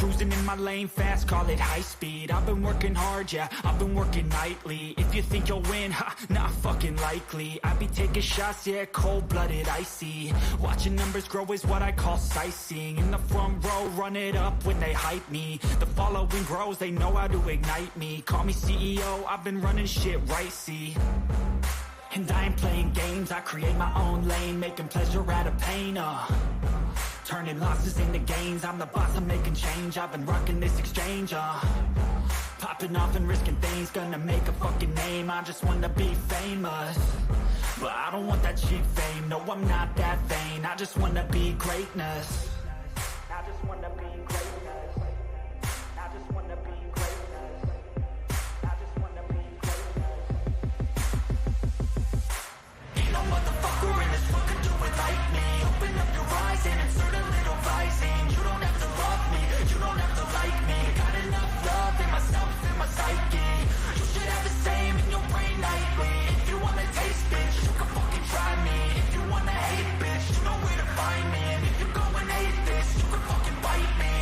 cruising in my lane fast, call it high speed. I've been working hard, yeah, I've been working nightly. If you think you'll win, ha, not fucking likely. I be taking shots, yeah, cold-blooded, icy. Watching numbers grow is what I call sightseeing. In the front row, run it up when they hype me. The following grows, they know how to ignite me. Call me CEO, I've been running shit right, see. And I ain't playing games, I create my own lane, making pleasure out of pain, turning losses into gains, I'm the boss, I'm making change. I've been rocking this exchange, popping off and risking things, gonna make a fucking name. I just wanna be famous, but I don't want that cheap fame. No, I'm not that vain, I just wanna be greatness. I just wanna be greatness. I just wanna be greatness. I just wanna be greatness. Ain't no motherfucker in this world can do it like me. Open up your eyes and insert a little rising. You don't have to love me, you don't have to like me. Got enough love in myself and my psyche. You should have the same in your brain nightly. If you wanna taste, bitch, you can fucking try me. If you wanna hate, bitch, you know where to find me. And if you go and hate this, you can fucking bite me.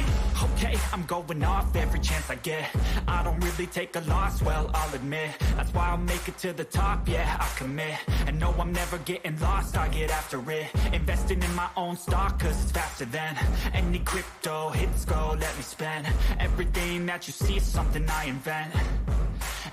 Okay, I'm going off every chance I get. I don't really take a loss, well, I'll admit. That's why I'll make it to the top, yeah, I commit. And no, I'm never getting lost, I get after it. Investing in my own stock, cause it's faster than any crypto hits go, let me spend. Everything that you see is something I invent.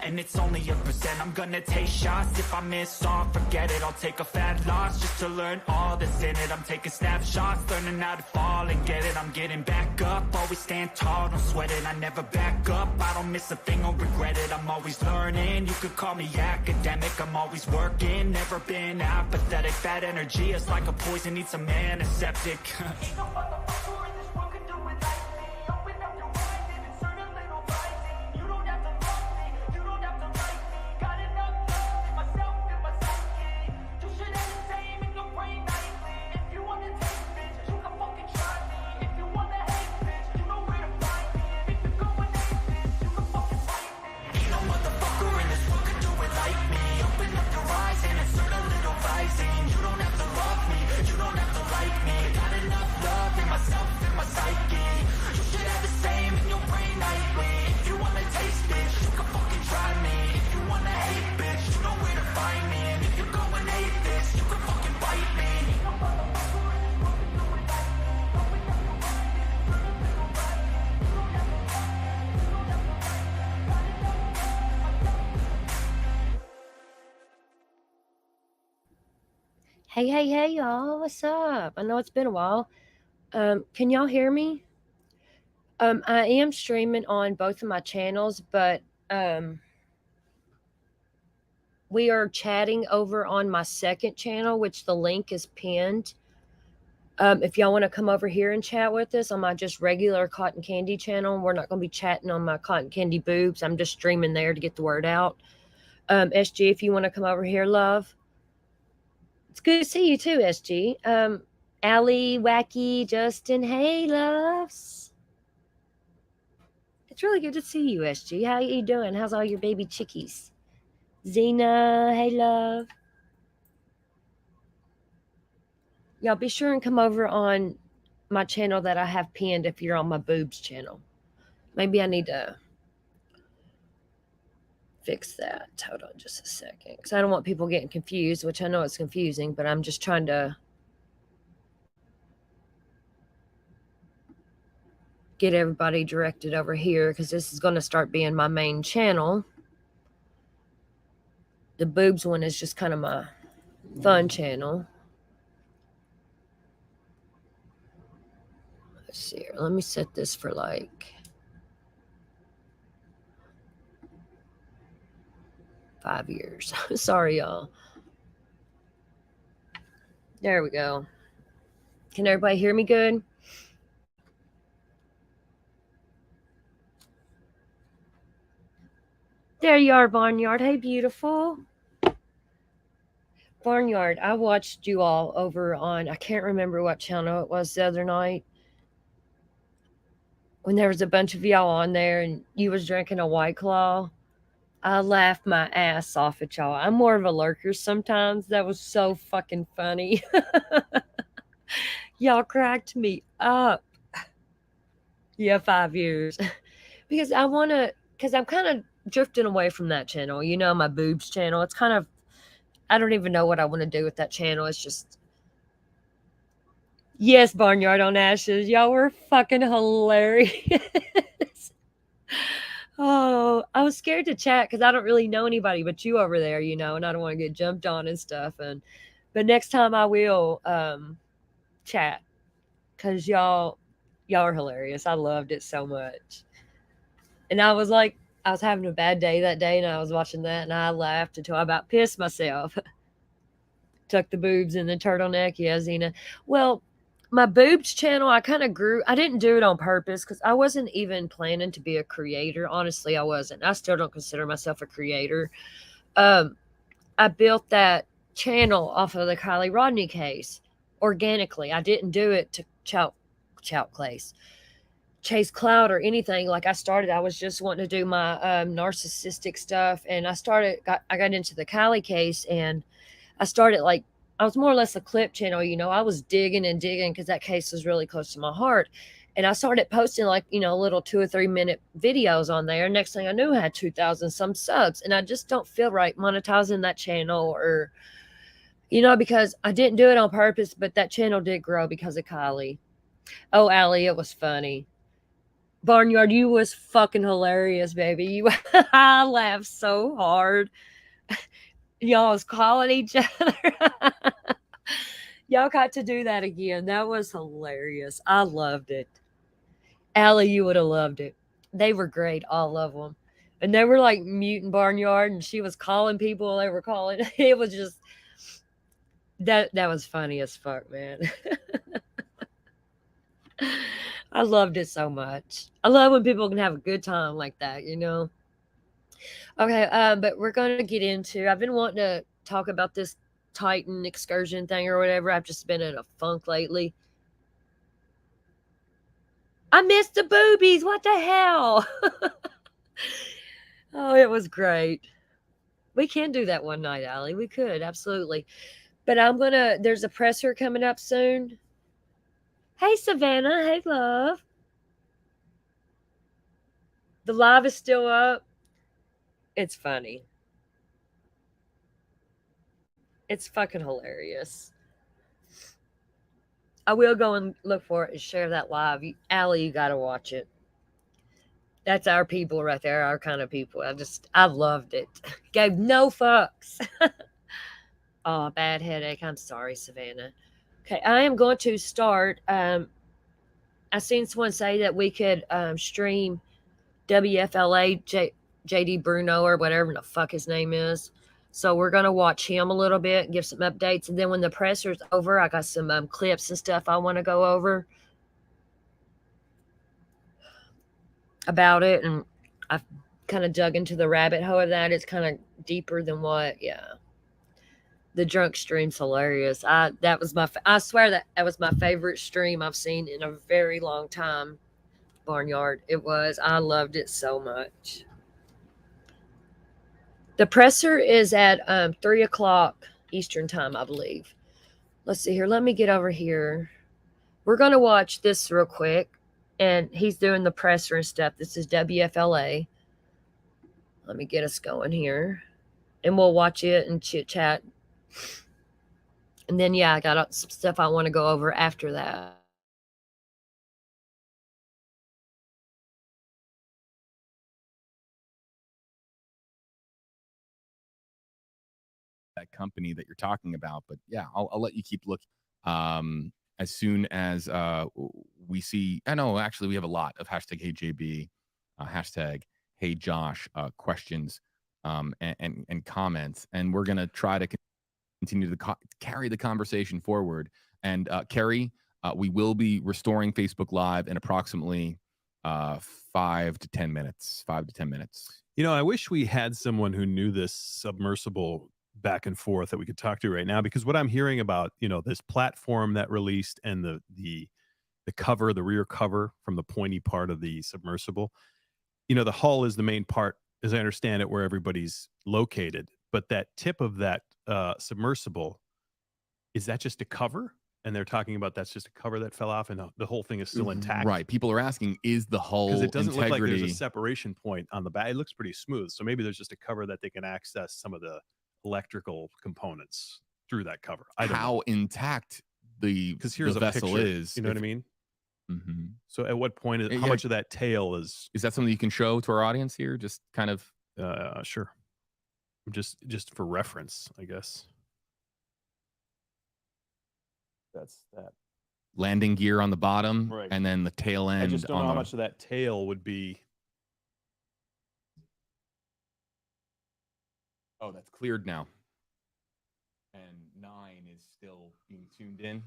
And it's only a percent. I'm gonna take shots. If I miss all, forget it. I'll take a fat loss just to learn all that's in it. I'm taking snapshots, learning how to fall and get it. I'm getting back up, always stand tall, don't sweat it. I never back up, I don't miss a thing or regret it. I'm always learning, you could call me academic. I'm always working, never been apathetic. That energy is like a poison, needs some antiseptic. Ain't no motherfucker in this world can do it like me. Open up your eyes and insert a little rising. You don't have to love me, you don't have to like me. Got enough love in myself and my psyche. You should have the same in your brain nightly. If you wanna taste, bitch, you can fucking try me. If you wanna hate, bitch, you know where to find me. And if you go and hate this, you can fucking fight me. Ain't no motherfucker in this world can do it like me. Open up your eyes and insert a little rising. You don't have to love me, you don't have to like me. Got enough love in myself and my psyche. You should have the same in your brain nightly. If you wanna taste, bitch, you can fucking try me. If you wanna hate, bitch, you know where to find me. And if you go and hate this, you can fucking bite me. Ain't no motherfucker in this world can do it like me. Open up your eyes and insert a little rising. You don't have to love me, you don't have to like me. Got enough love in myself and my psyche. Hey, y'all. What's up? I know it's been a while. Can y'all hear me? I am streaming on both of my channels, but um, we are chatting over on my second channel, which the link is pinned. If y'all want to come over here and chat with us on my just regular cotton candy channel, we're not going to be chatting on my cotton candy boobs. I'm just streaming there to get the word out. SG, if you want to come over here, love. It's good to see you too, SG. Allie, Wacky, Justin, hey, loves. It's really good to see you, SG. How you doing? How's all your baby chickies? Zena, hey, love. Y'all be sure and come over on my channel that I have pinned if you're on my boobs channel. Maybe I need to fix that. Hold on just a second. Because I don't want people getting confused, which I know it's confusing, but I'm just trying to get everybody directed over here because this is going to start being my main channel. The boobs one is just kind of my fun channel. Let's see here. Let me set this for like 5 years. Sorry, y'all. There we go. Can everybody hear me good? There you are, Barnyard. Hey, beautiful. Barnyard, I watched you all over on, I can't remember what channel it was the other night, when there was a bunch of y'all on there and you was drinking a White Claw. I laughed my ass off at y'all. I'm more of a lurker sometimes. That was so fucking funny. Y'all cracked me up. Yeah, 5 years. Because I want to, because I'm kind of drifting away from that channel. You know, my boobs channel. It's kind of, I don't even know what I want to do with that channel. It's just, yes, Barnyard on Ashes. Y'all were fucking hilarious. Oh, I was scared to chat because I don't really know anybody but you over there, you know, and I don't want to get jumped on and stuff. And but next time I will chat because y'all are hilarious. I loved it so much. And I was like, I was having a bad day that day, and I was watching that, and I laughed until I about pissed myself. Tuck the boobs in the turtleneck, yeah, Zena. Well, my boobs channel, I kind of grew. I didn't do it on purpose because I wasn't even planning to be a creator. Honestly, I wasn't. I still don't consider myself a creator. Um, I built that channel off of the Kylie Rodney case organically. I didn't do it to chout place, chase clout or anything. Like I was just wanting to do my narcissistic stuff, and I got into the Kylie case, and I started like I was more or less a clip channel, you know. I was digging and digging because that case was really close to my heart. And I started posting like, you know, little 2 or 3 minute videos on there. Next thing I knew, I had 2,000 some subs. And I just don't feel right monetizing that channel or, you know, because I didn't do it on purpose, but that channel did grow because of Kylie. Oh, Allie, it was funny. Barnyard, you was fucking hilarious, baby. You, I laughed so hard. Y'all was calling each other. Y'all got to do that again. That was hilarious. I loved it. Allie, you would have loved it. They were great, all of them. And they were like mutant barnyard, and she was calling people. They were calling. It was just that was funny as fuck, man. I loved it so much. I love when people can have a good time like that, you know. Okay, but we're gonna get into. I've been wanting to talk about this Titan excursion thing or whatever. I've just been in a funk lately. I missed the boobies. What the hell? Oh, it was great. We can do that one night, Allie. We could, absolutely. But there's a presser coming up soon. Hey, Savannah. Hey, love. The live is still up. It's funny. It's fucking hilarious. I will go and look for it and share that live. Allie, you got to watch it. That's our people right there, our kind of people. I loved it. Gave no fucks. Oh, bad headache. I'm sorry, Savannah. Okay, I am going to start. I seen someone say that we could stream WFLA JD Bruno or whatever the fuck his name is. So we're gonna watch him a little bit, give some updates, and then when the presser's over, I got some clips and stuff I want to go over about it, and I've kind of dug into the rabbit hole of that. It's kind of deeper than what, yeah. The drunk stream's hilarious. I swear that was my favorite stream I've seen in a very long time. Barnyard, it was. I loved it so much. The presser is at 3 o'clock Eastern time, I believe. Let's see here. Let me get over here. We're gonna watch this real quick, and he's doing the presser and stuff. This is WFLA. Let me get us going here, and we'll watch it and chit chat. And then yeah, I got some stuff I want to go over after that. that company that you're talking about. But yeah, I'll let you keep looking. As soon as we see, I know actually we have a lot of hashtag HeyJB, hashtag Hey Josh questions and comments, and we're gonna try to continue to carry the conversation forward. And Kerry, we will be restoring Facebook Live in approximately 5 to 10 minutes. 5 to 10 minutes. You know, I wish we had someone who knew this submersible back and forth that we could talk to right now, because what I'm hearing about, you know, this platform that released and the cover, the rear cover from the pointy part of the submersible, you know, the hull is the main part, as I understand it, where everybody's located. But that tip of that submersible, is that just a cover? and they're talking about that's just a cover that fell off, and the whole thing is still intact. Right. People are asking, is the hull Because it doesn't look like integrity? there's a separation point on the back. It looks pretty smooth. So maybe there's just a cover that they can access some of the electrical components through that cover. I don't know. How intact the Because here's the a vessel picture, is. you know what I mean? Mhm. So at what point is Yeah. how much of that tail is Is that something you can show to our audience here? Just kind of. sure. Just for reference, I guess. That's that. Landing gear on the bottom, Right. and then the tail end. I just don't on know how the- much of that tail would be. Oh, that's cleared now. And 9 is still being tuned in.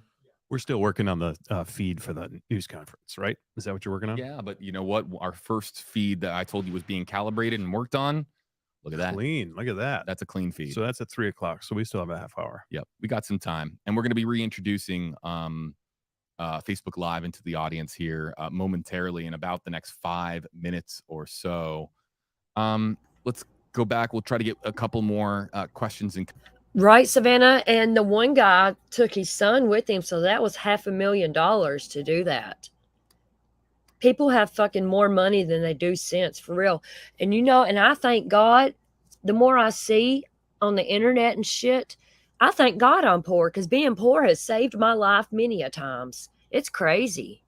We're still working on the feed for the news conference, right? Is that what you're working on? Yeah, but you know what? Our first feed that I told you was being calibrated and worked on. Look at that. Clean. Look at that. That's a clean feed. So that's at 3:00. So we still have a half hour. Yep, we got some time, and we're going to be reintroducing Facebook Live into the audience here momentarily in about the next 5 minutes or so. Let's go back. We'll try to get a couple more questions and. Right, Savannah? And the one guy took his son with him, so that was $500,000 to do that. People have fucking more money than they do sense, for real. And you know, and I thank God, the more I see on the internet and shit, I thank God I'm poor, because being poor has saved my life many a times. It's crazy.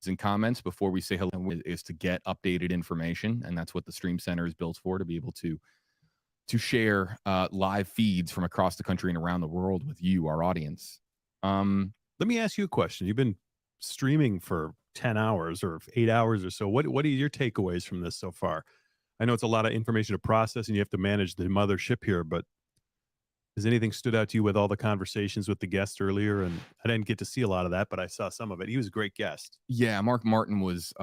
And comments before we say hello is to get updated information, and that's what the Stream Center is built for, to be able to share live feeds from across the country and around the world with you, our audience. Let me ask you a question. You've been streaming for 10 hours or 8 hours or so. What are your takeaways from this so far? I know it's a lot of information to process and you have to manage the mothership here, but has anything stood out to you with all the conversations with the guest earlier? And I didn't get to see a lot of that, but I saw some of it. He was a great guest. Yeah, Mark Martin was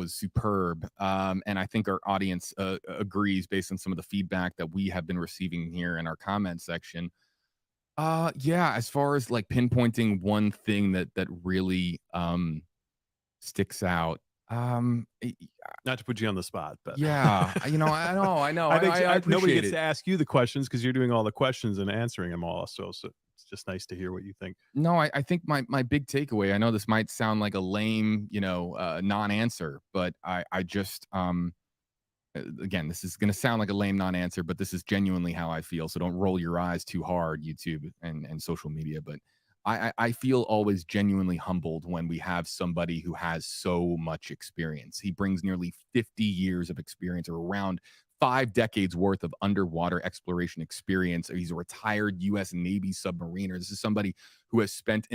superb, and I think our audience agrees based on some of the feedback that we have been receiving here in our comment section. Yeah, as far as like pinpointing one thing that really sticks out. Not to put you on the spot, but yeah, you know, I know. I think I nobody appreciate gets it. to ask you the questions because you're doing all the questions and answering them all. So it's just nice to hear what you think. No, I think my big takeaway, I know this might sound like a lame, non-answer, but I just, again, this is going to sound like a lame non-answer, but this is genuinely how I feel. So don't roll your eyes too hard, YouTube and social media. But I feel always genuinely humbled when we have somebody who has so much experience. He brings nearly 50 years of experience, or around 5 decades worth of underwater exploration experience. He's a retired U.S. Navy submariner. This is somebody who has spent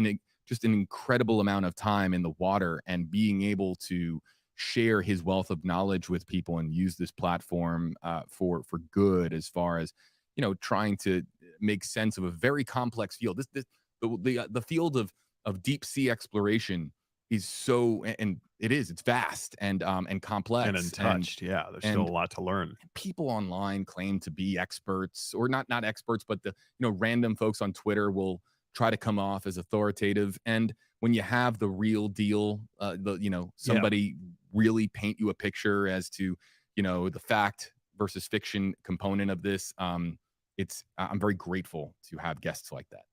just an incredible amount of time in the water, and being able to share his wealth of knowledge with people and use this platform for good, as far as, trying to make sense of a very complex field. The field of deep sea exploration is so, and it's vast and complex And untouched. Yeah, there's still a lot to learn. People online claim to be experts, or not experts, but the random folks on Twitter will try to come off as authoritative. And when you have the real deal, somebody really paint you a picture as to the fact versus fiction component of this, I'm very grateful to have guests like that.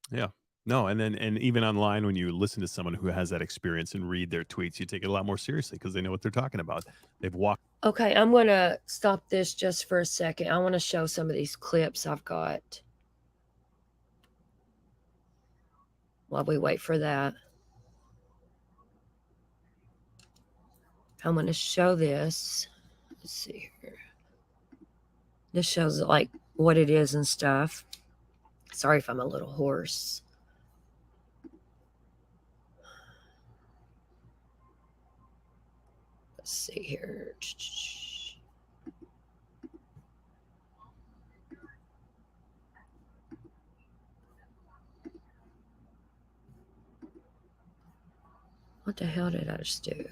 Yeah. No, and even online, when you listen to someone who has that experience and read their tweets, you take it a lot more seriously because they know what they're talking about. They've walked. Okay, I'm going to stop this just for a second. I want to show some of these clips I've got while we wait for that. I'm going to show this. Let's see here. This shows like what it is and stuff. Sorry if I'm a little hoarse. Let's see here. What the hell did I just do?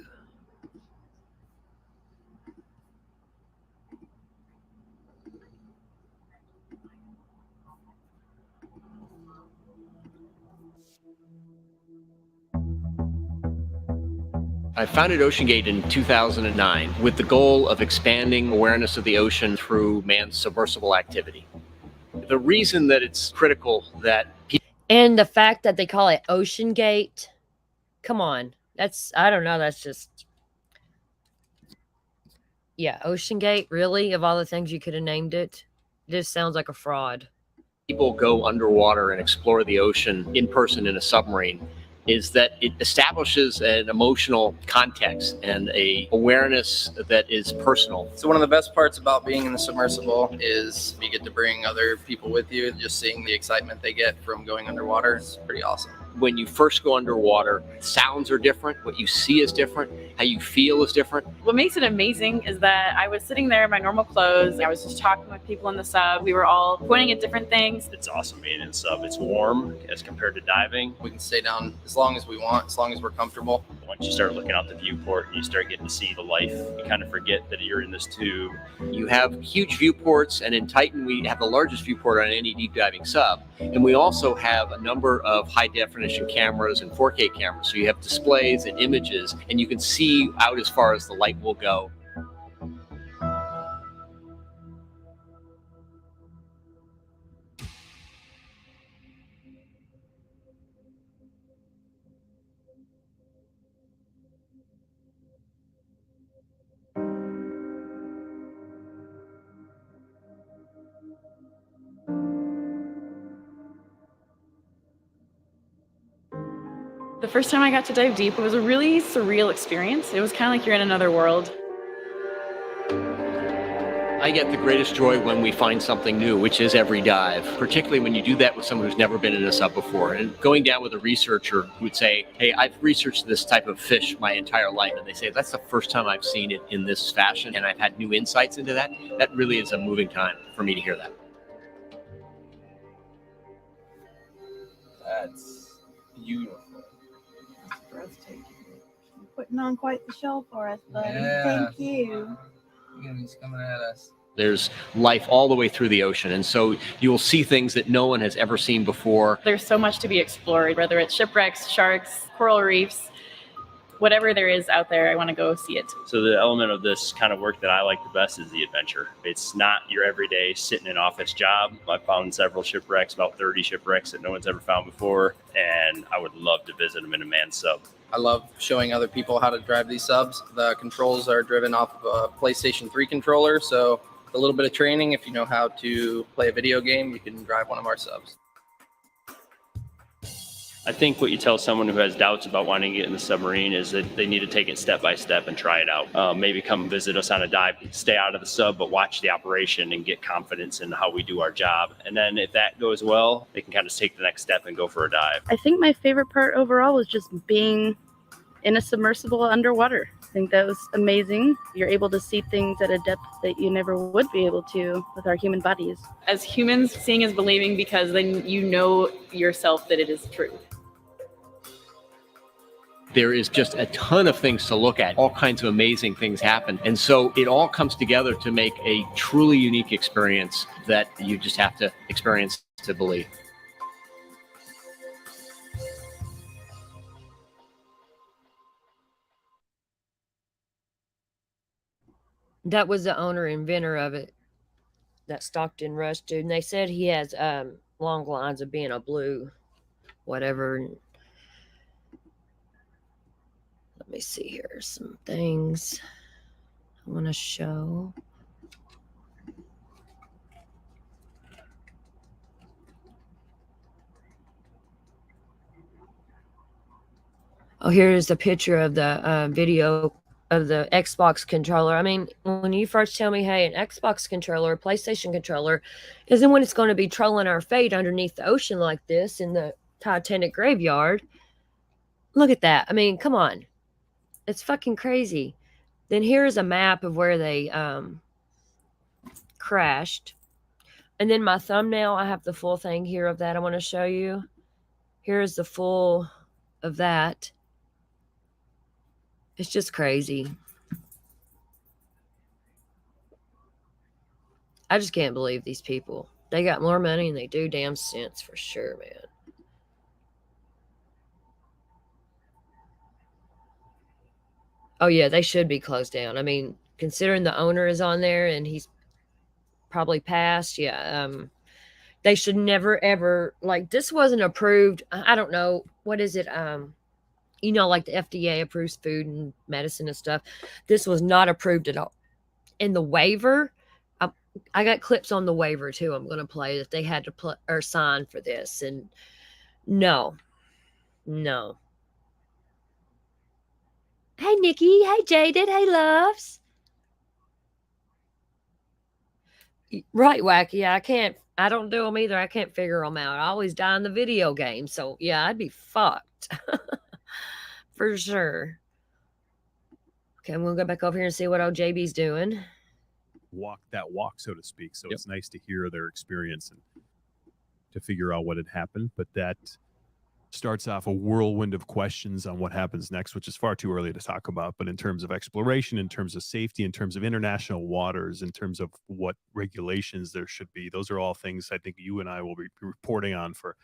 I founded OceanGate in 2009 with the goal of expanding awareness of the ocean through manned submersible activity. The reason that it's critical that And the fact that they call it Ocean Gate, come on. I don't know, that's just, yeah, Ocean Gate, really? Of all the things you could have named it? This sounds like a fraud. people go underwater and explore the ocean in person in a submarine is that it establishes an emotional context and a awareness that is personal. So one of the best parts about being in the submersible is you get to bring other people with you. Just seeing the excitement they get from going underwater is pretty awesome. When you first go underwater, sounds are different, what you see is different, how you feel is different. What makes it amazing is that I was sitting there in my normal clothes. I was just talking with people in the sub. We were all pointing at different things. It's awesome being in sub. It's warm as compared to diving. We can stay down as long as we want, as long as we're comfortable. Once you start looking out the viewport and you start getting to see the life, you kind of forget that you're in this tube. You have huge viewports, and in Titan we have the largest viewport on any deep diving sub. And we also have a number of high definition cameras and 4K cameras. So you have displays and images, and you can see out as far as the light will go. The first time I got to dive deep, it was a really surreal experience. It was kind of like you're in another world. I get the greatest joy when we find something new, which is every dive, particularly when you do that with someone who's never been in a sub before. And going down with a researcher who would say, hey, I've researched this type of fish my entire life. And they say, that's the first time I've seen it in this fashion. And I've had new insights into that. That really is a moving time for me to hear that. That's beautiful. Breathtaking. You're putting on quite the show for us, buddy. Yeah. Thank you. He's coming at us. There's life all the way through the ocean. And so you will see things that no one has ever seen before. There's so much to be explored, whether it's shipwrecks, sharks, coral reefs, whatever there is out there, I want to go see it. So the element of this kind of work that I like the best is the adventure. It's not your everyday sitting in office job. I've found several shipwrecks, about 30 shipwrecks that no one's ever found before, and I would love to visit them in a manned sub. I love showing other people how to drive these subs. The controls are driven off of a PlayStation 3 controller, so a little bit of training, if you know how to play a video game, you can drive one of our subs. I think what you tell someone who has doubts about wanting to get in the submarine is that they need to take it step by step and try it out. Maybe come visit us on a dive, stay out of the sub, but watch the operation and get confidence in how we do our job. And then if that goes well, they can kind of take the next step and go for a dive. I think my favorite part overall was just being in a submersible underwater. I think that was amazing. You're able to see things at a depth that you never would be able to with our human bodies. As humans, seeing is believing, because then you know yourself that it is true. There is just a ton of things to look at. All kinds of amazing things happen. And so it all comes together to make a truly unique experience that you just have to experience to believe. That was the owner, inventor of it, that Stockton Rush dude. And they said he has long lines of being a blue whatever. Let me see here. Some things I want to show. Oh, here is a picture of the video of the Xbox controller. I mean, when you first tell me, hey, an Xbox controller, a PlayStation controller, isn't when it's going to be trolling our fate underneath the ocean like this in the Titanic graveyard. Look at that. I mean, come on. It's fucking crazy. Then here's a map of where they crashed. And then my thumbnail, I have the full thing here of that I want to show you. Here's the full of that. It's just crazy. I just can't believe these people. They got more money than they do damn sense, for sure, man. Oh, yeah, they should be closed down. I mean, considering the owner is on there and he's probably passed, yeah. They should never ever, like, this wasn't approved. I don't know, what is it? Like the FDA approves food and medicine and stuff. This was not approved at all. And the waiver, I got clips on the waiver too. I'm going to play that they had to or sign for this. And no. Hey, Nikki. Hey, Jaded. Hey, loves. Right, Wacky. I don't do them either. I can't figure them out. I always die in the video game. So, yeah, I'd be fucked. For sure. Okay, I'm going to go back over here and see what old JB's doing. Walk, so to speak. So Yep. It's nice to hear their experience and to figure out what had happened. But that starts off a whirlwind of questions on what happens next, which is far too early to talk about. But in terms of exploration, in terms of safety, in terms of international waters, in terms of what regulations there should be, those are all things I think you and I will be reporting on for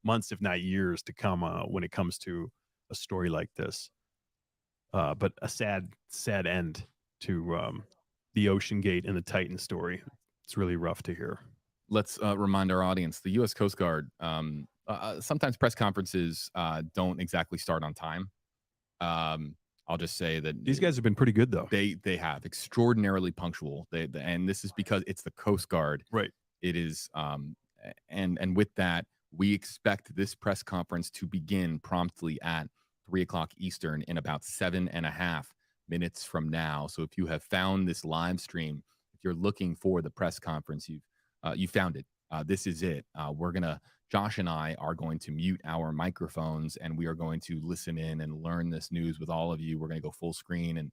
months, if not years to come, when it comes to a story like this. But a sad end to the Ocean Gate and the Titan story. It's really rough to hear. Let's remind our audience, the U.S. Coast Guard, sometimes press conferences don't exactly start on time. I'll just say that these guys have been pretty good, though. They have extraordinarily punctual. And this is because it's the Coast Guard. Right. It is, and with that, we expect this press conference to begin promptly at 3:00 Eastern in about 7.5 minutes from now. So if you have found this live stream, if you're looking for the press conference, you found it. This is it. Josh and I are going to mute our microphones, and we are going to listen in and learn this news with all of you. We're going to go full screen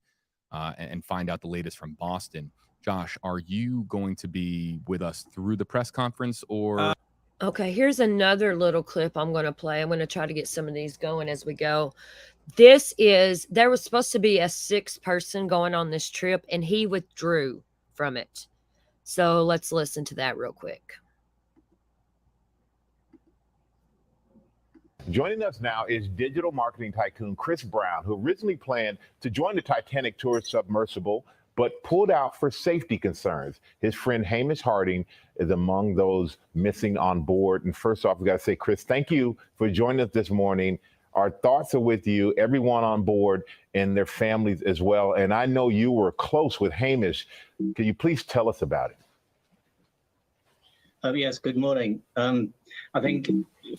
and find out the latest from Boston. Josh, are you going to be with us through the press conference, or? Okay, here's another little clip I'm going to play. I'm going to try to get some of these going as we go. There was supposed to be a 6th person going on this trip, and he withdrew from it. So let's listen to that real quick. Joining us now is digital marketing tycoon Chris Brown, who originally planned to join the Titanic tour submersible, but pulled out for safety concerns. His friend Hamish Harding is among those missing on board. And first off, we got to say, Chris, thank you for joining us this morning. Our thoughts are with you, everyone on board and their families as well. And I know you were close with Hamish. Can you please tell us about it? Yes, good morning. I think,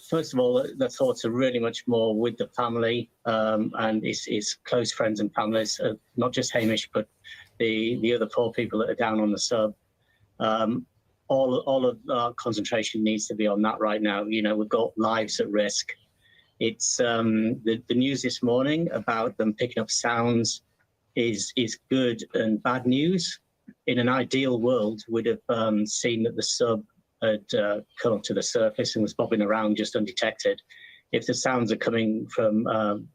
first of all, the thoughts are really much more with the family and his close friends and families, not just Hamish, but the other 4 people that are down on the sub. All of our concentration needs to be on that right now. We've got lives at risk. It's the news this morning about them picking up sounds is good and bad news. In an ideal world, we'd have seen that the sub had come up to the surface and was bobbing around just undetected. If the sounds are coming from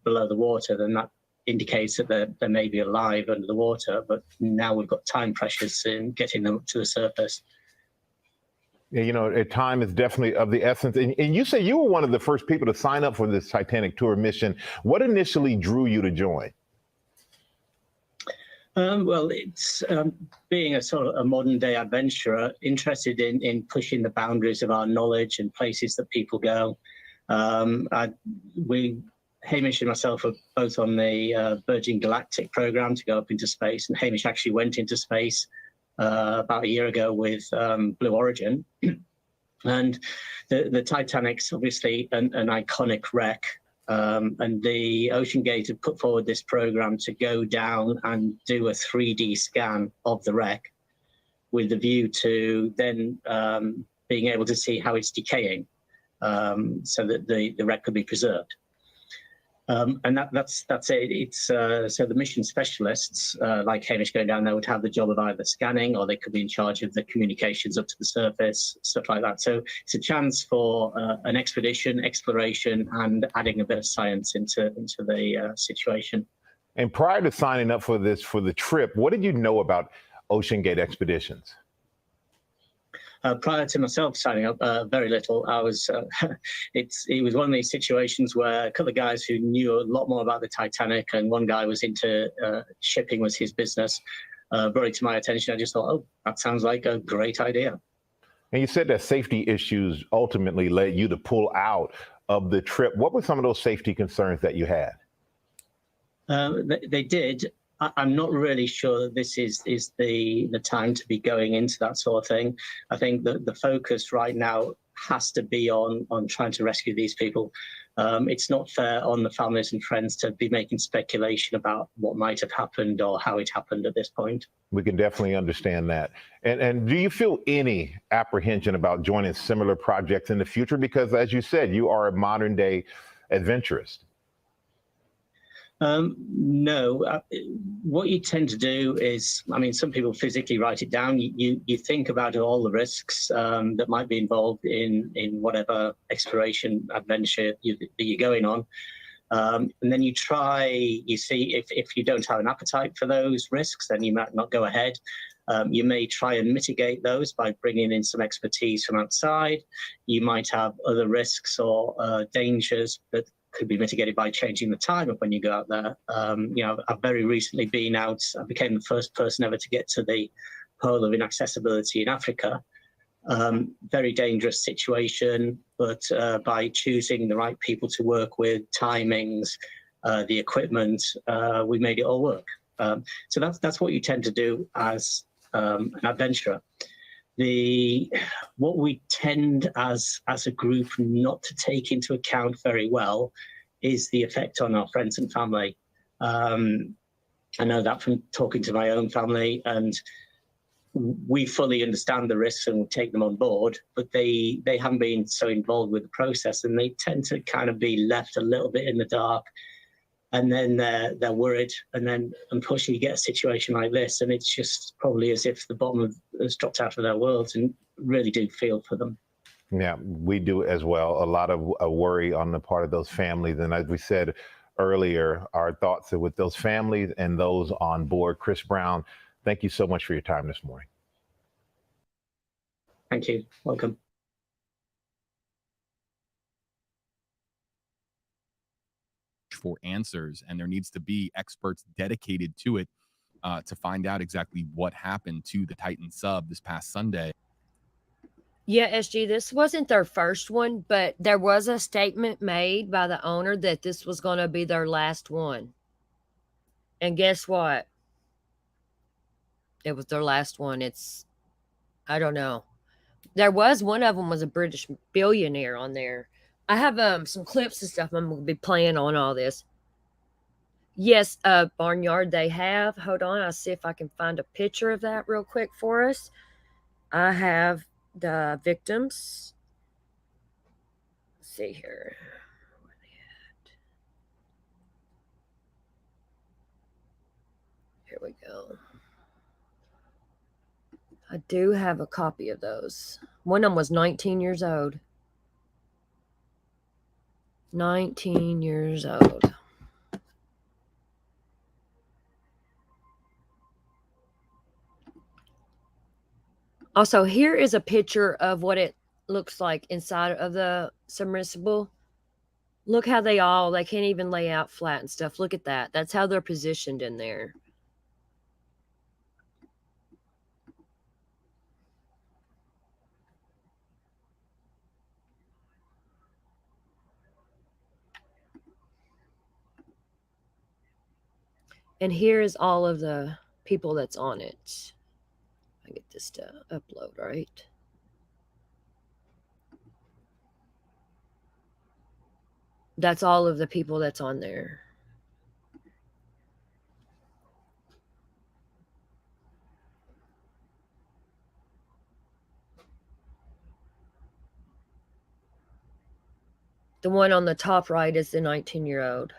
below the water, then that indicates that they may be alive under the water, but now we've got time pressures in getting them up to the surface. Yeah, time is definitely of the essence. And you say you were one of the first people to sign up for this Titanic tour mission. What initially drew you to join? Well, it's being a sort of a modern day adventurer, interested in pushing the boundaries of our knowledge and places that people go. Hamish and myself are both on the Virgin Galactic program to go up into space, and Hamish actually went into space about a year ago with Blue Origin. And the Titanic's obviously an iconic wreck. And the Ocean Gate had put forward this program to go down and do a 3D scan of the wreck with the view to then being able to see how it's decaying so that the wreck could be preserved. And that's it. It's so the mission specialists like Hamish going down there would have the job of either scanning, or they could be in charge of the communications up to the surface, stuff like that. So it's a chance for an expedition, exploration, and adding a bit of science into the situation. And prior to signing up for the trip, what did you know about Ocean Gate expeditions? Prior to myself signing up, very little. I was. It was one of these situations where a couple of guys who knew a lot more about the Titanic, and one guy was into shipping, was his business, brought it to my attention. I just thought, oh, that sounds like a great idea. And you said that safety issues ultimately led you to pull out of the trip. What were some of those safety concerns that you had? They did. I'm not really sure that this is the time to be going into that sort of thing. I think that the focus right now has to be on trying to rescue these people. It's not fair on the families and friends to be making speculation about what might have happened or how it happened at this point. We can definitely understand that. And do you feel any apprehension about joining similar projects in the future? Because as you said, you are a modern day adventurist. No, what you tend to do is, I mean, some people physically write it down. You think about all the risks that might be involved in whatever exploration adventure that you're going on. And then you see if you don't have an appetite for those risks, then you might not go ahead. You may try and mitigate those by bringing in some expertise from outside. You might have other risks or dangers that could be mitigated by changing the time of when you go out there. I've very recently been out. I became the first person ever to get to the Pole of Inaccessibility in Africa. Very dangerous situation, but by choosing the right people to work with, timings, the equipment, we made it all work. So that's what you tend to do as an adventurer. What we tend as a group not to take into account very well is the effect on our friends and family. I know that from talking to my own family, and we fully understand the risks and take them on board, but they haven't been so involved with the process, and they tend to kind of be left a little bit in the dark. And then they're worried, and then unfortunately you get a situation like this, and it's just probably as if the bottom has dropped out of their worlds, and really do feel for them. Yeah, we do as well. A lot of worry on the part of those families. And as we said earlier, our thoughts are with those families and those on board. Chris Brown, thank you so much for your time this morning. Thank you. Welcome. For answers, and there needs to be experts dedicated to it to find out exactly what happened to the Titan sub this past Sunday. Yeah, SG, this wasn't their first one, but there was a statement made by the owner that this was going to be their last one. And guess what? It was their last one. I don't know. There was one of them was a British billionaire on there. I have some clips and stuff I'm going to be playing on all this. Yes, Barnyard they have. Hold on, I'll see if I can find a picture of that real quick for us. I have the victims. Let's see here. Where are they at? Here we go. I do have a copy of those. One of them was 19 years old. 19 years old. Also, here is a picture of what it looks like inside of the submersible. Look how they can't even lay out flat and stuff. Look at that. That's how they're positioned in there. And here is all of the people that's on it. I get this to upload, right? That's all of the people that's on there. The one on the top right is the 19-year-old.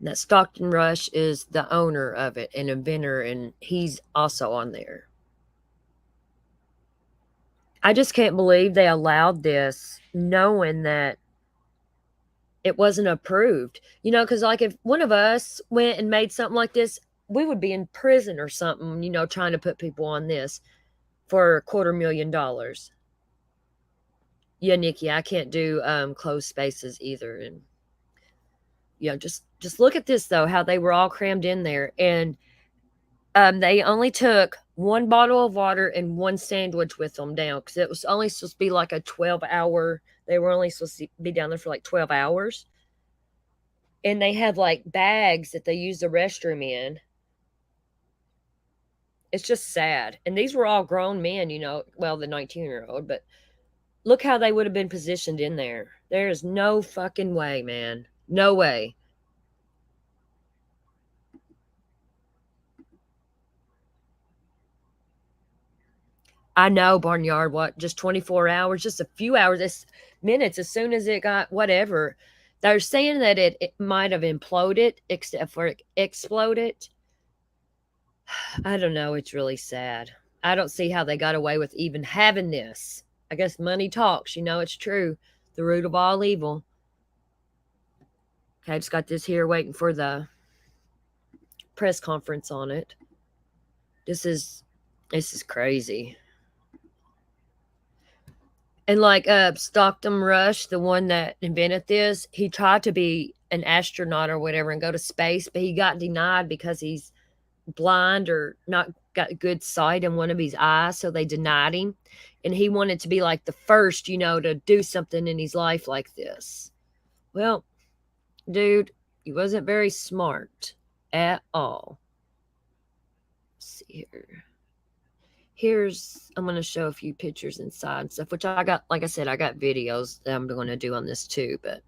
That Stockton Rush is the owner of it, an inventor, and he's also on there. I just can't believe they allowed this knowing that it wasn't approved. Because like if one of us went and made something like this, we would be in prison or something, trying to put people on this for $250,000. Yeah, Nikki, I can't do closed spaces either. And just look at this though, how they were all crammed in there. And They only took 1 bottle of water and 1 sandwich with them down because it was only supposed to be like a 12-hour. They were only supposed to be down there for like 12 hours. And they had like bags that they used the restroom in. It's just sad. And these were all grown men, well, the 19-year-old, but look how they would have been positioned in there. There is no fucking way, man. No way. I know, Barnyard, what? Just 24 hours, just a few hours, minutes, as soon as it got whatever. They're saying that it might have imploded, except for it exploded. I don't know. It's really sad. I don't see how they got away with even having this. I guess money talks. It's true. The root of all evil. Okay, I just got this here waiting for the press conference on it. This is crazy. And like Stockton Rush, the one that invented this, he tried to be an astronaut or whatever and go to space, but he got denied because he's blind or not got good sight in one of his eyes, so they denied him. And he wanted to be like the first, to do something in his life like this. Well, dude, he wasn't very smart at all. Let's see here. I'm going to show a few pictures inside and stuff, which I got, like I said, I got videos that I'm going to do on this too, but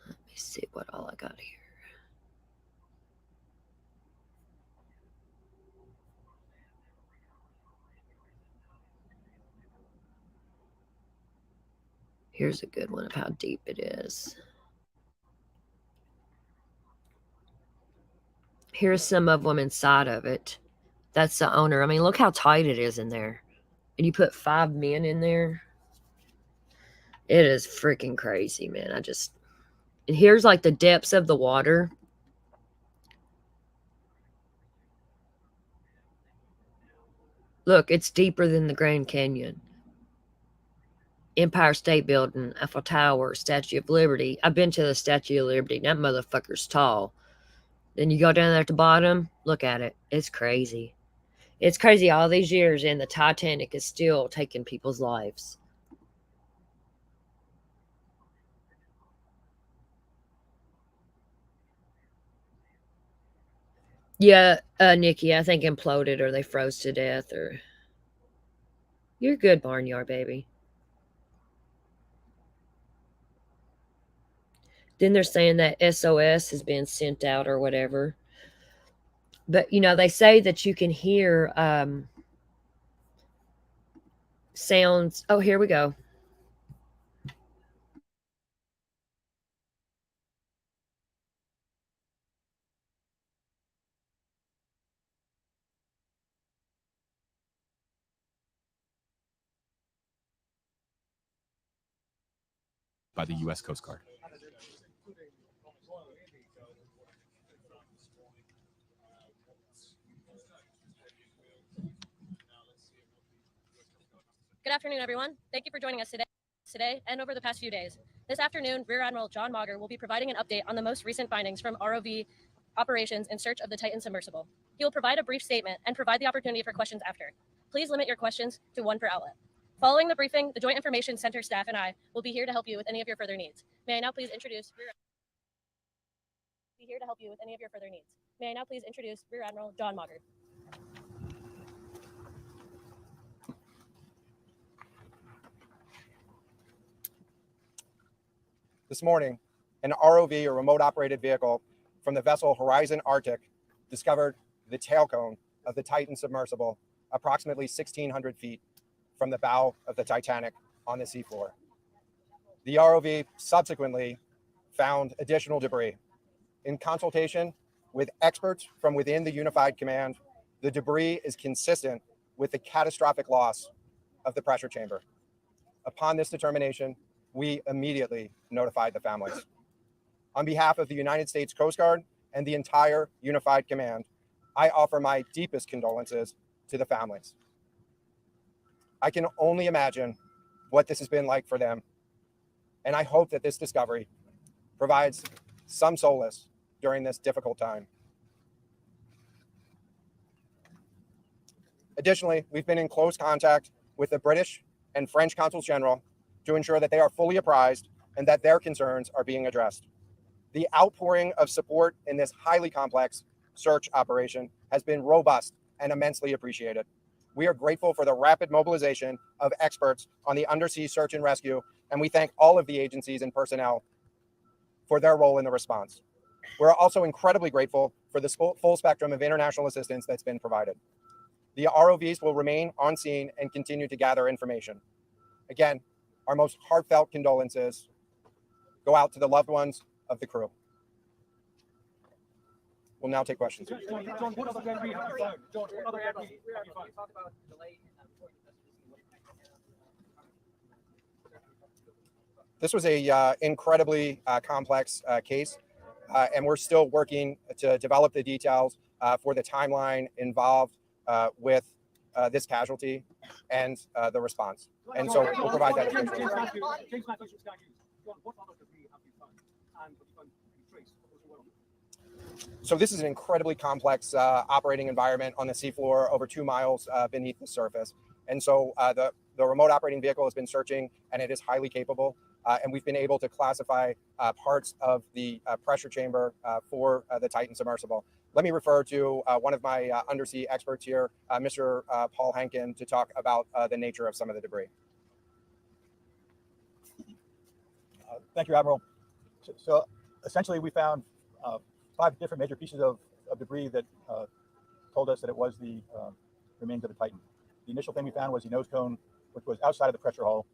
let me see what all I got here. Here's a good one of how deep it is. Here's some of them inside of it. That's the owner. I mean, look how tight it is in there. And you put 5 men in there. It is freaking crazy, man. And here's like the depths of the water. Look, it's deeper than the Grand Canyon. Empire State Building, Eiffel Tower, Statue of Liberty. I've been to the Statue of Liberty. That motherfucker's tall. Then you go down there at the bottom. Look at it. It's crazy. It's crazy all these years, and the Titanic is still taking people's lives. Yeah, Nikki, I think imploded or they froze to death or... You're good, Barnyard, baby. Then they're saying that SOS has been sent out or whatever. But, they say that you can hear sounds. Oh, here we go. By the U.S. Coast Guard. Good afternoon, everyone. Thank you for joining us today and over the past few days. This afternoon, Rear Admiral John Mauger will be providing an update on the most recent findings from ROV operations in search of the Titan submersible. He will provide a brief statement and provide the opportunity for questions after. Please limit your questions to 1 per outlet. Following the briefing, the Joint Information Center staff and I will be here to help you with any of your further needs. May I now please introduce Rear Admiral John Mauger. This morning, an ROV, or remote operated vehicle, from the vessel Horizon Arctic discovered the tail cone of the Titan submersible approximately 1,600 feet from the bow of the Titanic on the seafloor. The ROV subsequently found additional debris. In consultation with experts from within the Unified Command, the debris is consistent with the catastrophic loss of the pressure chamber. Upon this determination, we immediately notified the families. On behalf of the United States Coast Guard and the entire Unified Command, I offer my deepest condolences to the families. I can only imagine what this has been like for them. And I hope that this discovery provides some solace during this difficult time. Additionally, we've been in close contact with the British and French consuls general to ensure that they are fully apprised and that their concerns are being addressed. The outpouring of support in this highly complex search operation has been robust and immensely appreciated. We are grateful for the rapid mobilization of experts on the undersea search and rescue, and we thank all of the agencies and personnel for their role in the response. We're also incredibly grateful for the full spectrum of international assistance that's been provided. The ROVs will remain on scene and continue to gather information. Again, our most heartfelt condolences go out to the loved ones of the crew. We'll now take questions. This was a incredibly complex case, and we're still working to develop the details for the timeline involved with this casualty and the response. And so we'll provide that information. So this is an incredibly complex operating environment on the seafloor, over 2 miles beneath the surface. And so the remote operating vehicle has been searching, and it is highly capable. And we've been able to classify parts of the pressure chamber for the Titan submersible. Let me refer to one of my undersea experts here, Mr. Paul Henkin, to talk about the nature of some of the debris. Thank you, Admiral. So essentially, we found 5 different major pieces of debris that told us that it was the remains of the Titan. The initial thing we found was the nose cone, which was outside of the pressure hull.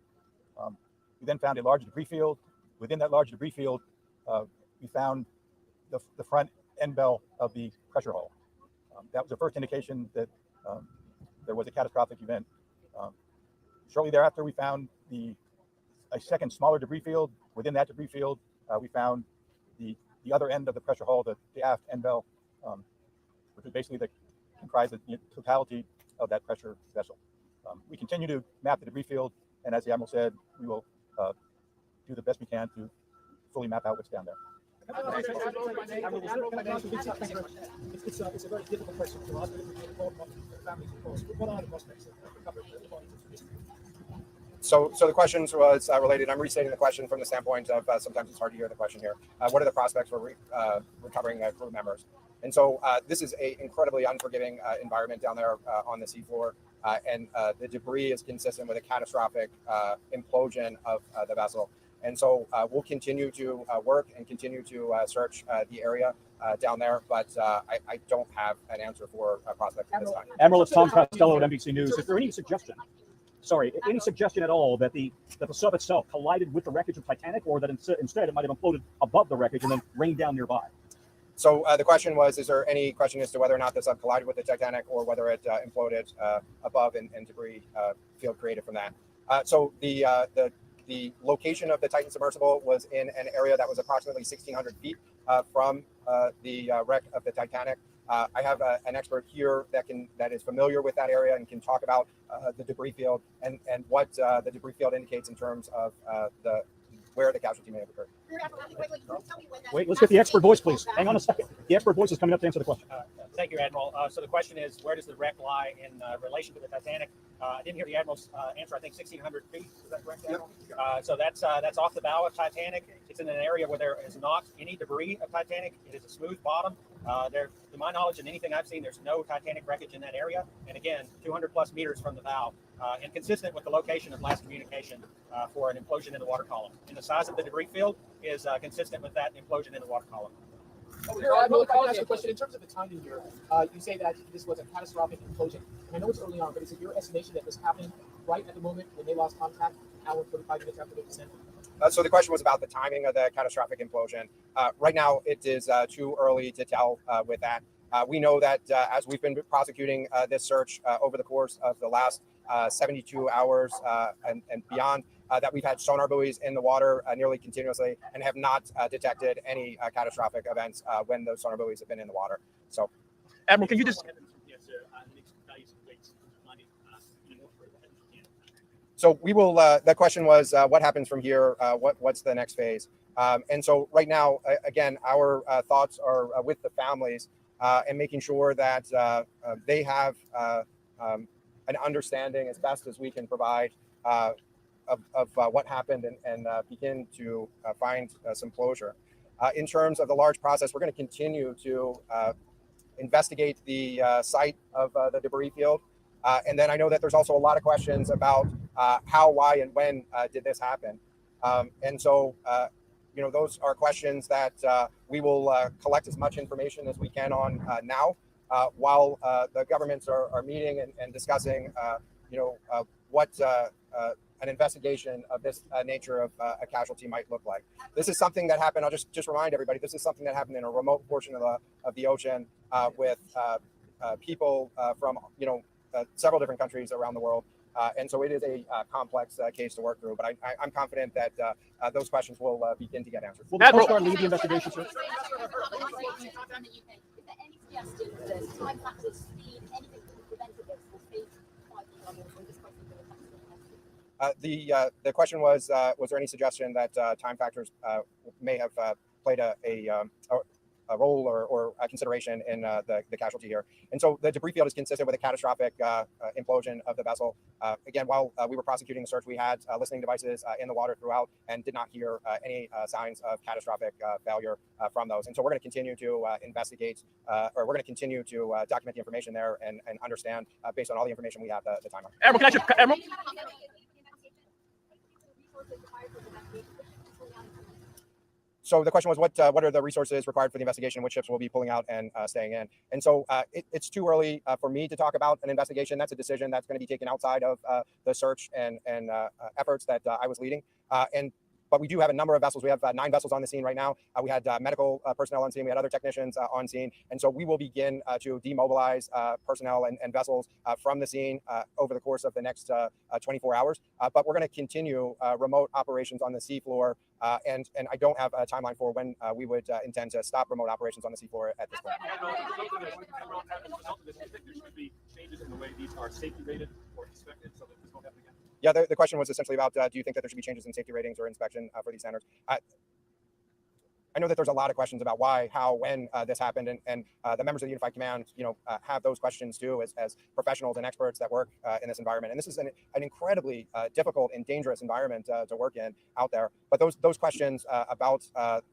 We then found a large debris field. Within that large debris field, we found the front end bell of the pressure hull. That was the first indication that there was a catastrophic event. Shortly thereafter, we found a second smaller debris field. Within that debris field, we found the other end of the pressure hull, the aft end bell, which was basically comprised of the totality of that pressure vessel. We continue to map the debris field, and as the Admiral said, we will do the best we can to fully map out what's down there. It's a very difficult question to ask, families, of course. What are the prospects of recovery? So the question was related. I'm restating the question from the standpoint of sometimes it's hard to hear the question here. What are the prospects for recovering crew members? And so this is an incredibly unforgiving environment down there on the seafloor, and the debris is consistent with a catastrophic implosion of the vessel. And so we'll continue to work and continue to search the area down there, but I don't have an answer for prospects at this time. Admiral, it's Tom Costello at NBC News. Is there any suggestion? Any suggestion at all that the sub itself collided with the wreckage of Titanic, or that instead it might have imploded above the wreckage and then rained down nearby? So the question was, is there any question as to whether or not the sub collided with the Titanic or whether it imploded above and debris field created from that? So the location of the Titan submersible was in an area that was approximately 1,600 feet from the wreck of the Titanic. I have an expert here that is familiar with that area and can talk about the debris field and what the debris field indicates in terms of where the casualty may have occurred. Wait, let's get the expert voice, please. Hang on a second. The expert voice is coming up to answer the question. Thank you, Admiral. So the question is, where does the wreck lie in relation to the Titanic? I didn't hear the Admiral's answer. I think 1,600 feet. Is that correct, Admiral? So that's off the bow of Titanic. It's in an area where there is not any debris of Titanic. It is a smooth bottom. To my knowledge and anything I've seen, there's no Titanic wreckage in that area. And again, 200 plus meters from the bow, and consistent with the location of last communication for an implosion in the water column. And the size of the debris field is consistent with that implosion in the water column. Admiral, if I can ask a question. In terms of the timing here, you say that this was a catastrophic implosion. And I know it's early on, but is it your estimation that this happened right at the moment when they lost contact, an hour and 45 minutes after the descent? So the question was about the timing of the catastrophic implosion. Right now, it is too early to tell with that. We know that as we've been prosecuting this search over the course of the last 72 hours and beyond, that we've had sonar buoys in the water nearly continuously and have not detected any catastrophic events when those sonar buoys have been in the water. So, Admiral, can you just... So we will. The question was, what happens from here? What's the next phase? And so right now, again, our thoughts are with the families and making sure that they have an understanding as best as we can provide of what happened and begin to find some closure. In terms of the large process, we're going to continue to investigate the site of the debris field. And then I know that there's also a lot of questions about how, why, and when did this happen. And so, those are questions that we will collect as much information as we can on now, while the governments are meeting and discussing, what an investigation of this nature of a casualty might look like. This is something that happened. I'll just remind everybody, this is something that happened in a remote portion of the ocean with people from several different countries around the world. And so it is a complex case to work through, but I'm confident that those questions will begin to get answered. Will the Coast Guard lead the investigation, sir? The question was there any suggestion that time factors may have played a role or a consideration in the casualty here? And so the debris field is consistent with a catastrophic implosion of the vessel. Again, while we were prosecuting the search, we had listening devices in the water throughout and did not hear any signs of catastrophic failure from those. And so we're going to continue to investigate, or we're going to continue to document the information there and understand based on all the information we have the timeline. Admiral, can I ask you, Admiral? So the question was, what are the resources required for the investigation? Which ships will be pulling out and staying in? And so it's too early for me to talk about an investigation. That's a decision that's going to be taken outside of the search and efforts that I was leading. But we do have a number of vessels. We have 9 vessels on the scene right now. We had medical personnel on scene. We had other technicians on scene. And so we will begin to demobilize personnel and vessels from the scene over the course of the next 24 hours. But we're going to continue remote operations on the seafloor. And I don't have a timeline for when we would intend to stop remote operations on the seafloor at this point. Changes in the way these are safety rated or inspected so that this won't happen again? Yeah, the question was essentially about, do you think that there should be changes in safety ratings or inspection for these standards? I know that there's a lot of questions about why, how, when this happened, and the members of the Unified Command, have those questions too, as professionals and experts that work in this environment. And this is an incredibly difficult and dangerous environment to work in out there. But those questions about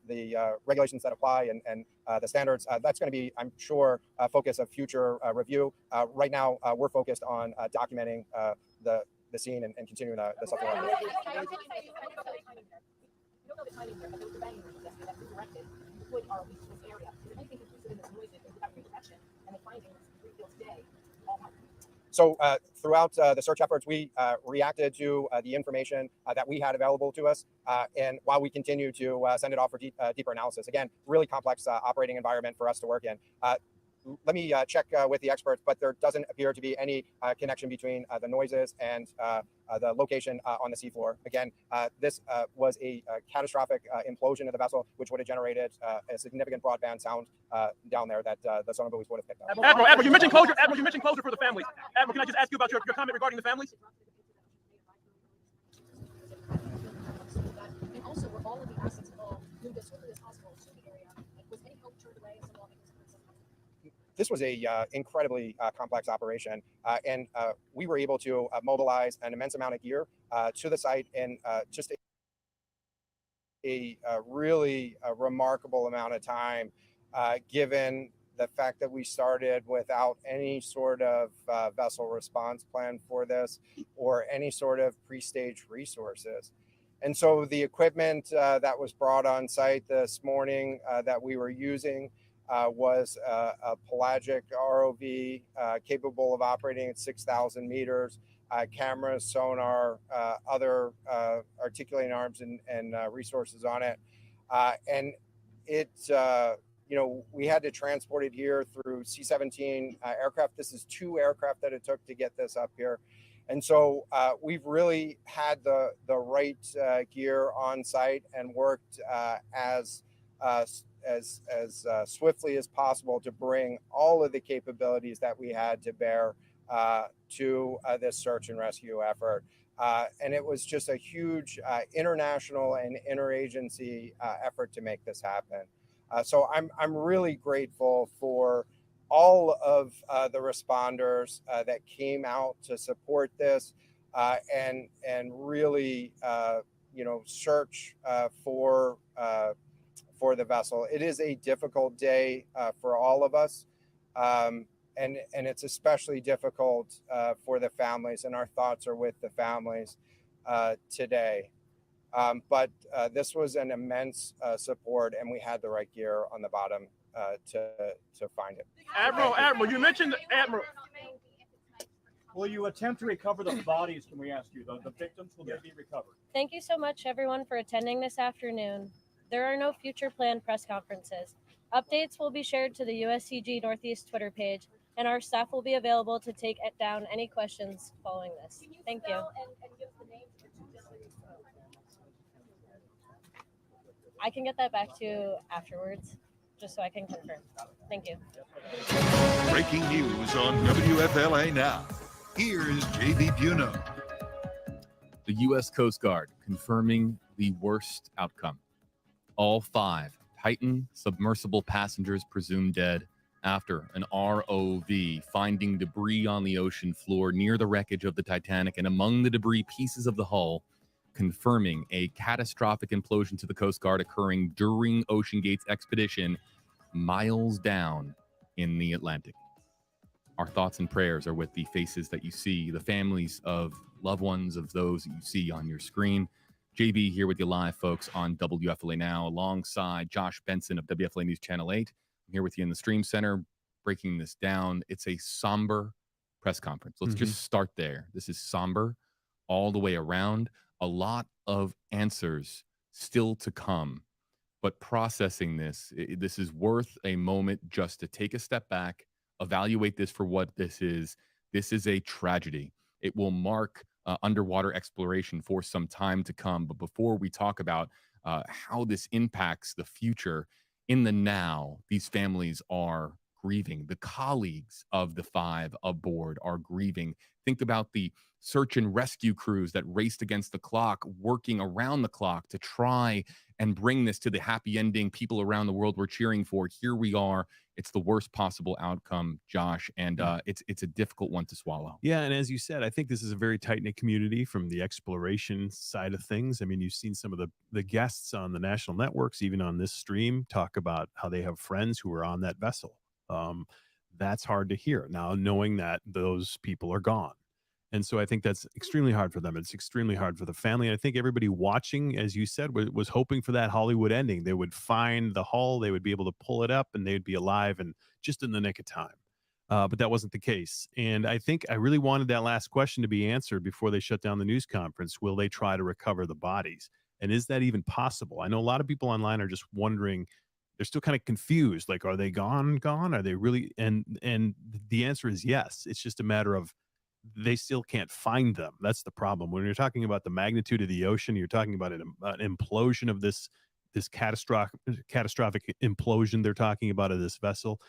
the regulations that apply and the standards, that's going to be, I'm sure, a focus of future review. Right now, we're focused on documenting the scene and continuing the supplemental. So throughout the search efforts, we reacted to the information that we had available to us. And while we continue to send it off for deeper analysis, again, really complex operating environment for us to work in. Let me check with the experts, but there doesn't appear to be any connection between the noises and the location on the seafloor. Again, this was a catastrophic implosion of the vessel, which would have generated a significant broadband sound down there that the sonar buoys would have picked up. Admiral, you mentioned closure. Admiral, you mentioned closure for the families. Admiral, can I just ask you about your comment regarding the families? And also, were all of the assets involved moved as quickly as possible to the area? Was any boat turned away involving This was a incredibly complex operation, and we were able to mobilize an immense amount of gear to the site in just a really remarkable amount of time, given the fact that we started without any sort of vessel response plan for this or any sort of pre-stage resources. And so the equipment that was brought on site this morning that we were using was a pelagic ROV capable of operating at 6,000 meters, cameras, sonar, other articulating arms and resources on it. And it, we had to transport it here through C-17 aircraft. This is 2 aircraft that it took to get this up here. And so we've really had the right gear on site and worked as swiftly as possible to bring all of the capabilities that we had to bear to this search and rescue effort. And it was just a huge international and interagency effort to make this happen. So I'm really grateful for all of the responders that came out to support this and really search for the vessel. It is a difficult day for all of us. And it's especially difficult for the families, and our thoughts are with the families today. But this was an immense support, and we had the right gear on the bottom to find it. Admiral, you mentioned Admiral. Will you attempt to recover the bodies? Can we ask you the victims? Will they be recovered? Thank you so much, everyone, for attending this afternoon. There are no future planned press conferences. Updates will be shared to the USCG Northeast Twitter page, and our staff will be available to take down any questions following this. Thank you. I can get that back to you afterwards, just so I can confirm. Thank you. Breaking news on WFLA Now. Here's JB Buno. The U.S. Coast Guard confirming the worst outcome. All 5 Titan submersible passengers presumed dead after an ROV finding debris on the ocean floor near the wreckage of the Titanic, and among the debris, pieces of the hull, confirming a catastrophic implosion to the Coast Guard occurring during OceanGate's expedition miles down in the Atlantic. Our thoughts and prayers are with the faces that you see, the families of loved ones of those that you see on your screen. JB here with you live, folks, on WFLA Now, alongside Josh Benson of WFLA News Channel 8. I'm here with you in the Stream Center, breaking this down. It's a somber press conference. Let's just start there. This is somber all the way around. A lot of answers still to come, but processing this is worth a moment just to take a step back, evaluate this for what this is. This is a tragedy. It will mark underwater exploration for some time to come. But before we talk about how this impacts the future, in the now, these families are grieving. The colleagues of the 5 aboard are grieving. Think about the search and rescue crews that raced against the clock, working around the clock to try and bring this to the happy ending people around the world were cheering for. Here we are. It's the worst possible outcome, Josh, and it's a difficult one to swallow. Yeah, and as you said, I think this is a very tight-knit community from the exploration side of things. I mean, you've seen some of the guests on the national networks, even on this stream, talk about how they have friends who are on that vessel. That's hard to hear now, knowing that those people are gone. And so I think that's extremely hard for them. It's extremely hard for the family. And I think everybody watching, as you said, was hoping for that Hollywood ending. They would find the hull, they would be able to pull it up, and they'd be alive and just in the nick of time. But that wasn't the case. And I think I really wanted that last question to be answered before they shut down the news conference. Will they try to recover the bodies? And is that even possible? I know a lot of people online are just wondering, they're still kind of confused. Like, are they gone? Are they really? And the answer is yes. It's just a matter of they still can't find them. That's the problem. When you're talking about the magnitude of the ocean, you're talking about an implosion of this catastrophic implosion they're talking about of this vessel.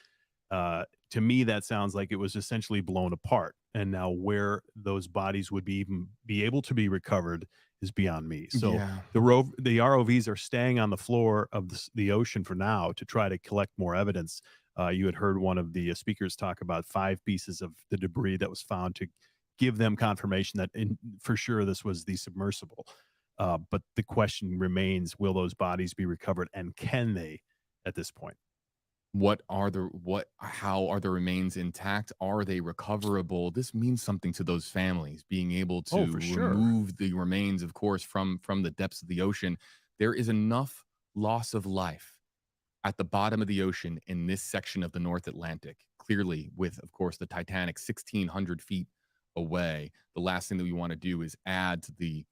To me, that sounds like it was essentially blown apart. And now where those bodies would be able to be recovered is beyond me. So the ROVs are staying on the floor of the ocean for now to try to collect more evidence. You had heard one of the speakers talk about 5 pieces of the debris that was found to give them confirmation that for sure this was the submersible. But the question remains, will those bodies be recovered, and can they at this point? How are the remains intact? Are they recoverable? This means something to those families, being able to remove the remains, of course, from the depths of the ocean. There is enough loss of life at the bottom of the ocean in this section of the North Atlantic, clearly with, of course, the Titanic 1,600 feet away. The last thing that we want to do is add to the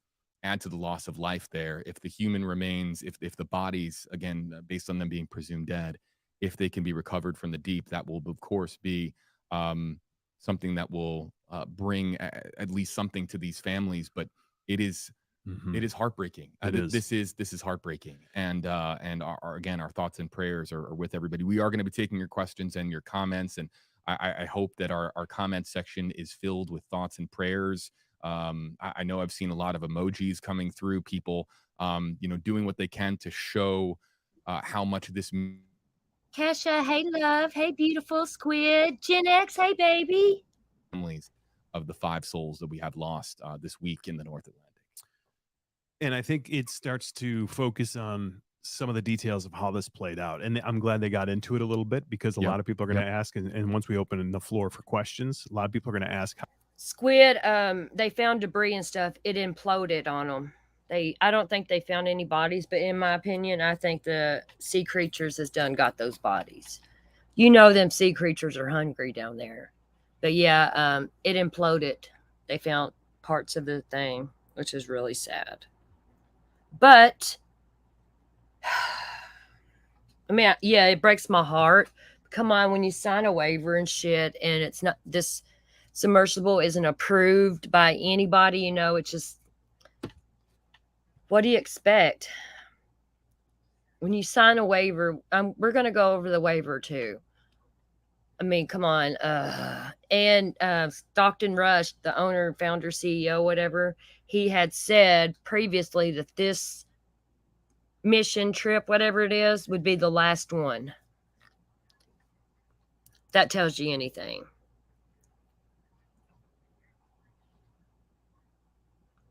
loss of life there. If the human remains, if the bodies, again, based on them being presumed dead, if they can be recovered from the deep, that will, of course, be something that will bring at least something to these families. But it is heartbreaking. This is heartbreaking. And our thoughts and prayers are with everybody. We are going to be taking your questions and your comments, and I hope that our comment section is filled with thoughts and prayers. I know I've seen a lot of emojis coming through, people, doing what they can to show how much this. Kesha, hey love, hey beautiful squid, Gen X, hey baby. Families of the 5 souls that we have lost this week in the North Atlantic. And I think it starts to focus on some of the details of how this played out. And I'm glad they got into it a little bit, because a lot of people are going to ask, and once we open the floor for questions, a lot of people are going to ask. Squid, they found debris and stuff. It imploded on them. I don't think they found any bodies, but in my opinion, I think the sea creatures has got those bodies. Them sea creatures are hungry down there. But yeah, it imploded. They found parts of the thing, which is really sad. But I mean, yeah, it breaks my heart. Come on, when you sign a waiver and shit, and it's not, this submersible isn't approved by anybody, it's just, what do you expect? When you sign a waiver, we're going to go over the waiver too. I mean, come on. And Stockton Rush, the owner, founder, CEO, whatever, he had said previously that this mission trip, whatever it is, would be the last one. That tells you anything.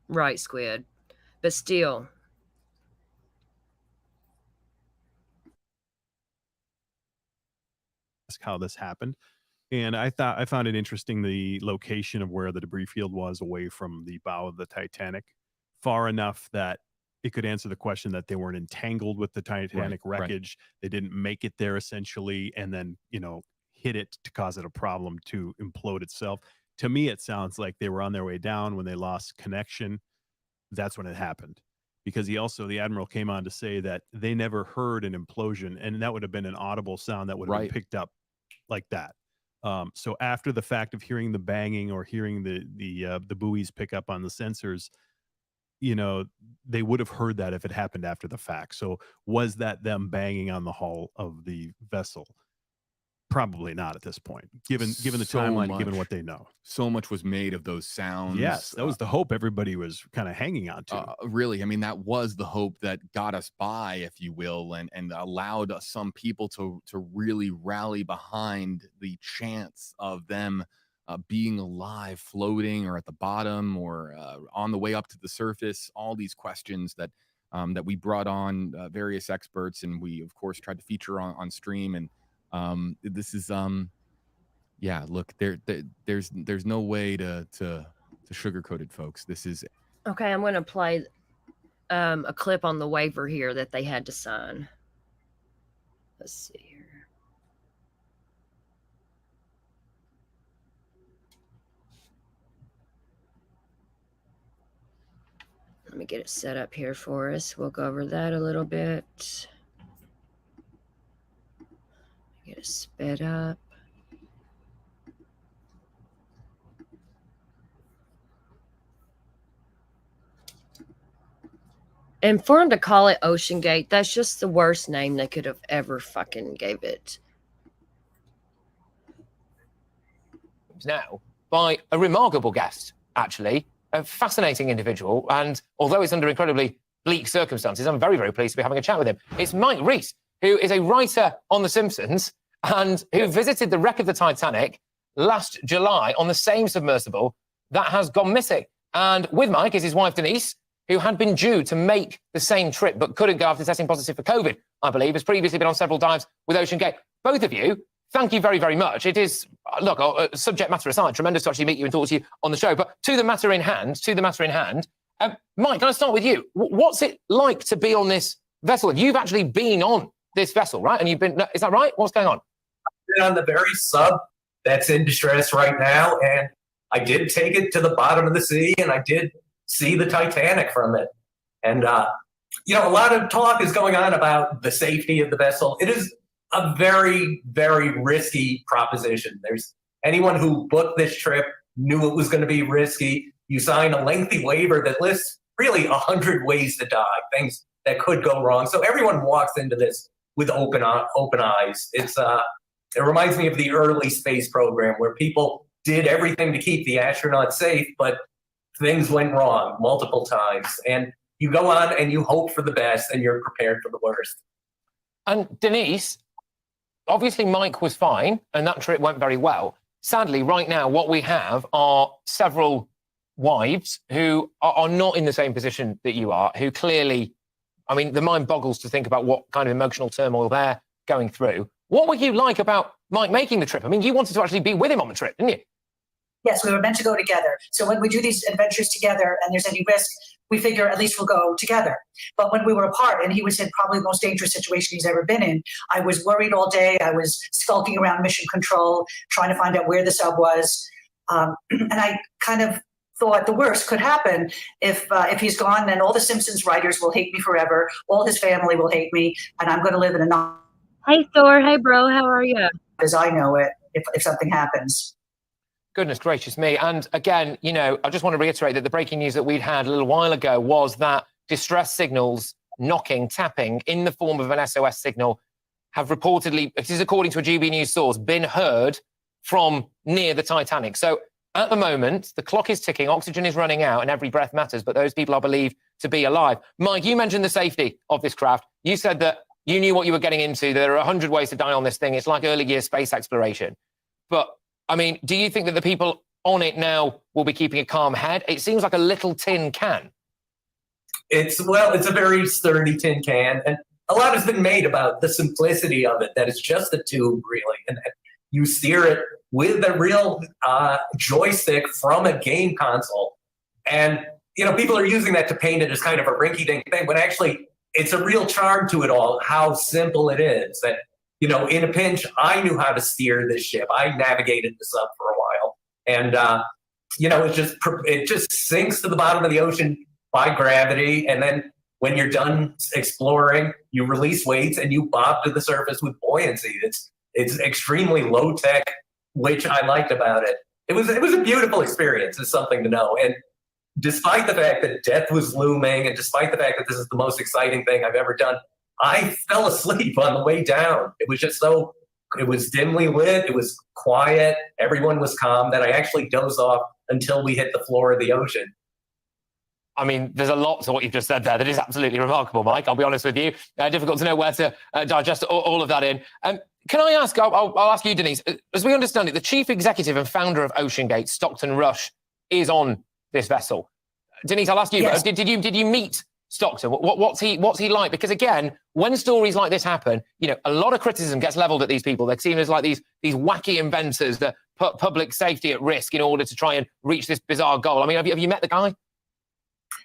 Right, Squid. But still. How this happened. And I found it interesting, the location of where the debris field was away from the bow of the Titanic, far enough that it could answer the question that they weren't entangled with the Titanic wreckage. They didn't make it there essentially, and then, hit it to cause it a problem to implode itself. To me, it sounds like they were on their way down when they lost connection. That's when it happened. Because the Admiral came on to say that they never heard an implosion, and that would have been an audible sound that would have been picked up like that. So after the fact of hearing the banging or hearing the buoys pick up on the sensors, they would have heard that if it happened after the fact. So was that them banging on the hull of the vessel? Probably not at this point, given the timeline, given what they know. So much was made of those sounds. Yes, that was the hope everybody was kind of hanging on to. Really, I mean, that was the hope that got us by, if you will, and allowed some people to really rally behind the chance of them being alive, floating, or at the bottom, or on the way up to the surface. All these questions that we brought on various experts, and we of course tried to feature on stream. And this is look, there's no way to sugarcoat it, folks. This is okay. I'm going to play a clip on the waiver here that they had to sign. Let's see here. Let me get it set up here for us. We'll go over that a little bit. Get it sped up. And for them to call it Ocean Gate, that's just the worst name they could have ever fucking gave it. Now, by a remarkable guest, actually, a fascinating individual, and although it's under incredibly bleak circumstances, I'm very, very pleased to be having a chat with him. It's Mike Reese, who is a writer on The Simpsons and who visited the wreck of the Titanic last July on the same submersible that has gone missing. And with Mike is his wife, Denise, who had been due to make the same trip but couldn't go after testing positive for COVID, I believe, has previously been on several dives with Ocean Gate. Both of you, thank you very, very much. It is, look, subject matter aside, tremendous to actually meet you and talk to you on the show. But to the matter in hand, Mike, can I start with you? What's it like to be on this vessel? You've actually been on this vessel, right? And you've been, is that right? What's going on? I've been on the very sub that's in distress right now. And I did take it to the bottom of the sea and I did see the Titanic from it. And, a lot of talk is going on about the safety of the vessel. It is a very, very risky proposition. There's anyone who booked this trip knew it was going to be risky. You sign a lengthy waiver that lists really 100 ways to die, things that could go wrong. So everyone walks into this with open eyes. It's It reminds me of the early space program where people did everything to keep the astronauts safe, but things went wrong multiple times. And you go on and you hope for the best and you're prepared for the worst. And Denise, obviously Mike was fine and that trip went very well. Sadly, right now, what we have are several wives who are not in the same position that you are, who clearly, I mean, the mind boggles to think about what kind of emotional turmoil they're going through. What were you like about Mike making the trip? I mean, you wanted to actually be with him on the trip, didn't you? Yes, we were meant to go together. So when we do these adventures together and there's any risk, we figure at least we'll go together. But when we were apart and he was in probably the most dangerous situation he's ever been in, I was worried all day. I was skulking around mission control, trying to find out where the sub was. And I kind of thought the worst could happen if he's gone, then all the Simpsons writers will hate me forever. All his family will hate me, and I'm going to live in a Hey, Thor. Hey, bro. How are you? as I know it if something happens. Goodness gracious me. And again, you know, I just want to reiterate that the breaking news that we'd had a little while ago was that distress signals, knocking, tapping in the form of an SOS signal have reportedly, this is according to a GB News source, been heard from near the Titanic. So at the moment, the clock is ticking, oxygen is running out, and every breath matters, but those people are believed to be alive. Mike, you mentioned the safety of this craft. You said that you knew what you were getting into. There are 100 ways to die on this thing. It's like early year space exploration. But, I mean, do you think that the people on it now will be keeping a calm head? It seems like a little tin can. It's a very sturdy tin can, and a lot has been made about the simplicity of it, that it's just a tube, really, and that you steer it with a real joystick from a game console. And, you know, people are using that to paint it as kind of a rinky-dink thing, but actually it's a real charm to it all, how simple it is. That, you know, in a pinch, I knew how to steer this ship. I navigated the sub for a while. And, you know, it just sinks to the bottom of the ocean by gravity. And then when you're done exploring, you release weights and you bob to the surface with buoyancy. It's extremely low tech, which I liked about it. It was a beautiful experience. It's something to know. And despite the fact that death was looming, and despite the fact that this is the most exciting thing I've ever done, I fell asleep on the way down. It was just it was dimly lit. It was quiet. Everyone was calm that I actually dozed off until we hit the floor of the ocean. I mean, there's a lot to what you've just said there that is absolutely remarkable, Mike. I'll be honest with you. Difficult to know where to digest all of that in. Can I ask, I'll ask you, Denise, as we understand it, the chief executive and founder of OceanGate, Stockton Rush, is on this vessel. Denise, I'll ask you, Yes. did you meet Stockton? What's he like? Because again, when stories like this happen, you know, a lot of criticism gets leveled at these people. They're seen as like these wacky inventors that put public safety at risk in order to try and reach this bizarre goal. I mean, have you met the guy?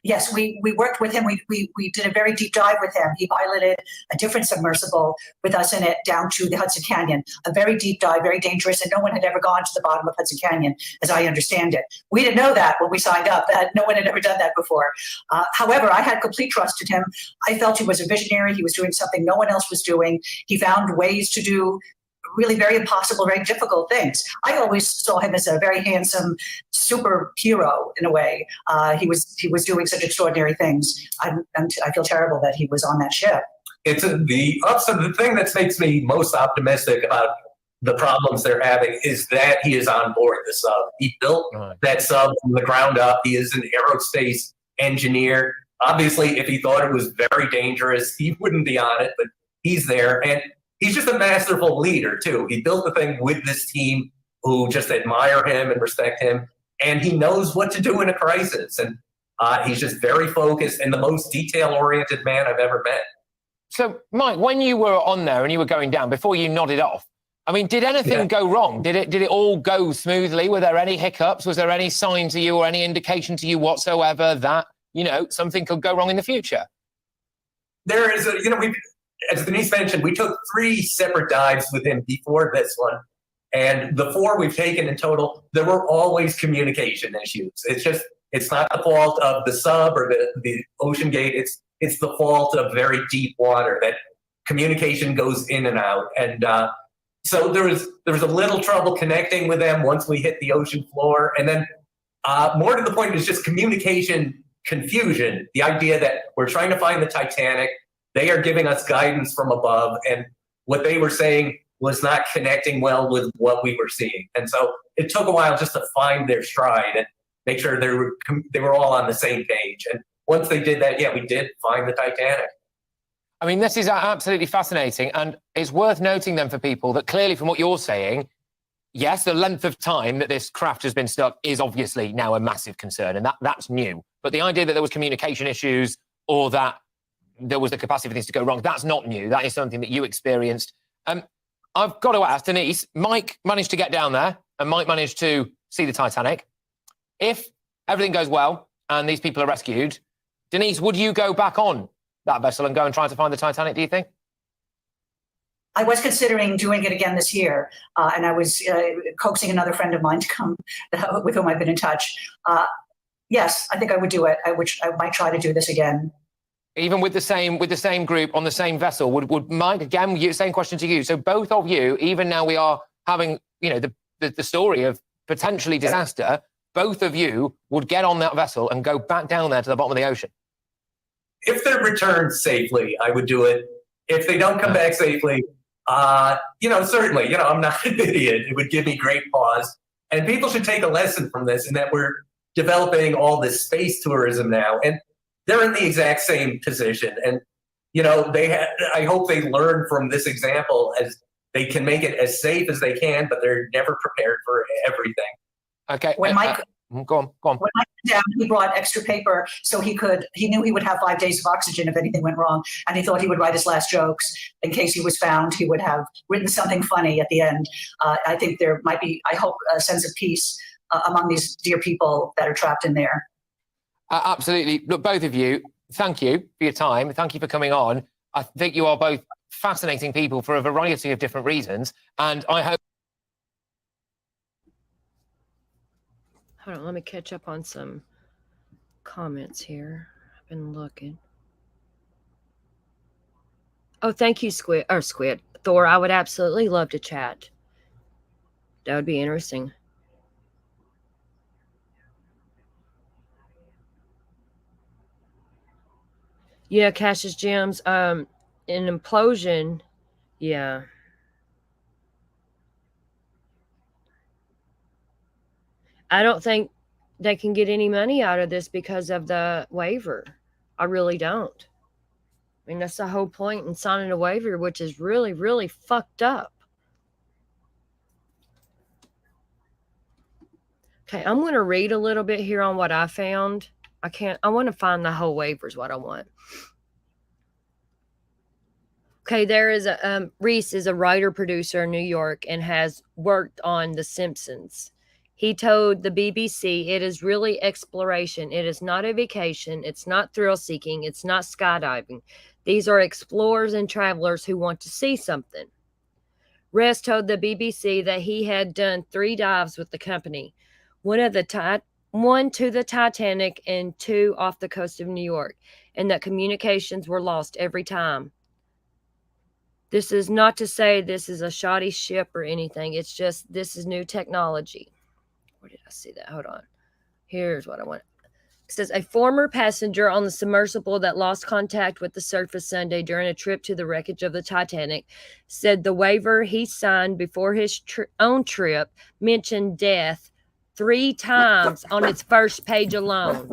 Yes, we worked with him. We did a very deep dive with him. He piloted a different submersible with us in it down to the Hudson Canyon. A very deep dive, very dangerous, and no one had ever gone to the bottom of Hudson Canyon, as I understand it. We didn't know that when we signed up, that no one had ever done that before. However, I had complete trust in him. I felt he was a visionary. He was doing something no one else was doing. He found ways to do really very impossible, very difficult things. I always saw him as a very handsome superhero in a way. He was doing such extraordinary things. I feel terrible that he was on that ship. It's the thing that makes me most optimistic about the problems they're having is that he is on board the sub. He built that sub from the ground up. He is an aerospace engineer. Obviously, if he thought it was very dangerous, he wouldn't be on it, but he's there. And he's just a masterful leader, too. He built the thing with this team who just admire him and respect him. And he knows what to do in a crisis. And he's just very focused and the most detail-oriented man I've ever met. So, Mike, when you were on there and you were going down, before you nodded off, I mean, did anything go wrong? Did it all go smoothly? Were there any hiccups? Was there any sign to you or any indication to you whatsoever that, you know, something could go wrong in the future? There is as Denise mentioned, we took 3 separate dives with him before this one. And the 4 we've taken in total, there were always communication issues. It's not the fault of the sub or the OceanGate. It's the fault of very deep water that communication goes in and out. And so there was a little trouble connecting with them once we hit the ocean floor. And then more to the point is just communication confusion. The idea that we're trying to find the Titanic. They are giving us guidance from above. And what they were saying was not connecting well with what we were seeing. And so it took a while just to find their stride and make sure they were all on the same page. And once they did that, yeah, we did find the Titanic. I mean, this is absolutely fascinating. And it's worth noting then for people that clearly from what you're saying, yes, the length of time that this craft has been stuck is obviously now a massive concern, and that's new. But the idea that there was communication issues or that there was the capacity for things to go wrong, that's not new. That is something that you experienced. I've got to ask, Denise, Mike managed to get down there, and Mike managed to see the Titanic. If everything goes well and these people are rescued, Denise, would you go back on that vessel and go and try to find the Titanic, do you think? I was considering doing it again this year, and I was coaxing another friend of mine to come, with whom I've been in touch. Yes, I think I would do it. I might try to do this again. Even with the same group on the same vessel, would Mike, again, same question to you. So both of you, even now we are having, the story of potentially disaster, both of you would get on that vessel and go back down there to the bottom of the ocean. If they're returned safely, I would do it. If they don't come back safely, certainly, I'm not an idiot. It would give me great pause. And people should take a lesson from this in that we're developing all this space tourism now. And they're in the exact same position. And, I hope they learn from this example as they can make it as safe as they can, but they're never prepared for everything. Okay. When Mike, go on. When Mike went down, he brought extra paper so he knew he would have 5 days of oxygen if anything went wrong. And he thought he would write his last jokes in case he was found. He would have written something funny at the end. I think there might be, I hope, a sense of peace among these dear people that are trapped in there. Absolutely. Look, both of you, thank you for your time. Thank you for coming on. I think you are both fascinating people for a variety of different reasons. And I hope... Hold on, let me catch up on some comments here. I've been looking. Oh, thank you, Squid. Thor, I would absolutely love to chat. That would be interesting. Yeah, Cassius Gems. An implosion. Yeah. I don't think they can get any money out of this because of the waiver. I really don't. I mean, that's the whole point in signing a waiver, which is really, really fucked up. Okay, I'm going to read a little bit here on what I found. I want to find the whole waiver is what I want. Okay, there is Reese is a writer-producer in New York and has worked on The Simpsons. He told the BBC, it is really exploration. It is not a vacation. It's not thrill-seeking. It's not skydiving. These are explorers and travelers who want to see something. Rest told the BBC that he had done 3 dives with the company, one to the Titanic and 2 off the coast of New York, and that communications were lost every time. This is not to say this is a shoddy ship or anything. It's just this is new technology. Where did I see that? Hold on. Here's what I want. It says a former passenger on the submersible that lost contact with the surface Sunday during a trip to the wreckage of the Titanic said the waiver he signed before his own trip mentioned death 3 times on its first page alone.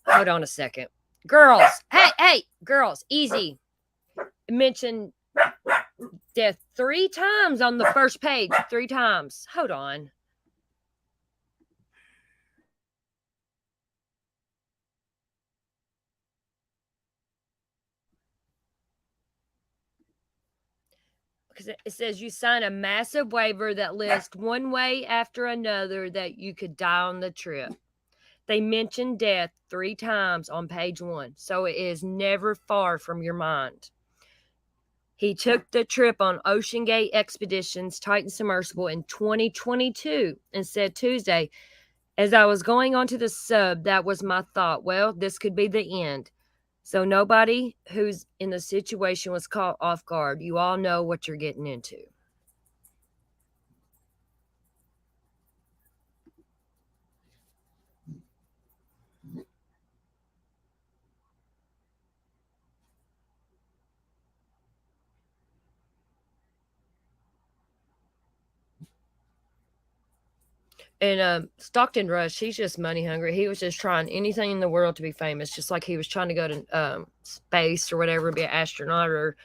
Hold on a second. Girls. Hey, girls, easy. It mentioned death 3 times on the first page. 3 times. Hold on. Because it says you sign a massive waiver that lists one way after another that you could die on the trip. They mention death 3 times on page 1, so it is never far from your mind. He took the trip on Ocean Gate Expeditions Titan Submersible in 2022 and said Tuesday, as I was going onto the sub, that was my thought. Well, this could be the end. So nobody who's in the situation was caught off guard. You all know what you're getting into. And Stockton Rush, he's just money hungry. He was just trying anything in the world to be famous, just like he was trying to go to space or whatever, be an astronaut. Or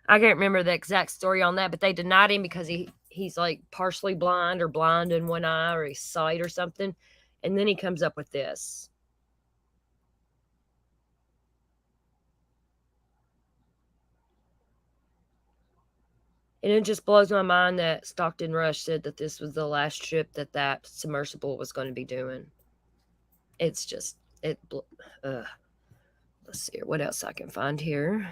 I can't remember the exact story on that, but they denied him because he's like partially blind or blind in one eye or his sight or something. And then he comes up with this. And it just blows my mind that Stockton Rush said that this was the last trip that submersible was going to be doing. It's just, let's see what else I can find here.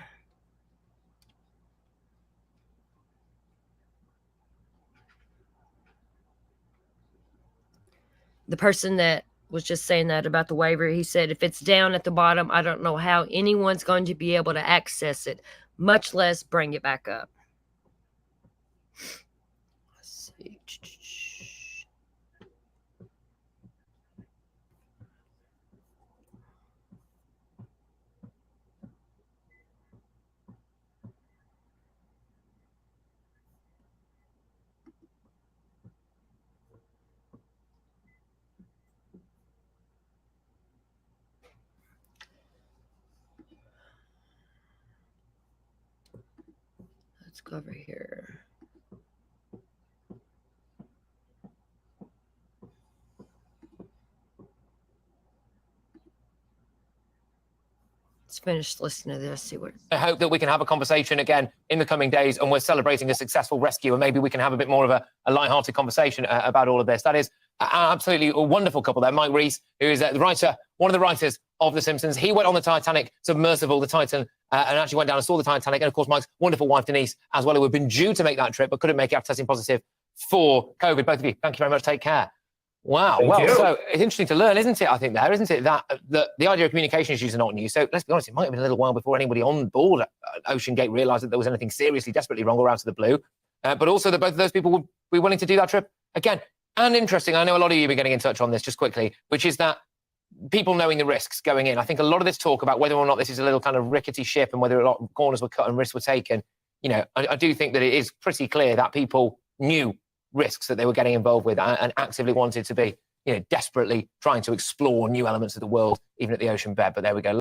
The person that was just saying that about the waiver, he said, if it's down at the bottom, I don't know how anyone's going to be able to access it, much less bring it back up. Let's see. Let's go over here. Let's finish listening to this, see what. I hope that we can have a conversation again in the coming days, and we're celebrating a successful rescue, and maybe we can have a bit more of a light-hearted conversation about all of this. That is absolutely a wonderful couple there. Mike Reese, who is the writer, one of the writers of The Simpsons. He went on the Titanic submersible, the Titan, and actually went down and saw the Titanic. And of course, Mike's wonderful wife, Denise, as well, who had been due to make that trip, but couldn't make it after testing positive for COVID. Both of you, thank you very much. Take care. Wow. Thank you. So it's interesting to learn, isn't it? I think there, isn't it, that the idea of communication issues are not new. So let's be honest, it might have been a little while before anybody on board Ocean Gate realised that there was anything seriously, desperately wrong or out of the blue. But also that both of those people would be willing to do that trip again. And interesting, I know a lot of you have been getting in touch on this just quickly, which is that people knowing the risks going in. I think a lot of this talk about whether or not this is a little kind of rickety ship and whether a lot of corners were cut and risks were taken, you know, I do think that it is pretty clear that people knew risks that they were getting involved with and actively wanted to be, you know, desperately trying to explore new elements of the world, even at the ocean bed. But there we go.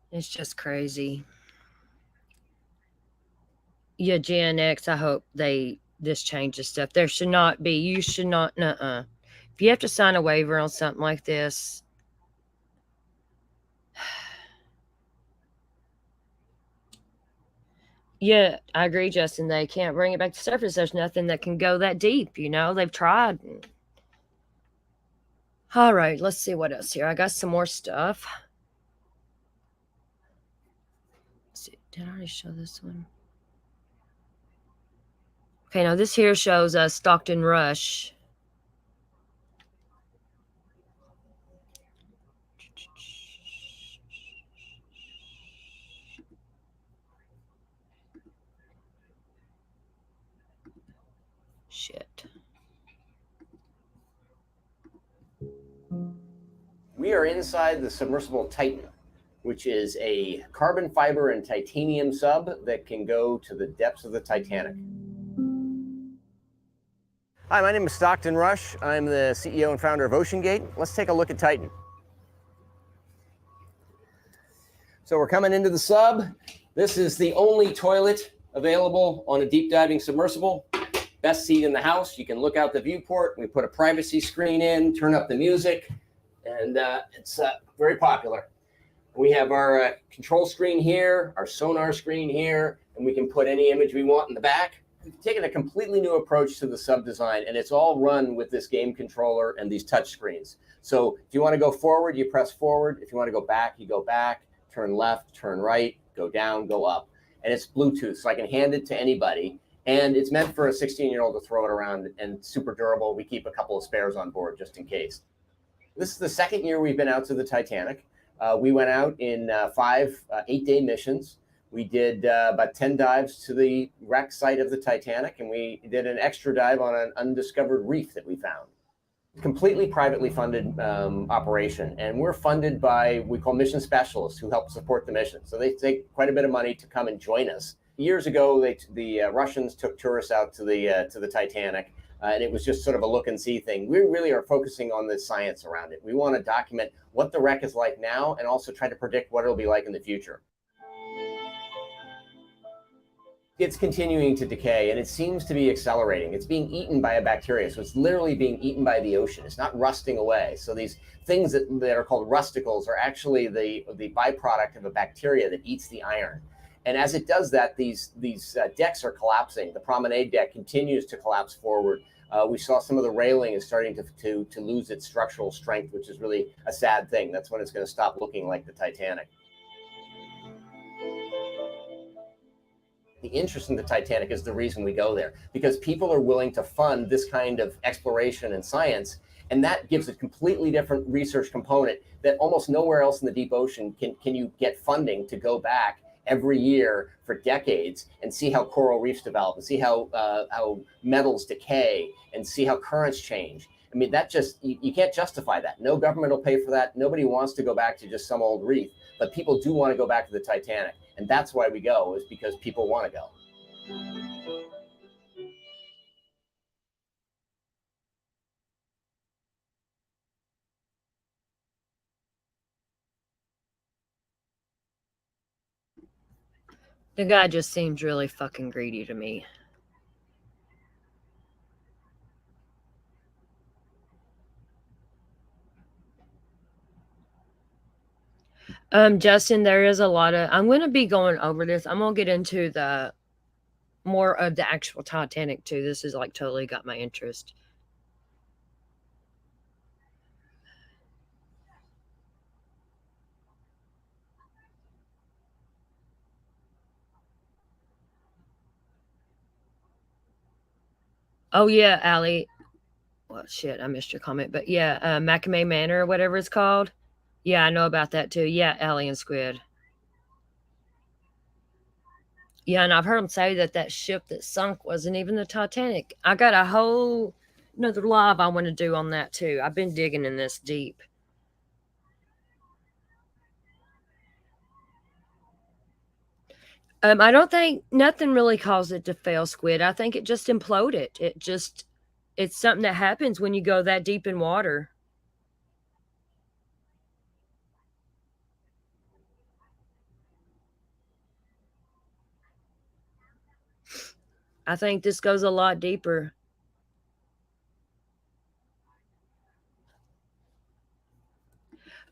It's just crazy. Yeah, Gen X, I hope this changes stuff. There should not be, you should not, If you have to sign a waiver on something like this, yeah, I agree, Justin. They can't bring it back to surface. There's nothing that can go that deep, you know? They've tried. All right, let's see what else here. I got some more stuff. Let's see, did I already show this one? Okay, now this here shows Stockton Rush. Shit. We are inside the submersible Titan, which is a carbon fiber and titanium sub that can go to the depths of the Titanic. Hi, my name is Stockton Rush. I'm the CEO and founder of OceanGate. Let's take a look at Titan. So we're coming into the sub. This is the only toilet available on a deep diving submersible. Best seat in the house. You can look out the viewport. We put a privacy screen in, turn up the music, and it's very popular. We have our control screen here, our sonar screen here, and we can put any image we want in the back. We've taken a completely new approach to the sub design, and it's all run with this game controller and these touch screens. So if you want to go forward, you press forward. If you want to go back, you go back, turn left, turn right, go down, go up. And it's Bluetooth, so I can hand it to anybody. And it's meant for a 16-year-old to throw it around, and super durable. We keep a couple of spares on board just in case. This is the second year we've been out to the Titanic. We went out in 5 8-day missions. We did about 10 dives to the wreck site of the Titanic, and we did an extra dive on an undiscovered reef that we found. Completely privately funded operation, and we're funded by, we call mission specialists who help support the mission. So they take quite a bit of money to come and join us. Years ago, the Russians took tourists out to the Titanic, and it was just sort of a look and see thing. We really are focusing on the science around it. We want to document what the wreck is like now, and also try to predict what it'll be like in the future. It's continuing to decay, and it seems to be accelerating. It's being eaten by a bacteria, so it's literally being eaten by the ocean. It's not rusting away. So these things that are called rusticles are actually the byproduct of a bacteria that eats the iron. And as it does that, these decks are collapsing. The promenade deck continues to collapse forward. We saw some of the railing is starting to lose its structural strength, which is really a sad thing. That's when it's going to stop looking like the Titanic. The interest in the Titanic is the reason we go there, because people are willing to fund this kind of exploration and science, and that gives a completely different research component that almost nowhere else in the deep ocean can you get funding to go back every year for decades and see how coral reefs develop and see how metals decay and see how currents change. I mean, that just, you can't justify that. No government will pay for that. Nobody wants to go back to just some old reef, but people do want to go back to the Titanic. And that's why we go, is because people want to go. The guy just seems really fucking greedy to me. Justin, there is a lot of, I'm going to be going over this. I'm going to get into the more of the actual Titanic too. This is like totally got my interest. Oh yeah, Allie. Well, shit, I missed your comment, but yeah, Macame Manor or whatever it's called. Yeah, I know about that too. Yeah, Allie and Squid. Yeah, and I've heard them say that that ship that sunk wasn't even the Titanic. I got a whole another live I want to do on that too. I've been digging in this deep. I don't think nothing really caused it to fail, Squid. I think it just imploded. It's something that happens when you go that deep in water. I think this goes a lot deeper.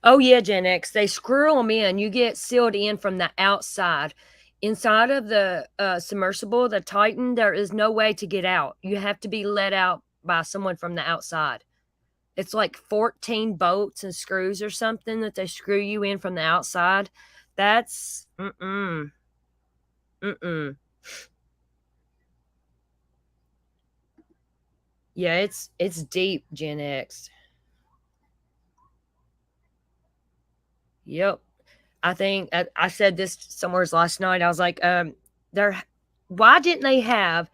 Oh yeah, Gen X. They screw them in. You get sealed in from the outside. Inside of the submersible, the Titan, there is no way to get out. You have to be let out by someone from the outside. It's like 14 bolts and screws or something that they screw you in from the outside. That's mm-mm. Mm-mm. Yeah, it's deep, Gen X. Yep. I think I said this somewhere last night. I was like, why didn't they have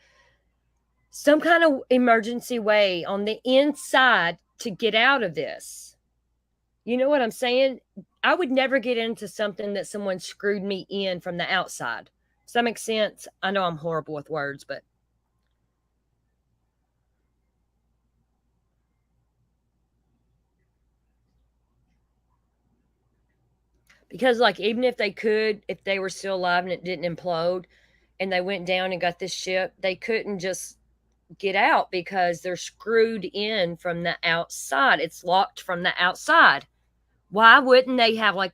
some kind of emergency way on the inside to get out of this? You know what I'm saying? I would never get into something that someone screwed me in from the outside. Does that make sense? I know I'm horrible with words, but because like even if they were still alive and it didn't implode and they went down and got this ship, they couldn't just get out because they're screwed in from the outside. It's locked from the outside. Why wouldn't they have like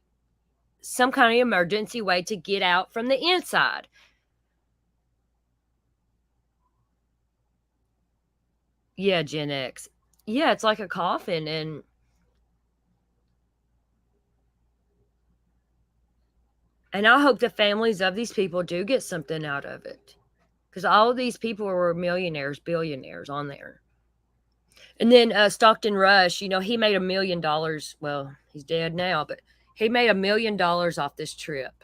some kind of emergency way to get out from the inside? Yeah, Gen X. Yeah, it's like a coffin, and I hope the families of these people do get something out of it, because all of these people were millionaires, billionaires on there. And then Stockton Rush, you know, he made $1 million. Well, he's dead now, but he made $1 million off this trip.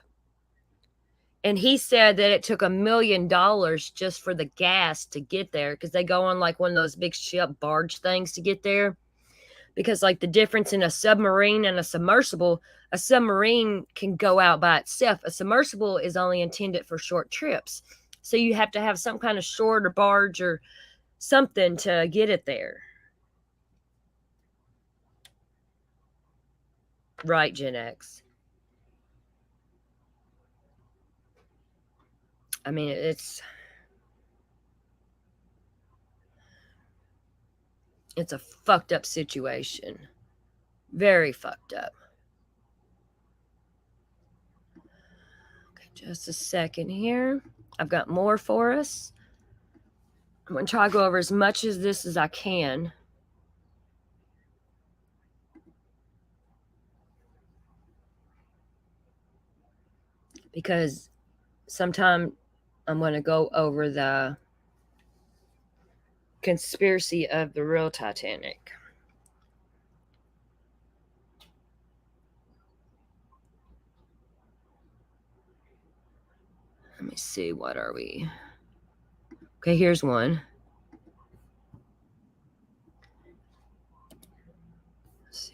And he said that it took $1 million just for the gas to get there, because they go on like one of those big ship barge things to get there. Because like the difference in a submarine and a submersible can go out by itself. A submersible is only intended for short trips. So you have to have some kind of short or barge or something to get it there. Right, Gen X. I mean, it's a fucked up situation. Very fucked up. Okay, just a second here. I've got more for us. I'm going to try to go over as much of this as I can. Because sometime I'm going to go over the conspiracy of the real Titanic. Let me see, what are we? Okay, here's one. Let's see.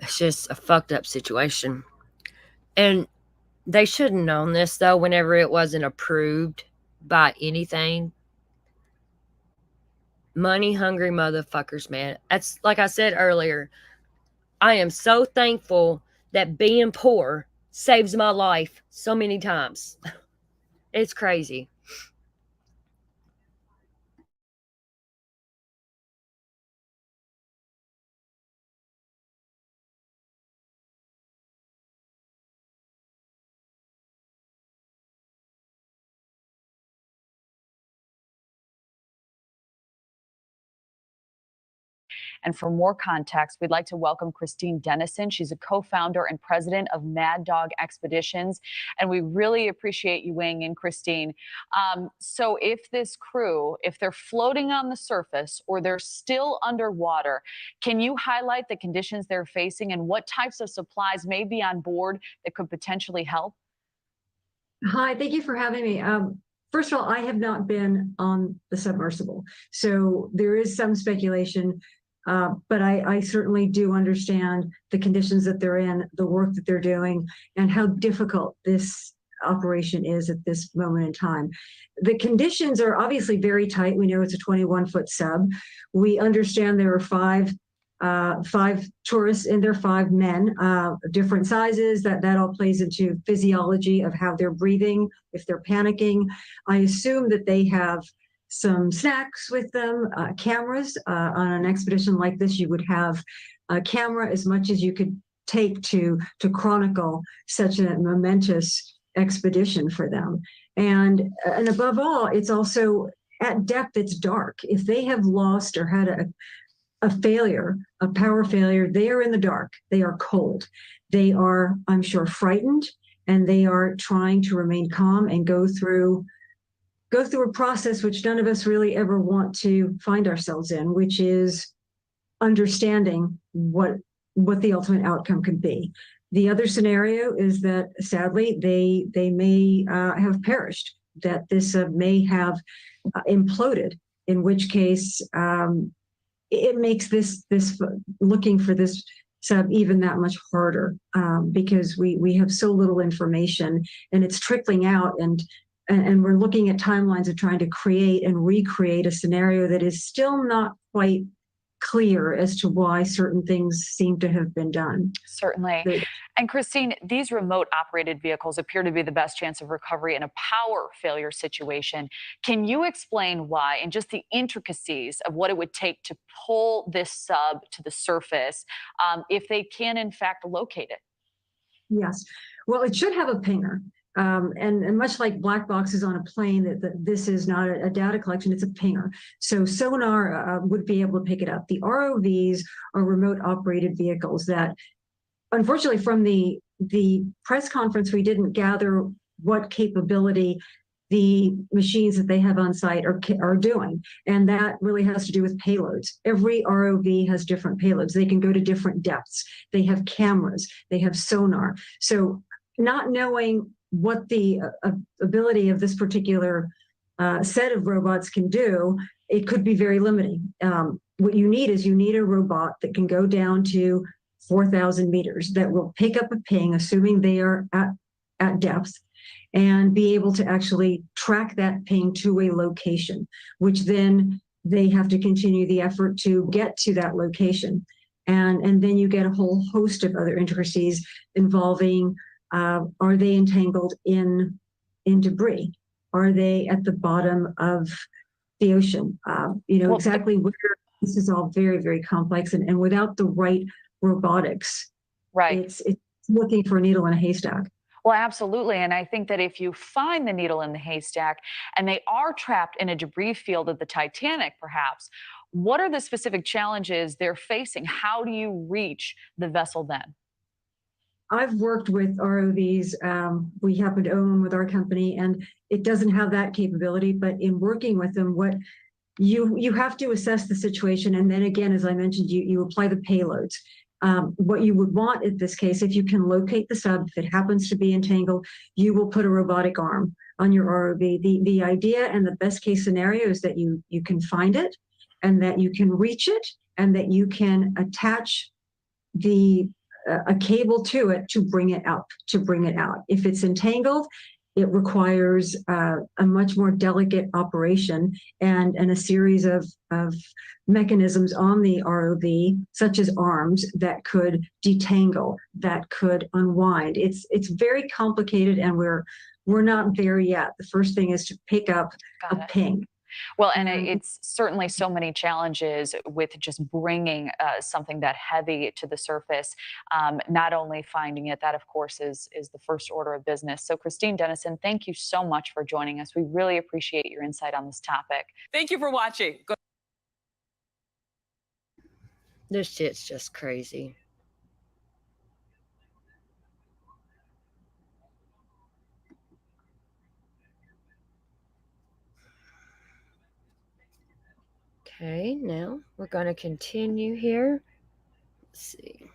It's just a fucked up situation. And they should have known this, though, whenever it wasn't approved by anything. Money hungry motherfuckers, man. That's like I said earlier. I am so thankful that being poor saves my life so many times. It's crazy. And for more context, we'd like to welcome Christine Dennison. She's a co-founder and president of Mad Dog Expeditions. And we really appreciate you weighing in, Christine. So if this crew, if they're floating on the surface or they're still underwater, can you highlight the conditions they're facing and what types of supplies may be on board that could potentially help? Hi, thank you for having me. First of all, I have not been on the submersible, so there is some speculation. But I certainly do understand the conditions that they're in, the work that they're doing, and how difficult this operation is at this moment in time. The conditions are obviously very tight. We know it's a 21-foot sub. We understand there are five tourists in there, 5 men, different sizes. That all plays into physiology of how they're breathing, if they're panicking. I assume that they have some snacks with them, cameras. On an expedition like this, you would have a camera as much as you could take to chronicle such a momentous expedition for them. And above all, it's also at depth, it's dark. If they have lost or had a failure, a power failure, they are in the dark. They are cold. They are, I'm sure, frightened, and they are trying to remain calm and go through a process which none of us really ever want to find ourselves in, which is understanding what the ultimate outcome could be. The other scenario is that, sadly, they may have perished, that this may have imploded, in which case it makes this looking for this sub even that much harder, because we have so little information, and it's trickling out, and we're looking at timelines of trying to create and recreate a scenario that is still not quite clear as to why certain things seem to have been done. Certainly. And Christine, these remote operated vehicles appear to be the best chance of recovery in a power failure situation. Can you explain why, and just the intricacies of what it would take to pull this sub to the surface, if they can in fact locate it? Yes. Well, it should have a pinger. And much like black boxes on a plane, that this is not a data collection, it's a pinger. So sonar would be able to pick it up. The ROVs are remote operated vehicles that, unfortunately, from the press conference, we didn't gather what capability the machines that they have on site are doing. And that really has to do with payloads. Every ROV has different payloads. They can go to different depths. They have cameras, they have sonar. So not knowing what the ability of this particular set of robots can do, it could be very limiting. What you need is a robot that can go down to 4,000 meters that will pick up a ping, assuming they are at depth, and be able to actually track that ping to a location, which then they have to continue the effort to get to that location. And then you get a whole host of other intricacies involving, are they entangled in debris? Are they at the bottom of the ocean? Exactly where. This is all very, very complex, and without the right robotics, right, it's looking for a needle in a haystack. Well, absolutely. And I think that if you find the needle in the haystack and they are trapped in a debris field of the Titanic, perhaps, what are the specific challenges they're facing? How do you reach the vessel then? I've worked with ROVs. We happen to own one with our company, and it doesn't have that capability. But in working with them, what you have to assess the situation, and then again, as I mentioned, you apply the payloads. What you would want in this case, if you can locate the sub, if it happens to be entangled, you will put a robotic arm on your ROV. The idea and the best case scenario is that you can find it, and that you can reach it, and that you can attach a cable to it to bring it out. If it's entangled, it requires a much more delicate operation and a series of mechanisms on the ROV, such as arms that could detangle, that could unwind. It's very complicated, and we're not there yet. The first thing is to pick up a ping. Well, and it's certainly so many challenges with just bringing something that heavy to the surface. Not only finding it, that of course is the first order of business. So Christine Dennison, thank you so much for joining us. We really appreciate your insight on this topic. Thank you for watching. This shit's just crazy. Okay, now we're going to continue here. Let's see.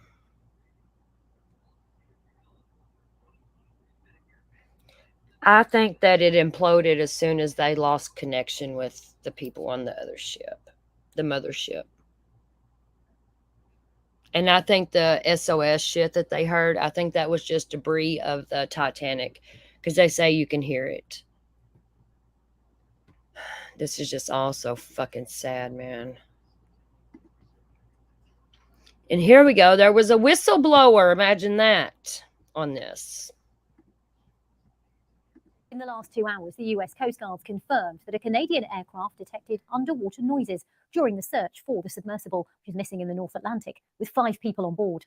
I think that it imploded as soon as they lost connection with the people on the other ship, the mothership. And I think the SOS shit that they heard, I think that was just debris of the Titanic, because they say you can hear it. This is just all so fucking sad, man. And here we go. There was a whistleblower, imagine that, on this. In the last 2 hours, the US Coast Guard confirmed that a Canadian aircraft detected underwater noises during the search for the submersible, which is missing in the North Atlantic, with 5 people on board.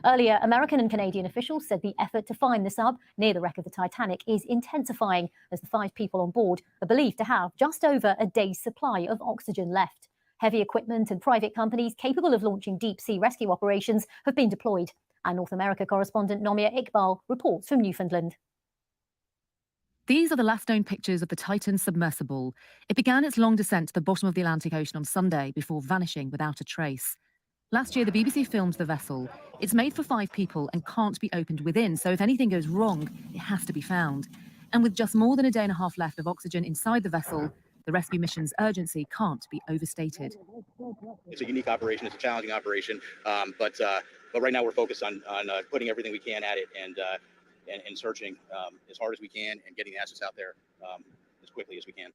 Earlier, American and Canadian officials said the effort to find the sub near the wreck of the Titanic is intensifying, as the 5 people on board are believed to have just over a day's supply of oxygen left. Heavy equipment and private companies capable of launching deep-sea rescue operations have been deployed. Our North America correspondent Nomia Iqbal reports from Newfoundland. These are the last known pictures of the Titan submersible. It began its long descent to the bottom of the Atlantic Ocean on Sunday before vanishing without a trace. Last year, the BBC filmed the vessel. It's made for 5 people and can't be opened within, so if anything goes wrong, it has to be found. And with just more than a day and a half left of oxygen inside the vessel, the rescue mission's urgency can't be overstated. It's a unique operation. It's a challenging operation, but right now we're focused on putting everything we can at it and searching as hard as we can and getting the assets out there as quickly as we can.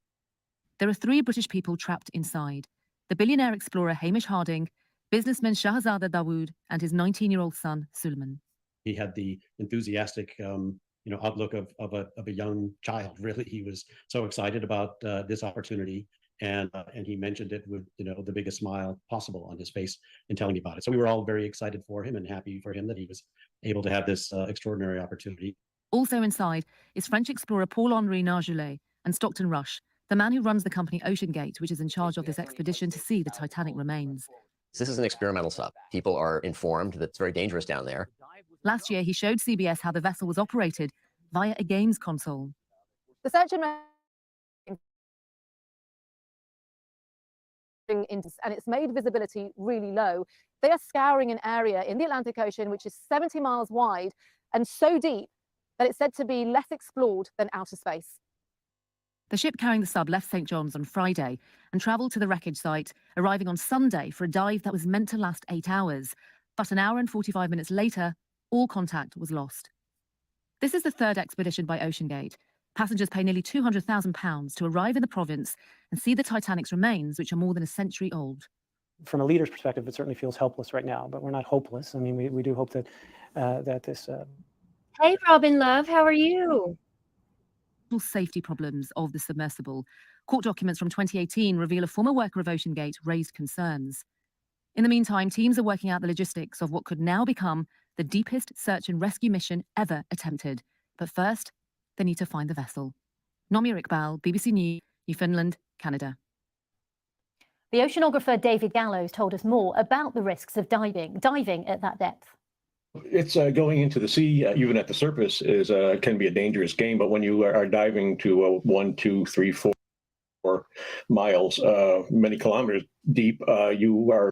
There are 3 British people trapped inside: the billionaire explorer Hamish Harding, businessman Shahzada Dawood, and his 19-year-old son Suleiman. He had the enthusiastic, outlook of a young child. Really, he was so excited about this opportunity, and he mentioned it with the biggest smile possible on his face in telling me about it. So we were all very excited for him and happy for him that he was able to have this extraordinary opportunity. Also inside is French explorer Paul-Henri Nargeolet and Stockton Rush, the man who runs the company OceanGate, which is in charge of this expedition to see the Titanic remains. This is an experimental sub. People are informed that it's very dangerous down there. Last year, he showed CBS how the vessel was operated via a games console. The search and and it's made visibility really low. They are scouring an area in the Atlantic Ocean which is 70 miles wide and so deep that it's said to be less explored than outer space. The ship carrying the sub left St. John's on Friday and travelled to the wreckage site, arriving on Sunday for a dive that was meant to last 8 hours. But an hour and 45 minutes later, all contact was lost. This is the third expedition by OceanGate. Passengers pay nearly £200,000 to arrive in the province and see the Titanic's remains, which are more than a century old. From a leader's perspective, it certainly feels helpless right now, but we're not hopeless. I mean, we do hope that that this. Hey, Robin Love, how are you? Safety problems of the submersible. Court documents from 2018 reveal a former worker of OceanGate raised concerns. In the meantime, teams are working out the logistics of what could now become the deepest search and rescue mission ever attempted. But first, they need to find the vessel. Nomi Iqbal, BBC News, Newfoundland, Canada. The oceanographer David Gallows told us more about the risks of diving at that depth. It's going into the sea, even at the surface, can be a dangerous game. But when you are diving to 1, 2, 3, 4 miles, many kilometers deep, you are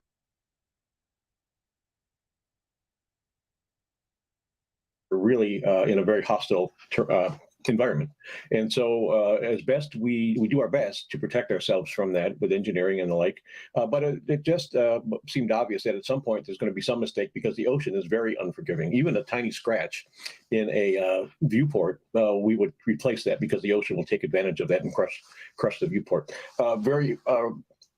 really in a very hostile environment. And so as best we do our best to protect ourselves from that with engineering and the like. But it just seemed obvious that at some point there's going to be some mistake because the ocean is very unforgiving. Even a tiny scratch in a viewport, we would replace that because the ocean will take advantage of that and crush the viewport. Very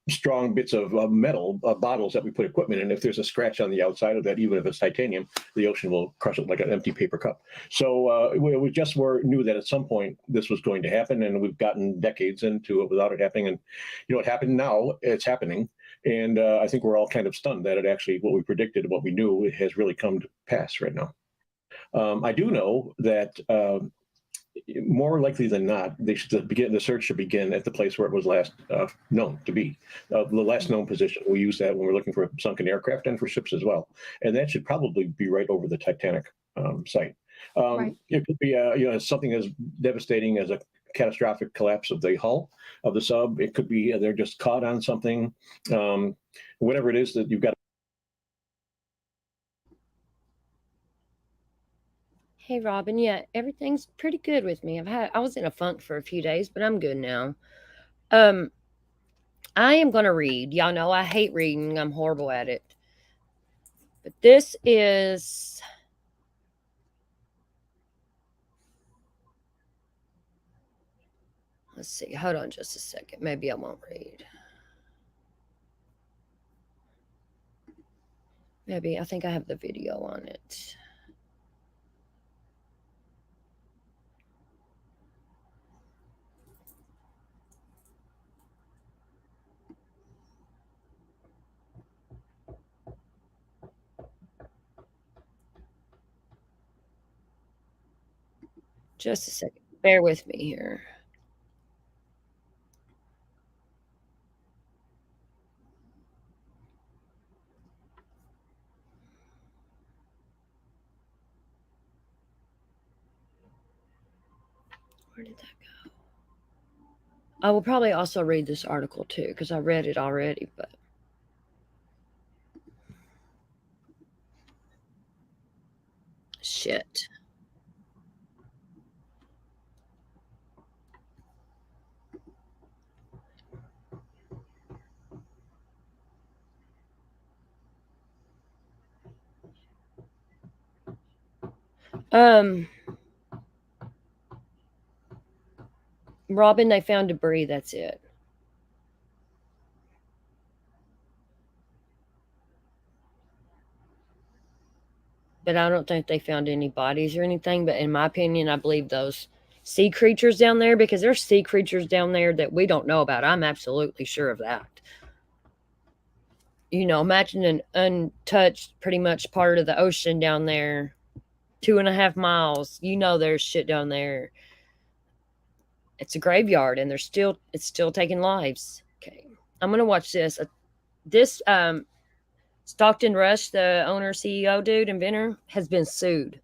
strong bits of metal bottles that we put equipment in. If there's a scratch on the outside of that, even if it's titanium, the ocean will crush it like an empty paper cup. So we just knew that at some point this was going to happen, and we've gotten decades into it without it happening. And you know, it happened now, it's happening. And I think we're all kind of stunned that it actually, what we predicted and what we knew, it has really come to pass right now. I do know that more likely than not, the search should begin at the place where it was last known to be, the last known position. We use that when we're looking for sunken aircraft and for ships as well, and that should probably be right over the Titanic site. It could be something as devastating as a catastrophic collapse of the hull of the sub. It could be they're just caught on something, whatever it is that you've got. Hey, Robin. Yeah, everything's pretty good with me. I was in a funk for a few days, but I'm good now. I am going to read. Y'all know I hate reading. I'm horrible at it. But this is... Let's see. Hold on just a second. Maybe I won't read. Maybe. I think I have the video on it. Just a second. Bear with me here. Where did that go? I will probably also read this article too, because I read it already, but shit. Robin, they found debris, that's it. But I don't think they found any bodies or anything. But in my opinion, I believe those sea creatures down there, because there's sea creatures down there that we don't know about. I'm absolutely sure of that. You know, imagine an untouched, pretty much part of the ocean down there, 2.5 miles. You know, there's shit down there. It's a graveyard, and it's still taking lives. Okay, I'm gonna watch this. This Stockton Rush, the owner, CEO, dude, inventor, has been sued.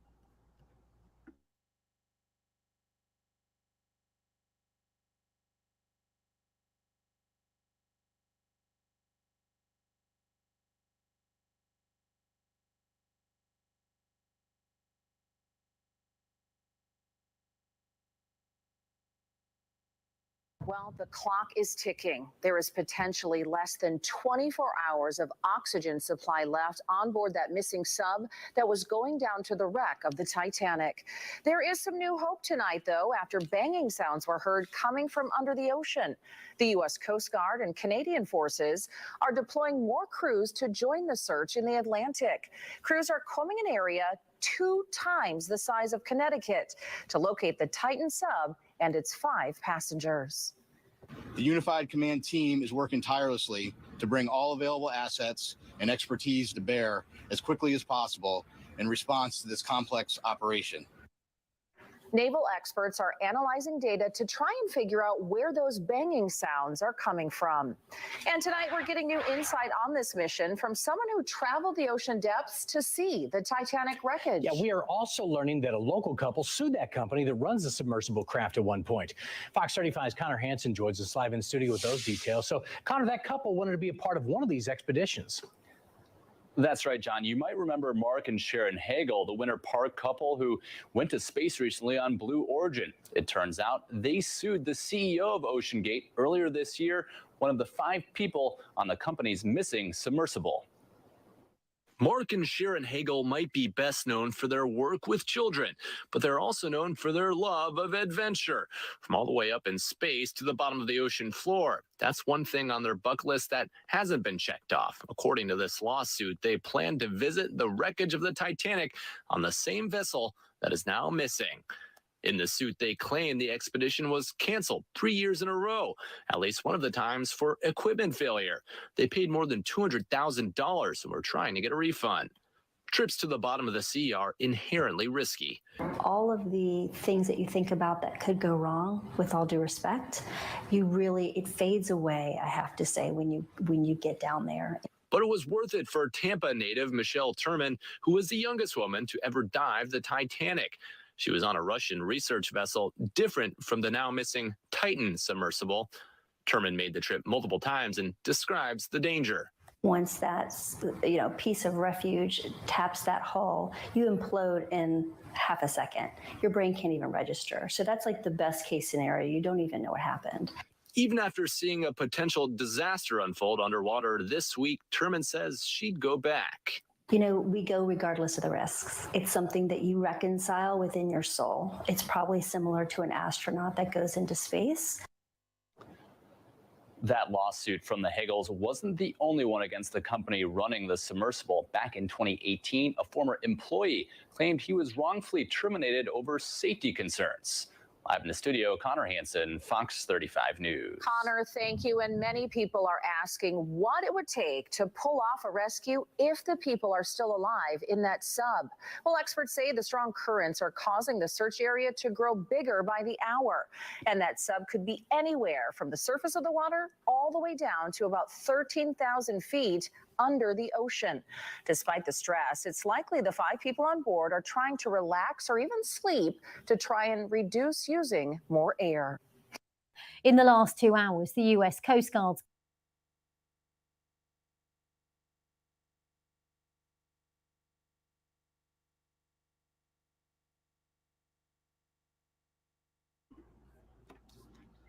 Well, the clock is ticking. There is potentially less than 24 hours of oxygen supply left on board that missing sub that was going down to the wreck of the Titanic. There is some new hope tonight, though, after banging sounds were heard coming from under the ocean. The U.S. Coast Guard and Canadian forces are deploying more crews to join the search in the Atlantic. Crews are combing an area 2 times the size of Connecticut to locate the Titan sub and its 5 passengers. The Unified Command team is working tirelessly to bring all available assets and expertise to bear as quickly as possible in response to this complex operation. Naval experts are analyzing data to try and figure out where those banging sounds are coming from. And tonight we're getting new insight on this mission from someone who traveled the ocean depths to see the Titanic wreckage. Yeah, we are also learning that a local couple sued that company that runs the submersible craft at one point. Fox 35's Connor Hansen joins us live in the studio with those details. So, Connor, that couple wanted to be a part of one of these expeditions. That's right, John. You might remember Mark and Sharon Hagel, the Winter Park couple who went to space recently on Blue Origin. It turns out they sued the CEO of OceanGate earlier this year, one of the 5 people on the company's missing submersible. Mark and Sharon Hagel might be best known for their work with children, but they're also known for their love of adventure, from all the way up in space to the bottom of the ocean floor. That's one thing on their bucket list that hasn't been checked off. According to this lawsuit, they plan to visit the wreckage of the Titanic on the same vessel that is now missing. In the suit, they claim the expedition was canceled 3 years in a row, at least one of the times for equipment failure. They paid more than $200,000 and were trying to get a refund. Trips to the bottom of the sea are inherently risky. All of the things that you think about that could go wrong, with all due respect, it fades away, I have to say, when you get down there. But it was worth it for Tampa native Michelle Turman, who was the youngest woman to ever dive the Titanic. She was on a Russian research vessel different from the now missing Titan submersible. Turman made the trip multiple times and describes the danger. Once that piece of refuge taps that hull, you implode in half a second. Your brain can't even register. So that's like the best case scenario. You don't even know what happened. Even after seeing a potential disaster unfold underwater this week, Turman says she'd go back. We go regardless of the risks. It's something that you reconcile within your soul. It's probably similar to an astronaut that goes into space. That lawsuit from the Hagels wasn't the only one against the company running the submersible. Back in 2018, a former employee claimed he was wrongfully terminated over safety concerns. Live in the studio, Connor Hansen, Fox 35 News. Connor, thank you. And many people are asking what it would take to pull off a rescue if the people are still alive in that sub. Well, experts say the strong currents are causing the search area to grow bigger by the hour. And that sub could be anywhere from the surface of the water all the way down to about 13,000 feet under the ocean. Despite the stress, it's likely the 5 people on board are trying to relax or even sleep to try and reduce using more air. In the last 2 hours, the U.S. Coast Guard's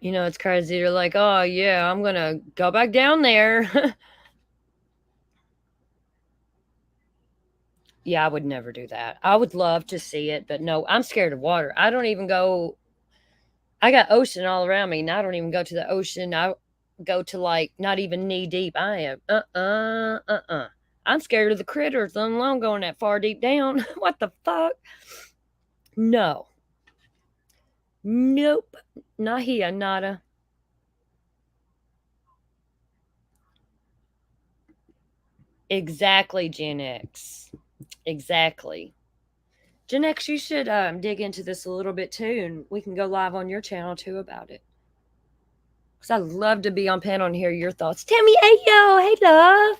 It's crazy. You're like, oh, yeah, I'm going to go back down there. Yeah, I would never do that. I would love to see it, but no, I'm scared of water. I don't even go. I got ocean all around me, and I don't even go to the ocean. I go to not even knee deep. I am I'm scared of the critters, let alone going that far deep down. What the fuck? No. Nope. Not here, nada. Exactly, Gen X. Exactly. Gen X, you should dig into this a little bit too, and we can go live on your channel too about it. Because I'd love to be on panel and hear your thoughts. Tammy, hey, yo, hey, love.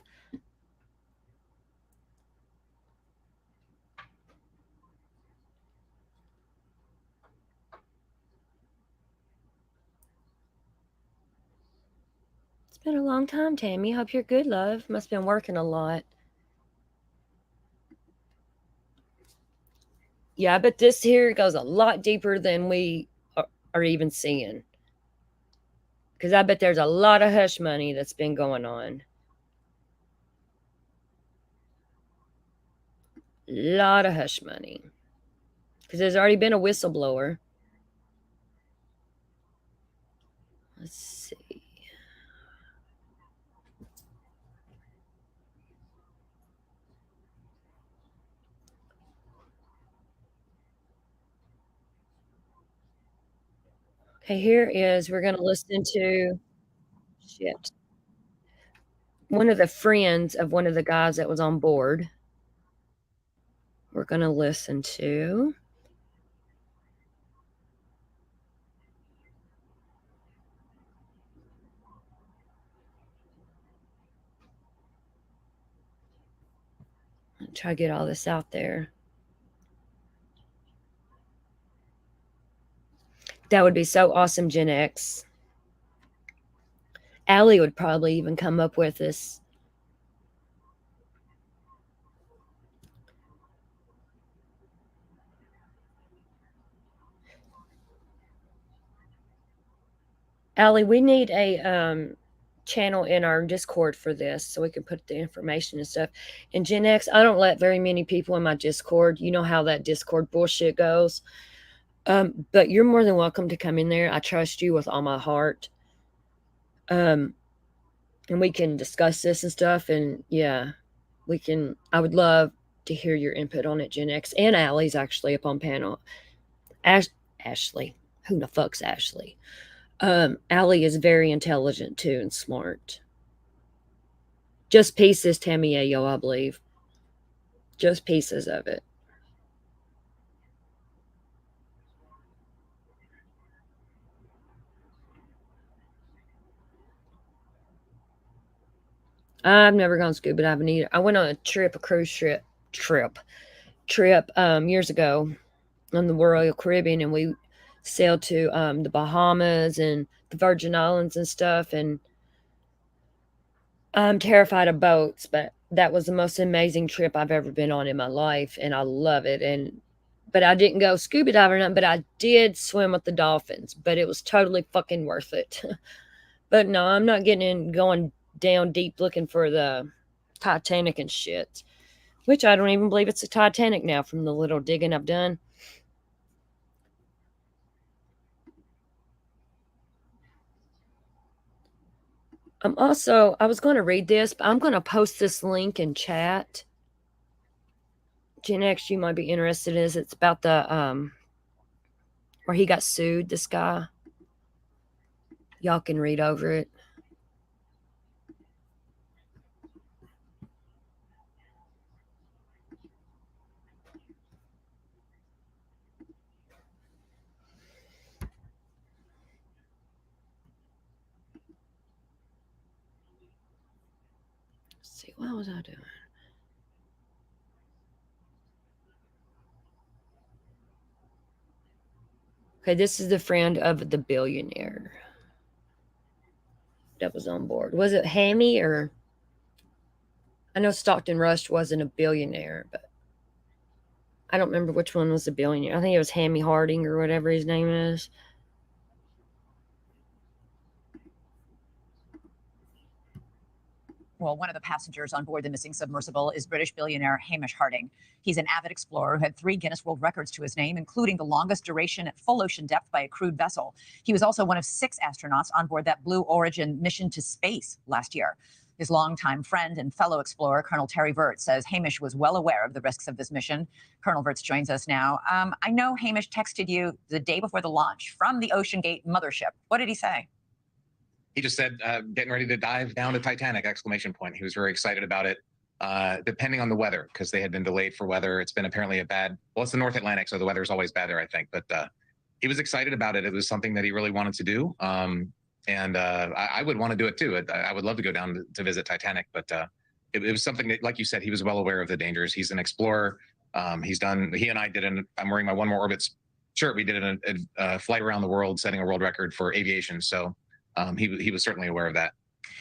It's been a long time, Tammy. Hope you're good, love. Must have been working a lot. Yeah, but this here goes a lot deeper than we are even seeing. Because I bet there's a lot of hush money that's been going on. Lot of hush money. Because there's already been a whistleblower. Let's see. Okay, here is, we're going to listen to, shit, one of the friends of one of the guys that was on board. We're going to listen to. Try to get all this out there. That would be so awesome, Gen X. Allie would probably even come up with this. Allie, we need a channel in our Discord for this so we can put the information and stuff. And Gen X, I don't let very many people in my Discord. You know how that Discord bullshit goes. But you're more than welcome to come in there. I trust you with all my heart. And we can discuss this and stuff. And yeah, we can. I would love to hear your input on it, Gen X. And Allie's actually up on panel. Ashley. Who the fuck's Ashley? Allie is very intelligent too and smart. Just pieces, Tammy Ayo, I believe. Just pieces of it. I've never gone scuba diving either. I went on a cruise trip years ago on the Royal Caribbean, and we sailed to the Bahamas and the Virgin Islands and stuff. And I'm terrified of boats, but that was the most amazing trip I've ever been on in my life, and I love it. But I didn't go scuba diving, but I did swim with the dolphins. But it was totally fucking worth it. But no, I'm not going down deep looking for the Titanic and shit, which I don't even believe it's a Titanic now from the little digging I've done. I was going to read this, but I'm going to post this link in chat. Gen X, you might be interested in this. It's about the, where he got sued, this guy. Y'all can read over it. Let's see, what was I doing? Okay, this is the friend of the billionaire that was on board. Was it Hammy or? I know Stockton Rush wasn't a billionaire, but I don't remember which one was the billionaire. I think it was Hammy Harding or whatever his name is. Well, one of the passengers on board the missing submersible is British billionaire Hamish Harding. He's an avid explorer who had 3 Guinness World Records to his name, including the longest duration at full ocean depth by a crewed vessel. He was also one of 6 astronauts on board that Blue Origin mission to space last year. His longtime friend and fellow explorer, Colonel Terry Wirtz, says Hamish was well aware of the risks of this mission. Colonel Wirtz joins us now. I know Hamish texted you the day before the launch from the OceanGate mothership. What did he say? He just said, getting ready to dive down to Titanic, exclamation point. He was very excited about it, depending on the weather, because they had been delayed for weather. It's been apparently a bad, well, it's the North Atlantic, so the weather is always bad there, I think. But he was excited about it. It was something that he really wanted to do. I would want to do it too. I would love to go down to visit Titanic, but it was something that, like you said, he was well aware of the dangers. He's an explorer. He and I did I'm wearing my One More Orbits shirt. We did a flight around the world, setting a world record for aviation. So he was certainly aware of that.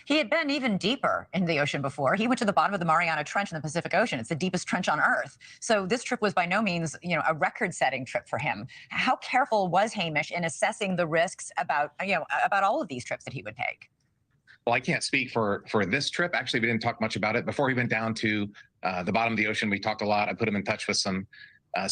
He had been even deeper in the ocean before. He went to the bottom of the Mariana Trench in the Pacific Ocean. It's the deepest trench on Earth. So this trip was by no means, a record-setting trip for him. How careful was Hamish in assessing the risks about all of these trips that he would take? Well, I can't speak for this trip. Actually, we didn't talk much about it. Before he went down to the bottom of the ocean, we talked a lot. I put him in touch with some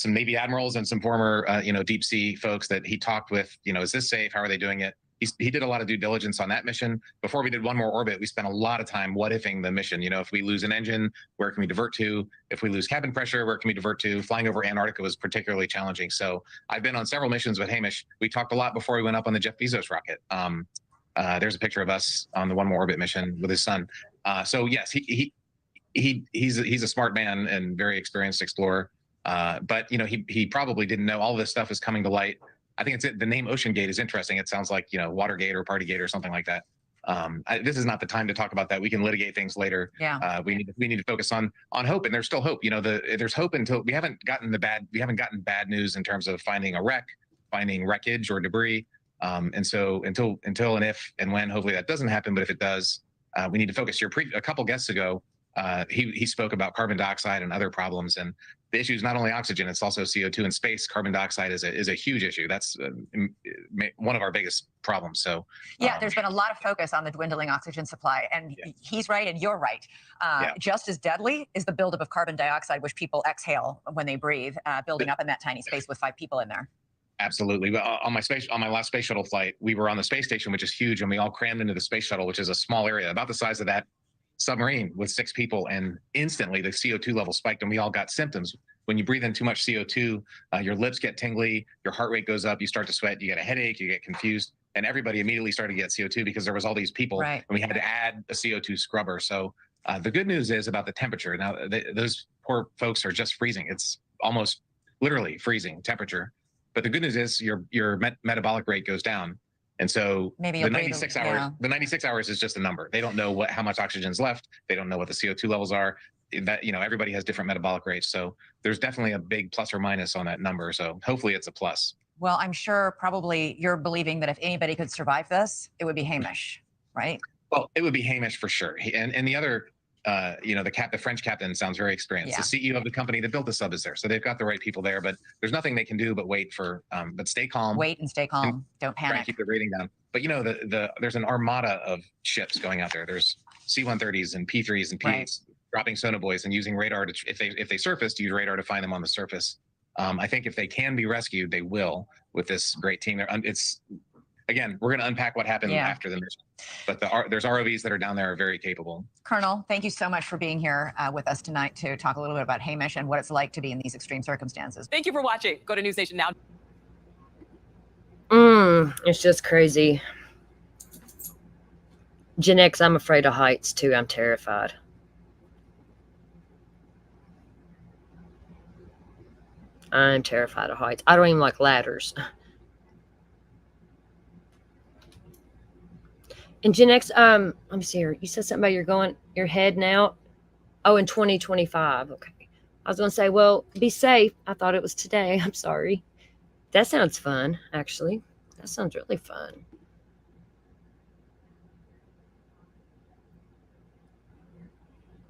Navy admirals and some former, deep sea folks that he talked with. Is this safe? How are they doing it? He did a lot of due diligence on that mission. Before we did one more orbit, we spent a lot of time what-ifing the mission. If we lose an engine, where can we divert to? If we lose cabin pressure, where can we divert to? Flying over Antarctica was particularly challenging. So I've been on several missions with Hamish. We talked a lot before we went up on the Jeff Bezos rocket. There's a picture of us on the one more orbit mission with his son. So yes, he's a smart man and very experienced explorer. But he probably didn't know all this stuff is coming to light. I think the name Ocean Gate is interesting. It sounds like Watergate or Partygate or something like that. This is not the time to talk about that. We can litigate things later. Yeah. We need to focus on hope, and there's still hope. There's hope until we haven't gotten bad news in terms of finding a wreck, finding wreckage or debris. And so until and if and when hopefully that doesn't happen, but if it does, we need to focus. A couple guests ago, he spoke about carbon dioxide and other problems, and the issue is not only oxygen, it's also CO2 in space. Carbon dioxide is a huge issue. That's one of our biggest problems. So there's been a lot of focus on the dwindling oxygen supply, and he's right and you're right. Just as deadly is the buildup of carbon dioxide, which people exhale when they breathe, building up in that tiny space with 5 people in there. Absolutely. But on my last space shuttle flight, we were on the space station, which is huge, and we all crammed into the space shuttle, which is a small area, about the size of that submarine with 6 people, and instantly the CO2 level spiked and we all got symptoms. When you breathe in too much CO2, your lips get tingly, your heart rate goes up, you start to sweat, you get a headache, you get confused, and everybody immediately started to get CO2 because there was all these people, and we had to add a CO2 scrubber. So the good news is about the temperature. Now, those poor folks are just freezing. It's almost literally freezing temperature. But the good news is your metabolic rate goes down. And so maybe the 96 hours is just a number. They don't know how much oxygen's left. They don't know what the CO2 levels are. That everybody has different metabolic rates. So there's definitely a big plus or minus on that number. So hopefully it's a plus. Well, I'm sure probably you're believing that if anybody could survive this, it would be Hamish, right? Well, it would be Hamish for sure. And the other the French captain sounds very experienced. The CEO of the company that built the sub is there, so they've got the right people there. But there's nothing they can do but wait for, but stay calm. Wait and stay calm. Don't Try and panic. keep the rating down. But there's an armada of ships going out there. There's C-130s and P-3s and Ps dropping sonobuoys and using radar to, if they surface, to use radar to find them on the surface. I think if they can be rescued, they will with this great team. Again, we're going to unpack what happened after the mission. But there's ROVs that are down there are very capable. Colonel, thank you so much for being here with us tonight to talk a little bit about Hamish and what it's like to be in these extreme circumstances. Thank you for watching. Go to News Nation now. It's just crazy. Gen X, I'm afraid of heights too. I'm terrified. I'm terrified of heights. I don't even like ladders. And Gen X, let me see here. You said something about you're heading out. Oh, in 2025. Okay. I was going to say, well, be safe. I thought it was today. I'm sorry. That sounds fun, actually. That sounds really fun.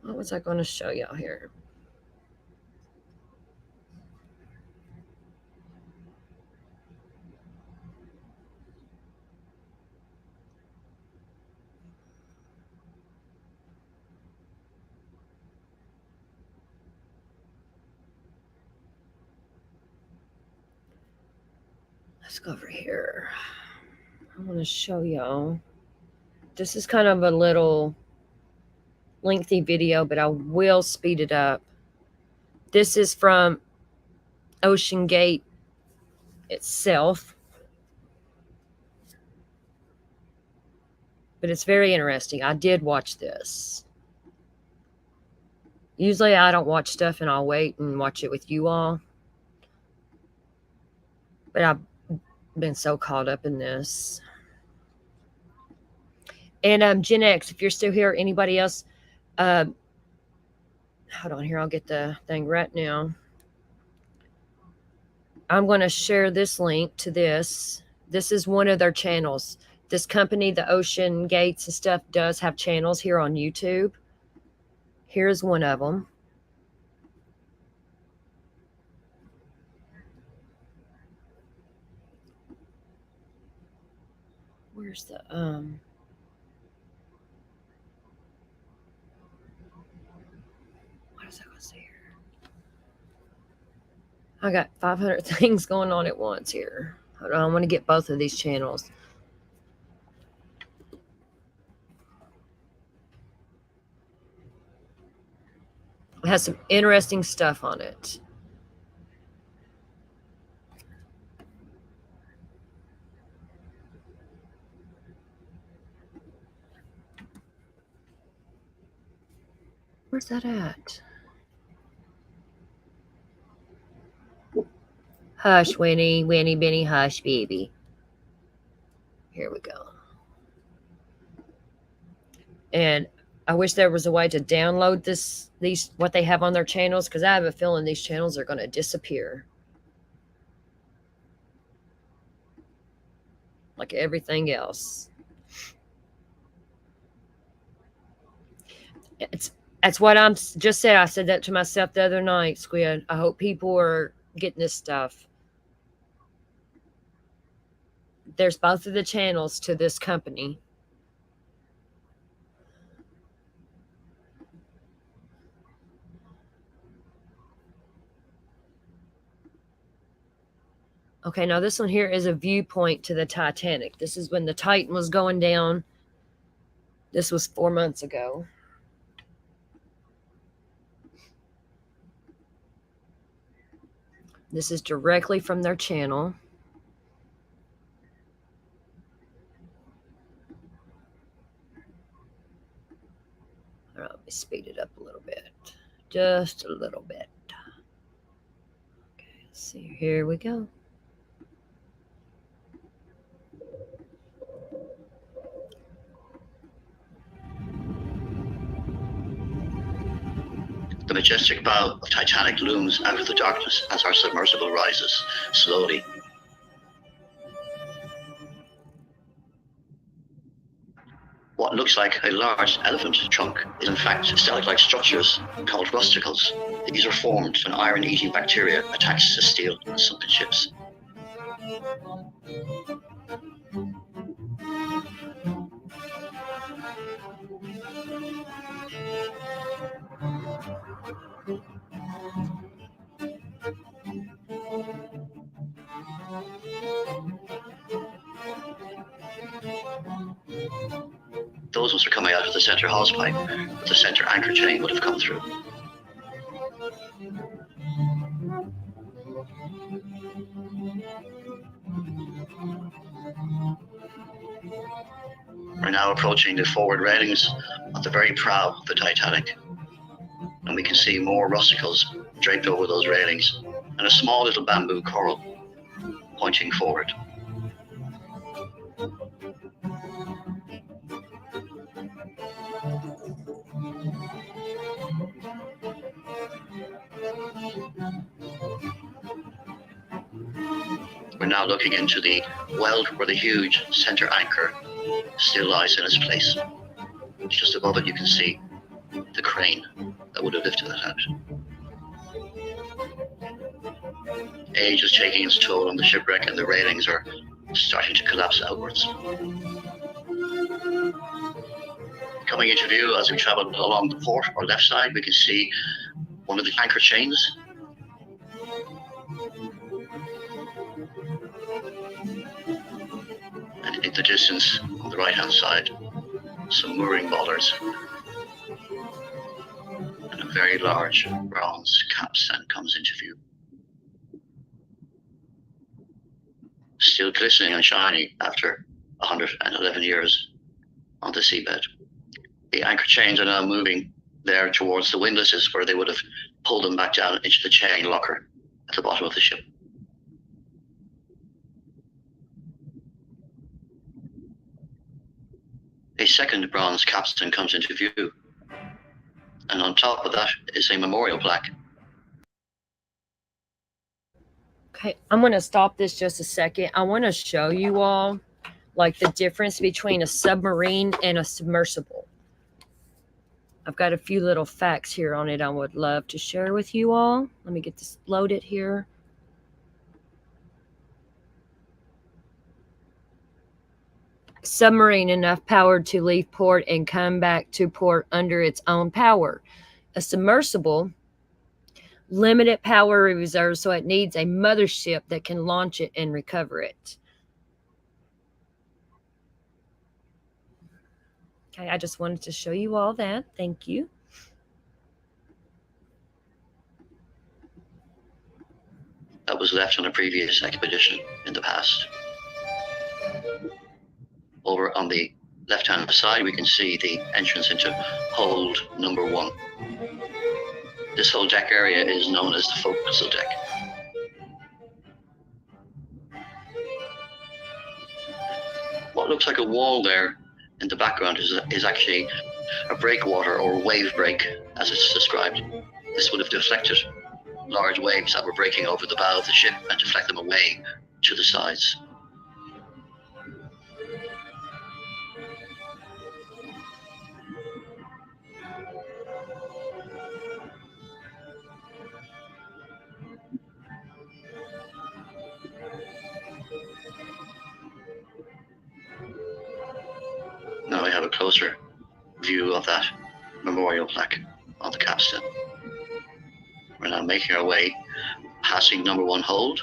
What was I going to show y'all here? Let's go over here. I want to show y'all. This is kind of a little lengthy video, but I will speed it up. This is from Ocean Gate itself. But it's very interesting. I did watch this. Usually I don't watch stuff and I'll wait and watch it with you all. But I've been so caught up in this. And Gen X, if you're still here, anybody else, hold on here, I'll get the thing right now. I'm going to share this link to this. This is one of their channels. This company, the Ocean Gates and stuff, does have channels here on YouTube. Here's one of them. Where's the what is I gonna say here? I got 500 things going on at once here. Hold on, I want to get both of these channels. It has some interesting stuff on it. Where's that at? Hush, Winnie, Winnie, Benny, hush, baby. Here we go. And I wish there was a way to download these what they have on their channels, because I have a feeling these channels are going to disappear. Like everything else. That's what I'm just said. I said that to myself the other night, Squid. I hope people are getting this stuff. There's both of the channels to this company. Okay, now this one here is a viewpoint to the Titanic. This is when the Titan was going down. This was 4 months ago. This is directly from their channel. All right, let me speed it up a little bit. Just a little bit. Okay, let's see. Here we go. The majestic bow of Titanic looms out of the darkness as our submersible rises slowly. What looks like a large elephant trunk is in fact stalactite structures called rusticles. These are formed when iron-eating bacteria attacks the steel in sunken ships. Those ones are coming out of the center hose pipe, but the center anchor chain would have come through. We're now approaching the forward railings at the very prow of the Titanic, and we can see more rusticles draped over those railings and a small little bamboo coral pointing forward. We're now looking into the weld where the huge center anchor still lies in its place. Just above it you can see the crane that would have lifted that out. Age is taking its toll on the shipwreck and the railings are starting to collapse outwards. Coming into view as we travel along the port or left side, we can see one of the anchor chains. And in the distance, on the right-hand side, some mooring bollards and a very large bronze capstan comes into view. Still glistening and shiny after 111 years on the seabed. The anchor chains are now moving there towards the windlasses where they would have pulled them back down into the chain locker at the bottom of the ship. A second bronze capstan comes into view, and on top of that is a memorial plaque. Okay, I'm going to stop this just a second. I want to show you all like the difference between a submarine and a submersible. I've got a few little facts here on it I would love to share with you all. Let me get this loaded here. Submarine, enough power to leave port and come back to port under its own power. A submersible, limited power reserves, so it needs a mothership that can launch it and recover it. Okay, I just wanted to show you all that. Thank you. That was left on a previous expedition in the past. Over on the left-hand side, we can see the entrance into hold number 1. This whole deck area is known as the forecastle deck. What looks like a wall there in the background is actually a breakwater or wave break, as it's described. This would have deflected large waves that were breaking over the bow of the ship and deflect them away to the sides. Now we have a closer view of that memorial plaque on the capstan. We're now making our way, passing number 1 hold,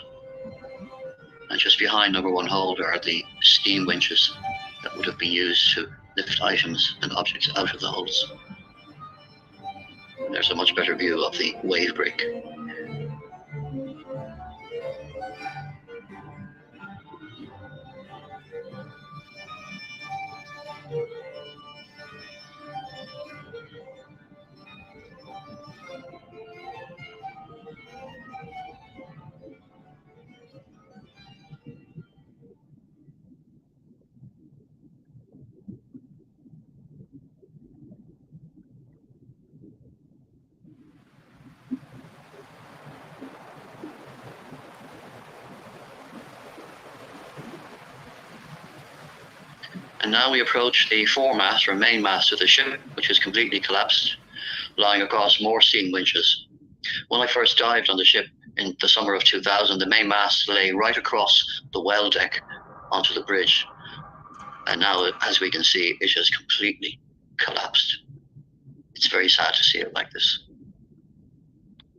and just behind number 1 hold are the steam winches that would have been used to lift items and objects out of the holds. There's a much better view of the wave break. And now we approach the foremast or main mast of the ship, which is completely collapsed, lying across more steam winches. When I first dived on the ship in the summer of 2000, the main mast lay right across the well deck onto the bridge. And now, as we can see, it has completely collapsed. It's very sad to see it like this.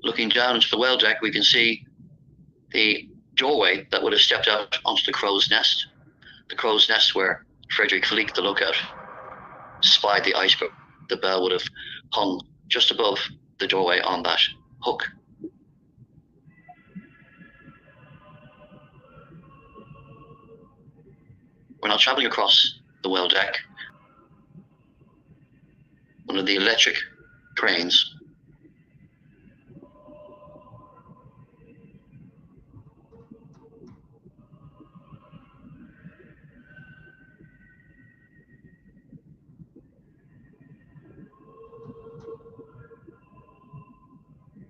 Looking down into the well deck, we can see the doorway that would have stepped out onto the crow's nest. The crow's nest where Frederick Leake, the lookout, spied the iceberg. The bell would have hung just above the doorway on that hook. We're now traveling across the well deck. One of the electric cranes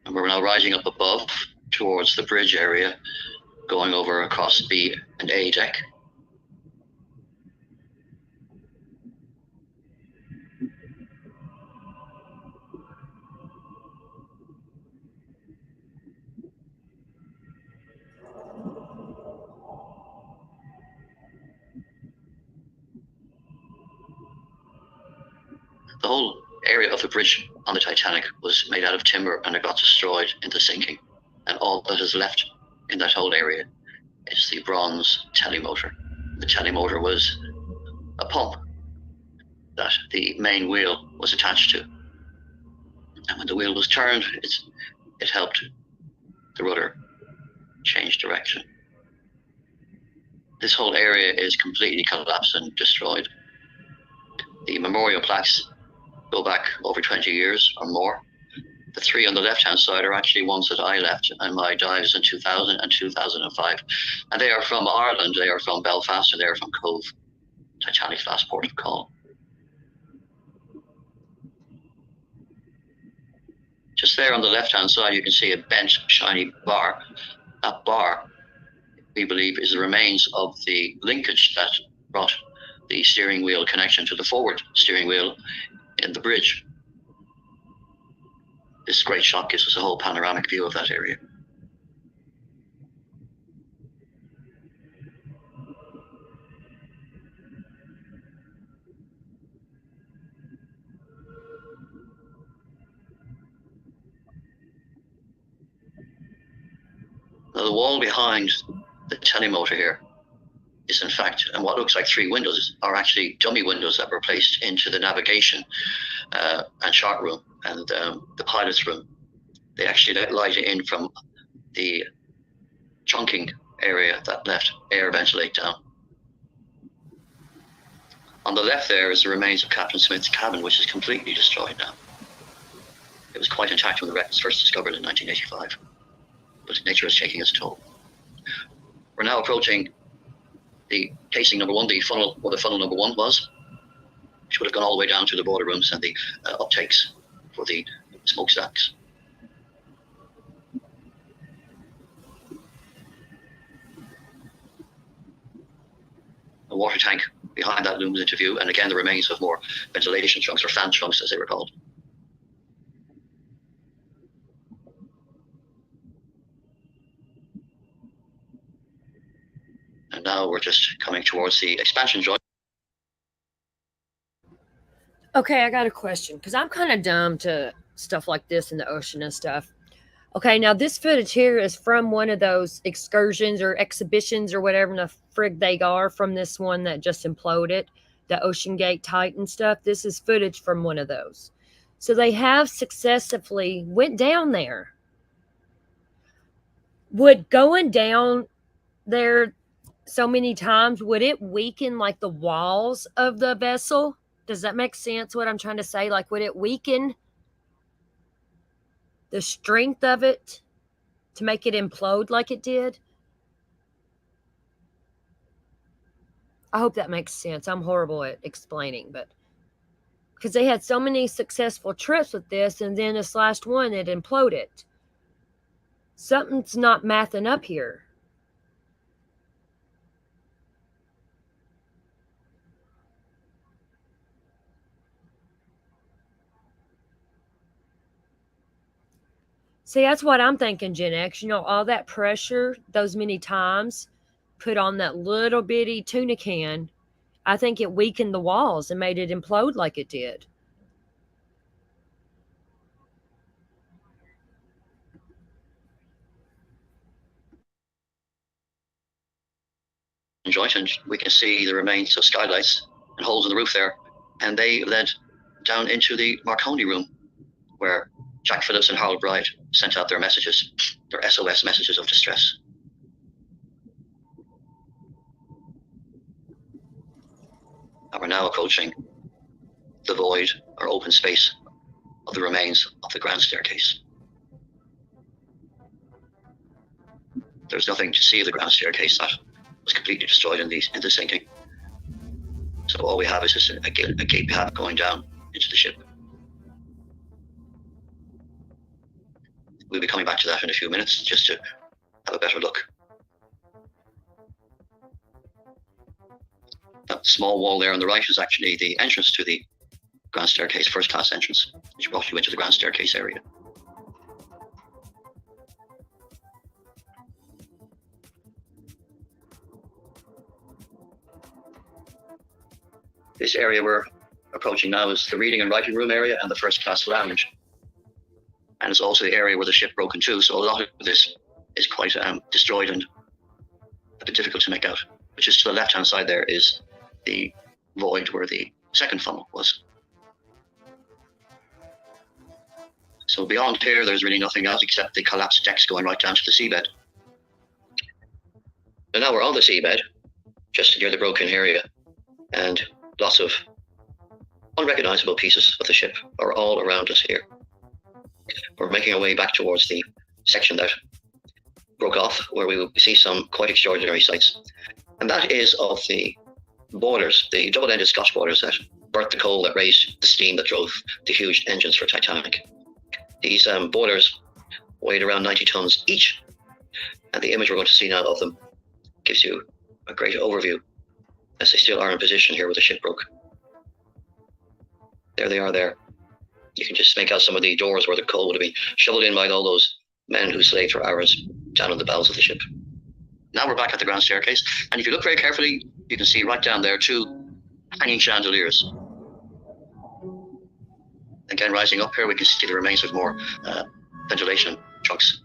and we're now rising up above towards the bridge area, going over across B and A deck. The whole area of the bridge on the Titanic was made out of timber and it got destroyed in the sinking. And all that is left in that whole area is the bronze telemotor. The telemotor was a pump that the main wheel was attached to. And when the wheel was turned, it helped the rudder change direction. This whole area is completely collapsed and destroyed. The memorial plaques go back over 20 years or more. The 3 on the left-hand side are actually ones that I left in my dives in 2000 and 2005. And they are from Ireland, they are from Belfast, and they are from Cove, Titanic's last port of call. Just there on the left-hand side, you can see a bent, shiny bar. That bar, we believe, is the remains of the linkage that brought the steering wheel connection to the forward steering wheel in the bridge. This great shot gives us a whole panoramic view of that area. Now, the wall behind the telemotor here is in fact, and what looks like 3 windows are actually dummy windows that were placed into the navigation and chart room and the pilot's room. They actually light in from the trunking area that left air ventilate down. On the left there is the remains of Captain Smith's cabin, which is completely destroyed now. It was quite intact when the wreck was first discovered in 1985, but nature is taking its toll. We're now approaching the casing number 1, the funnel, where the funnel number 1 was, which would have gone all the way down to the boiler rooms and the uptakes for the smokestacks. A water tank behind that looms into view, and again the remains of more ventilation trunks, or fan trunks as they were called. And now we're just coming towards the expansion joint. Okay, I got a question, because I'm kind of dumb to stuff like this in the ocean and stuff. Okay, now this footage here is from one of those excursions or exhibitions or whatever the frig they are, from this one that just imploded, the Ocean Gate Titan stuff. This is footage from one of those. So they have successfully went down there. Would going down there so many times, would it weaken like the walls of the vessel? Does that make sense what I'm trying to say? Like, would it weaken the strength of it to make it implode like it did? I hope that makes sense. I'm horrible at explaining, but because they had so many successful trips with this, and then this last one, it imploded. Something's not mathing up here. See, that's what I'm thinking, Gen X. You know, all that pressure, those many times, put on that little bitty tuna can, I think it weakened the walls and made it implode like it did. Joint, and we can see the remains of skylights and holes in the roof there, and they led down into the Marconi room, where Jack Phillips and Harold Bride sent out their messages, their SOS messages of distress. And we're now approaching the void or open space of the remains of the grand staircase. There's nothing to see of the grand staircase. That was completely destroyed in the sinking. So all we have is just a gate path going down into the ship. We'll be coming back to that in a few minutes, just to have a better look. That small wall there on the right is actually the entrance to the grand staircase, first class entrance, which brought you into the grand staircase area. This area we're approaching now is the reading and writing room area and the first class lounge. And it's also the area where the ship broke in two. So a lot of this is quite destroyed and a bit difficult to make out. But just to the left-hand side there is the void where the second funnel was. So beyond here, there's really nothing else except the collapsed decks going right down to the seabed. And now we're on the seabed, just near the broken area. And lots of unrecognizable pieces of the ship are all around us here. We're making our way back towards the section that broke off, where we will see some quite extraordinary sights. And that is of the boilers, the double-ended Scotch boilers that burnt the coal that raised the steam that drove the huge engines for Titanic. These boilers weighed around 90 tons each, and the image we're going to see now of them gives you a great overview Yes, they still are in position here where the ship broke. There they are there. You can just make out some of the doors where the coal would have been shoveled in by all those men who slaved for hours down in the bowels of the ship. Now we're back at the grand staircase, and if you look very carefully, you can see right down there 2 hanging chandeliers. Again, rising up here, we can see the remains of more ventilation trucks.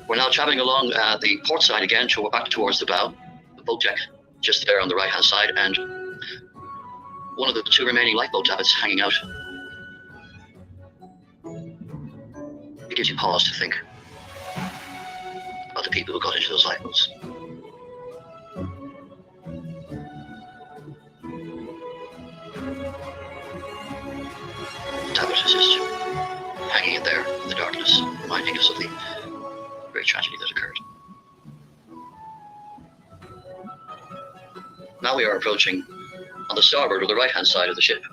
We're now traveling along the port side again, back towards the bow, the boat deck, just there on the right-hand side, and one of the 2 remaining lifeboat davits hanging out. It gives you pause to think about the people who got into those lifeboats. Davit is just hanging in there in the darkness, reminding us of the great tragedy that occurred. Now we are approaching on the starboard or the right-hand side of the ship,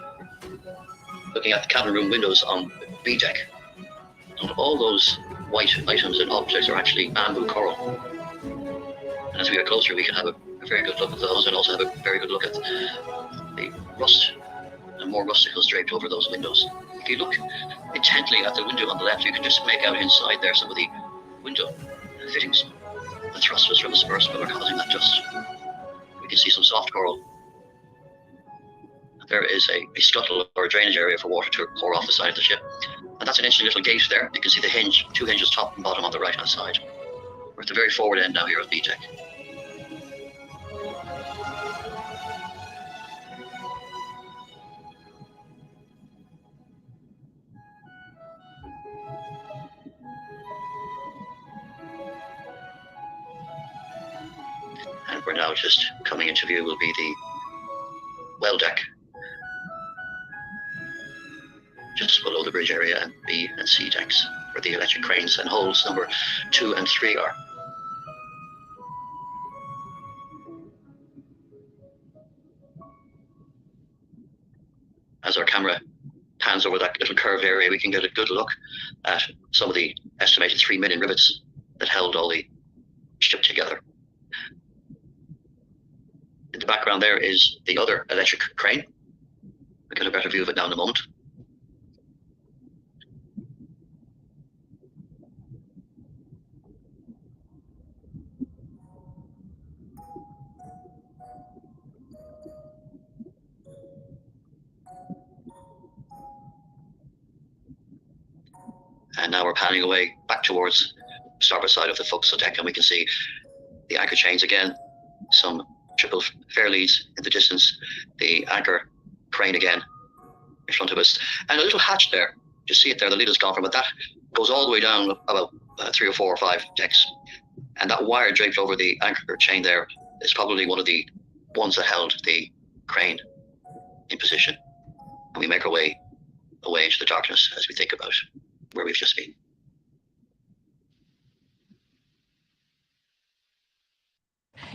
looking at the cabin room windows on B deck. And all those white items and objects are actually bamboo coral. And as we get closer, we can have a very good look at those, and also have a very good look at the rust and more rusticles draped over those windows. If you look intently at the window on the left, you can just make out inside there some of the window fittings. The thrusters from the submersible are causing that dust. We can see some soft coral. There is a scuttle or a drainage area for water to pour off the side of the ship. And that's an interesting little gate there. You can see the hinge, 2 hinges top and bottom on the right-hand side. We're at the very forward end now here at B-Deck. And we're now just coming into view will be the well deck, just below the bridge area, and B and C decks, where the electric cranes and holds number 2 and 3 are. As our camera pans over that little curved area, we can get a good look at some of the estimated 3 million rivets that held all the ship together. In the background there is the other electric crane. We'll get a better view of it now in a moment. And now we're panning away back towards the starboard side of the forecastle deck, and we can see the anchor chains again, some triple fair leads in the distance, the anchor crane again in front of us, and a little hatch there. You see it there, the lid is gone from it. That goes all the way down about 3 or 4 or 5 decks. And that wire draped over the anchor chain there is probably one of the ones that held the crane in position. And we make our way away into the darkness as we think about where we've just been.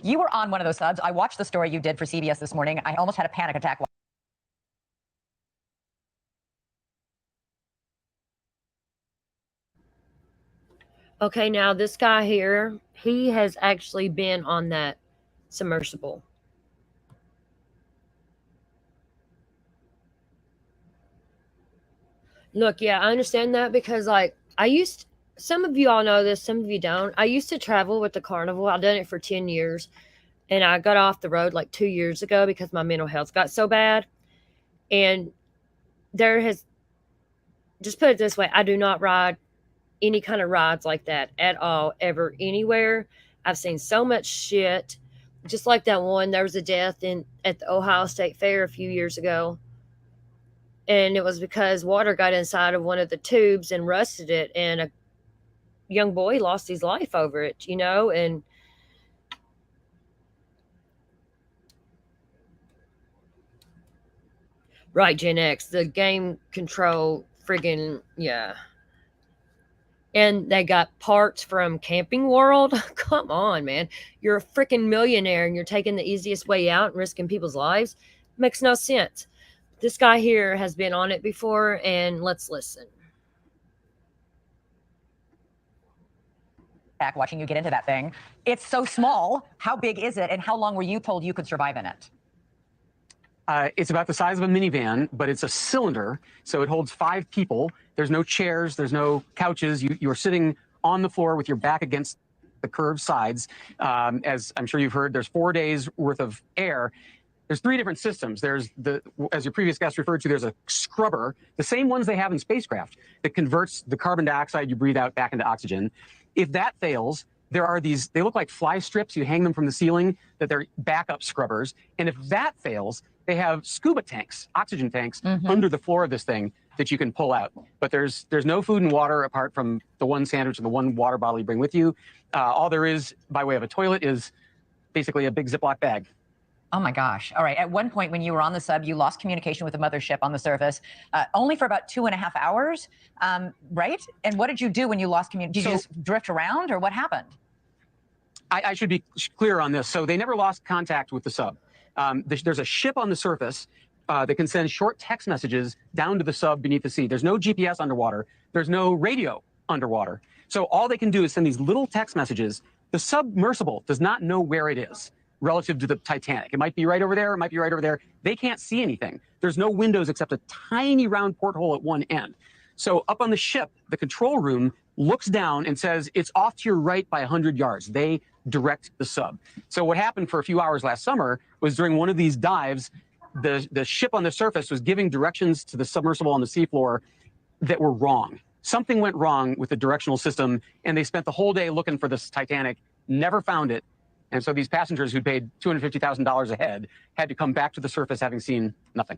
You were on one of those subs. I watched the story you did for CBS this morning. I almost had a panic attack. Okay, now this guy here, he has actually been on that submersible. Look, yeah, I understand that because, like, some of you all know this, some of you don't. I used to travel with the Carnival. I've done it for 10 years. And I got off the road like 2 years ago because my mental health got so bad. And just put it this way, I do not ride any kind of rides like that at all, ever, anywhere. I've seen so much shit. Just like that one, there was a death at the Ohio State Fair a few years ago. And it was because water got inside of one of the tubes and rusted it. And a young boy lost his life over it, you know? And right, Gen X, the game control friggin', yeah. And they got parts from Camping World. Come on, man. You're a freaking millionaire and you're taking the easiest way out and risking people's lives. Makes no sense. This guy here has been on it before, and let's listen. Back watching you get into that thing. It's so small. How big is it, and how long were you told you could survive in it? It's about the size of a minivan, but it's a cylinder, so it holds 5 people. There's no chairs, there's no couches. You're sitting on the floor with your back against the curved sides. As I'm sure you've heard, there's 4 days worth of air. There's 3 different systems. There's as your previous guest referred to, there's a scrubber, the same ones they have in spacecraft, that converts the carbon dioxide you breathe out back into oxygen. If that fails, there are these, they look like fly strips, you hang them from the ceiling, that they're backup scrubbers. And if that fails, they have scuba tanks, oxygen tanks, under the floor of this thing that you can pull out. But there's no food and water apart from the one sandwich and the one water bottle you bring with you. All there is by way of a toilet is basically a big Ziploc bag. Oh my gosh. All right. At one point when you were on the sub, you lost communication with the mothership on the surface, only for about 2.5 hours, right? And what did you do when you lost communication? Did you just drift around, or what happened? I should be clear on this. So they never lost contact with the sub. There's a ship on the surface that can send short text messages down to the sub beneath the sea. There's no GPS underwater. There's no radio underwater. So all they can do is send these little text messages. The submersible does not know where it is relative to the Titanic. It might be right over there. It might be right over there. They can't see anything. There's no windows except a tiny round porthole at one end. So up on the ship, the control room looks down and says, it's off to your right by 100 yards. They direct the sub. So what happened for a few hours last summer was during one of these dives, the ship on the surface was giving directions to the submersible on the seafloor that were wrong. Something went wrong with the directional system, and they spent the whole day looking for this Titanic, never found it. And so these passengers who paid $250,000 a head had to come back to the surface having seen nothing.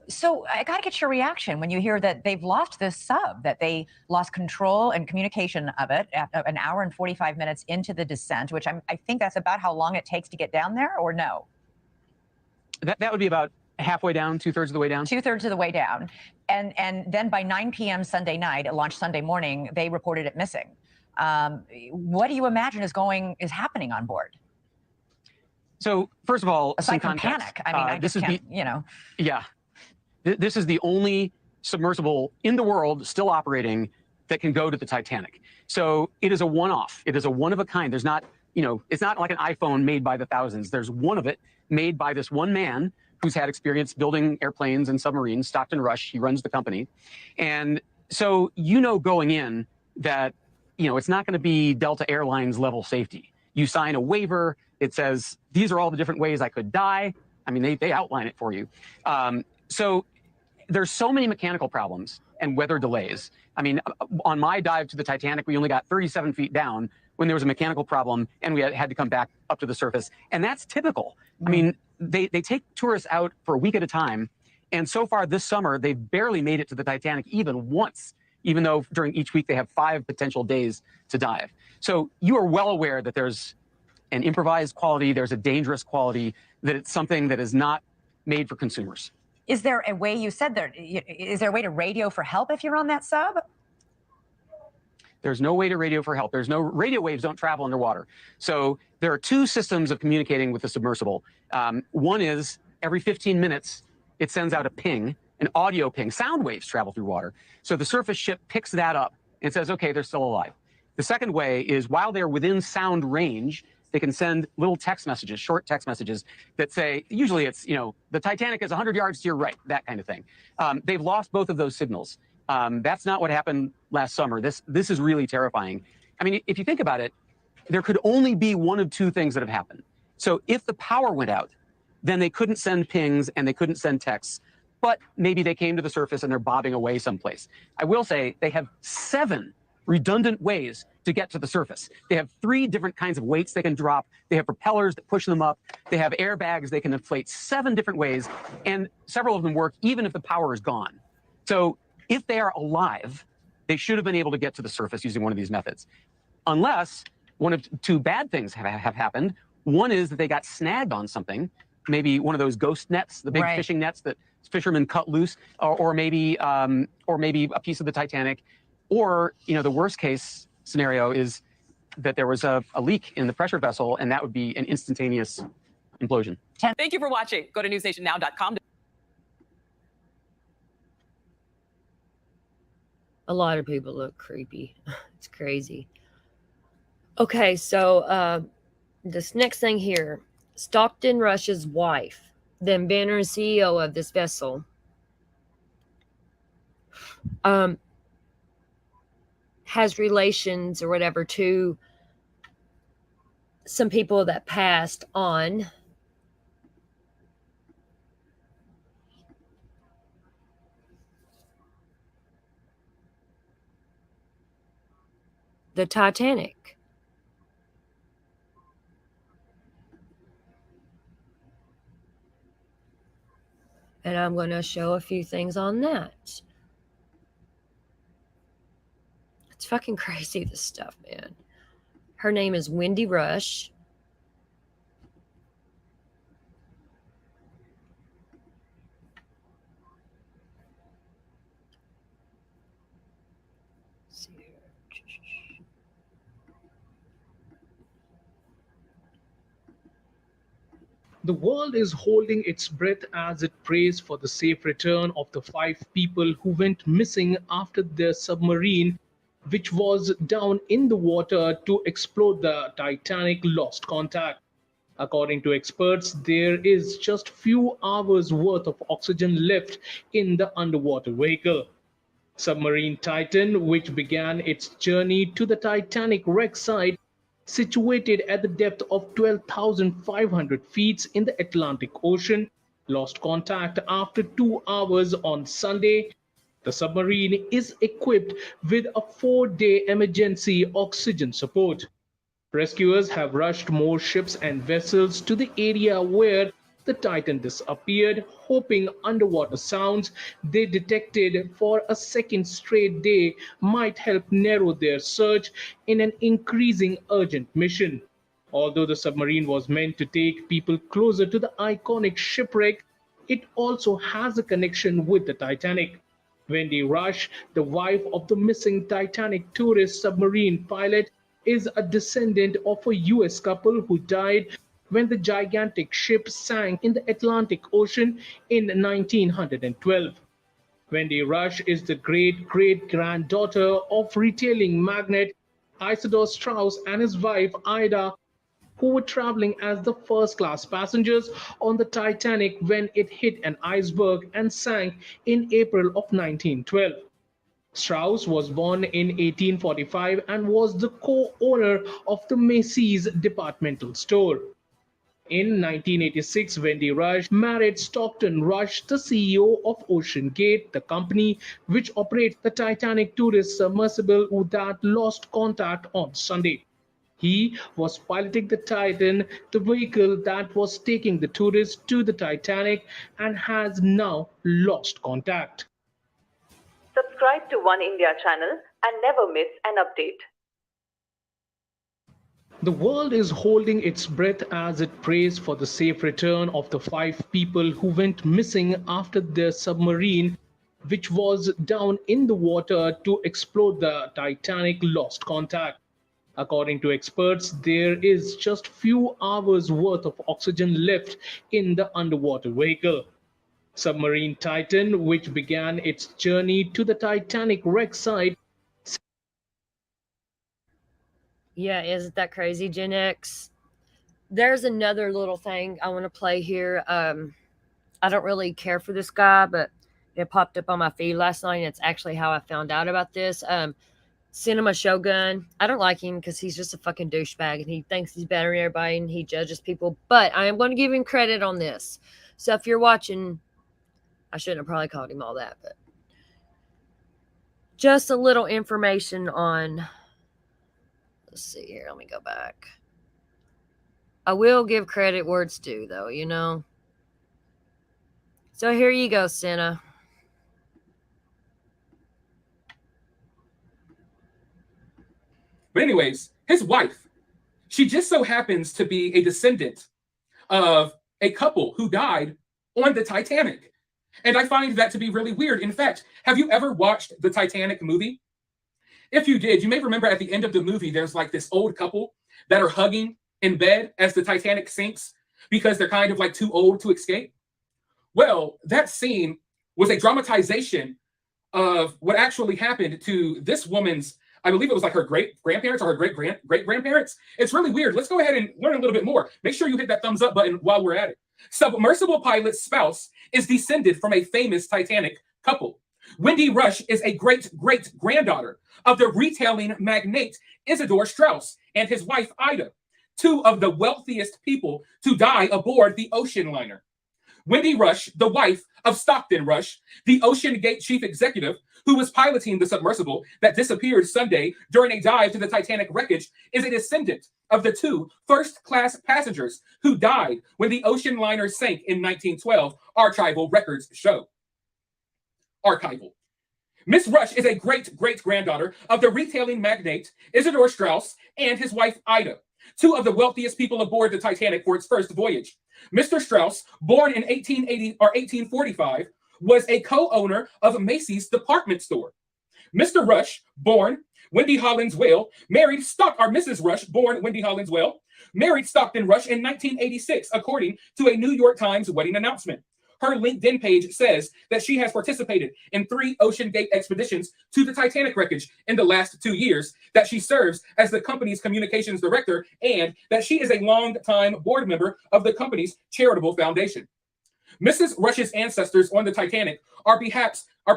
So I got to get your reaction when you hear that they've lost this sub, that they lost control and communication of it at an hour and 45 minutes into the descent, which I think that's about how long it takes to get down there, or no? That would be about halfway down, 2/3 of the way down. 2/3 of the way down. And then by 9 p.m. Sunday night, it launched Sunday morning, they reported it missing. What do you imagine is happening on board? So first of all, aside some from context. panic, I mean, I this just is can't, you know. Yeah, this is the only submersible in the world still operating that can go to the Titanic. So it is a one-off. It is a one of a kind. There's not, it's not like an iPhone made by the thousands. There's one of it made by this one man who's had experience building airplanes and submarines, Stockton Rush. He runs the company. And so, going in that, it's not going to be Delta Airlines level safety. You sign a waiver. It says, these are all the different ways I could die. I mean, they outline it for you. So there's so many mechanical problems and weather delays. I mean, on my dive to the Titanic, we only got 37 feet down when there was a mechanical problem and we had to come back up to the surface. And that's typical. I mean, they take tourists out for a week at a time. And so far this summer, they've barely made it to the Titanic even once, even though during each week they have 5 potential days to dive. So you are well aware that there's an improvised quality, there's a dangerous quality, that it's something that is not made for consumers. Is there a way, you said there, is there a way to radio for help if you're on that sub? There's no way to radio for help. There's no, radio waves don't travel underwater. So there are 2 systems of communicating with the submersible. One is every 15 minutes, it sends out a ping, an audio ping. Sound waves travel through water. So the surface ship picks that up and says, okay, they're still alive. The second way is while they're within sound range, they can send little text messages, short text messages that say, usually it's, the Titanic is 100 yards to your right, that kind of thing. They've lost both of those signals. That's not what happened last summer. This is really terrifying. I mean, if you think about it, there could only be one of 2 things that have happened. So if the power went out, then they couldn't send pings and they couldn't send texts, but maybe they came to the surface and they're bobbing away someplace. I will say they have 7 redundant ways to get to the surface. They have 3 different kinds of weights they can drop. They have propellers that push them up. They have airbags they can inflate 7 different ways, and several of them work even if the power is gone. So if they are alive, they should have been able to get to the surface using one of these methods. Unless one of 2 bad things have happened. One is that they got snagged on something, maybe one of those ghost nets, the big fishing nets that fishermen cut loose, or maybe a piece of the Titanic, or the worst case scenario is that there was a leak in the pressure vessel, and that would be an instantaneous implosion. Thank you for watching. Go to newsnationnow.com. A lot of people look creepy. It's crazy. Okay, so this next thing here, Stockton Rush's wife, the inventor and CEO of this vessel, has relations or whatever to some people that passed on the Titanic. And I'm going to show a few things on that. It's fucking crazy, this stuff, man. Her name is Wendy Rush. The world is holding its breath as it prays for the safe return of the 5 people who went missing after their submarine, which was down in the water to explore the Titanic, lost contact. According to experts, there is just few hours worth of oxygen left in the underwater vehicle. Submarine Titan, which began its journey to the Titanic wreck site, situated at the depth of 12,500 feet in the Atlantic Ocean, lost contact after 2 hours on Sunday. The submarine is equipped with a 4-day emergency oxygen support. Rescuers have rushed more ships and vessels to the area where the Titan disappeared, hoping underwater sounds they detected for a second straight day might help narrow their search in an increasing urgent mission. Although the submarine was meant to take people closer to the iconic shipwreck, it also has a connection with the Titanic. Wendy Rush, the wife of the missing Titanic tourist submarine pilot, is a descendant of a US couple who died when the gigantic ship sank in the Atlantic Ocean in 1912. Wendy Rush is the great-great-granddaughter of retailing magnate Isidor Straus and his wife Ida, who were traveling as the first-class passengers on the Titanic when it hit an iceberg and sank in April of 1912. Strauss was born in 1845 and was the co-owner of the Macy's departmental store. In 1986, Wendy Rush married Stockton Rush, the CEO of Ocean Gate, the company which operates the Titanic tourist submersible that lost contact on Sunday. He was piloting the Titan, the vehicle that was taking the tourists to the Titanic, and has now lost contact. Subscribe to One India channel and never miss an update. The world is holding its breath as it prays for the safe return of the 5 people who went missing after their submarine, which was down in the water to explore the Titanic, lost contact. According to experts, there is just few hours worth of oxygen left in the underwater vehicle. Submarine Titan, which began its journey to the Titanic wreck site. Yeah, isn't that crazy, Gen X? There's another little thing I want to play here. I don't really care for this guy, but it popped up on my feed last night, and it's actually how I found out about this. Cinema Shogun. I don't like him because he's just a fucking douchebag, and he thinks he's better than everybody, and he judges people. But I am going to give him credit on this. So if you're watching, I shouldn't have probably called him all that, but just a little information on, let's see here, let me go back. I will give credit where it's due, though, you know. So here you go, Senna. But anyways, his wife, she just so happens to be a descendant of a couple who died on the Titanic. And I find that to be really weird. In fact, have you ever watched the Titanic movie? If you did, you may remember at the end of the movie, there's like this old couple that are hugging in bed as the Titanic sinks because they're kind of like too old to escape. Well, that scene was a dramatization of what actually happened to this woman's, I believe it was like her great grandparents or her great grandparents. It's really weird. Let's go ahead and learn a little bit more. Make sure you hit that thumbs up button while we're at it. Submersible pilot's spouse is descended from a famous Titanic couple. Wendy Rush is a great-granddaughter of the retailing magnate Isidore Straus and his wife Ida, two of the wealthiest people to die aboard the ocean liner. Wendy Rush, the wife of Stockton Rush, the Ocean Gate chief executive who was piloting the submersible that disappeared Sunday during a dive to the Titanic wreckage, is a descendant of the two first-class passengers who died when the ocean liner sank in 1912, archival records show. Archival. Miss Rush is a great-granddaughter of the retailing magnate Isidore Straus and his wife Ida, two of the wealthiest people aboard the Titanic for its first voyage. Mr. Straus, born in 1880 or 1845, was a co-owner of Macy's department store. Mr. Rush, born Wendy Hollins Whale, married Mrs. Rush, born Wendy Hollins Whale, married Stockton Rush in 1986, according to a New York Times wedding announcement. Her LinkedIn page says that she has participated in 3 Ocean Gate expeditions to the Titanic wreckage in the last 2 years, that she serves as the company's communications director, and that she is a long-time board member of the company's charitable foundation. Mrs. Rush's ancestors on the Titanic are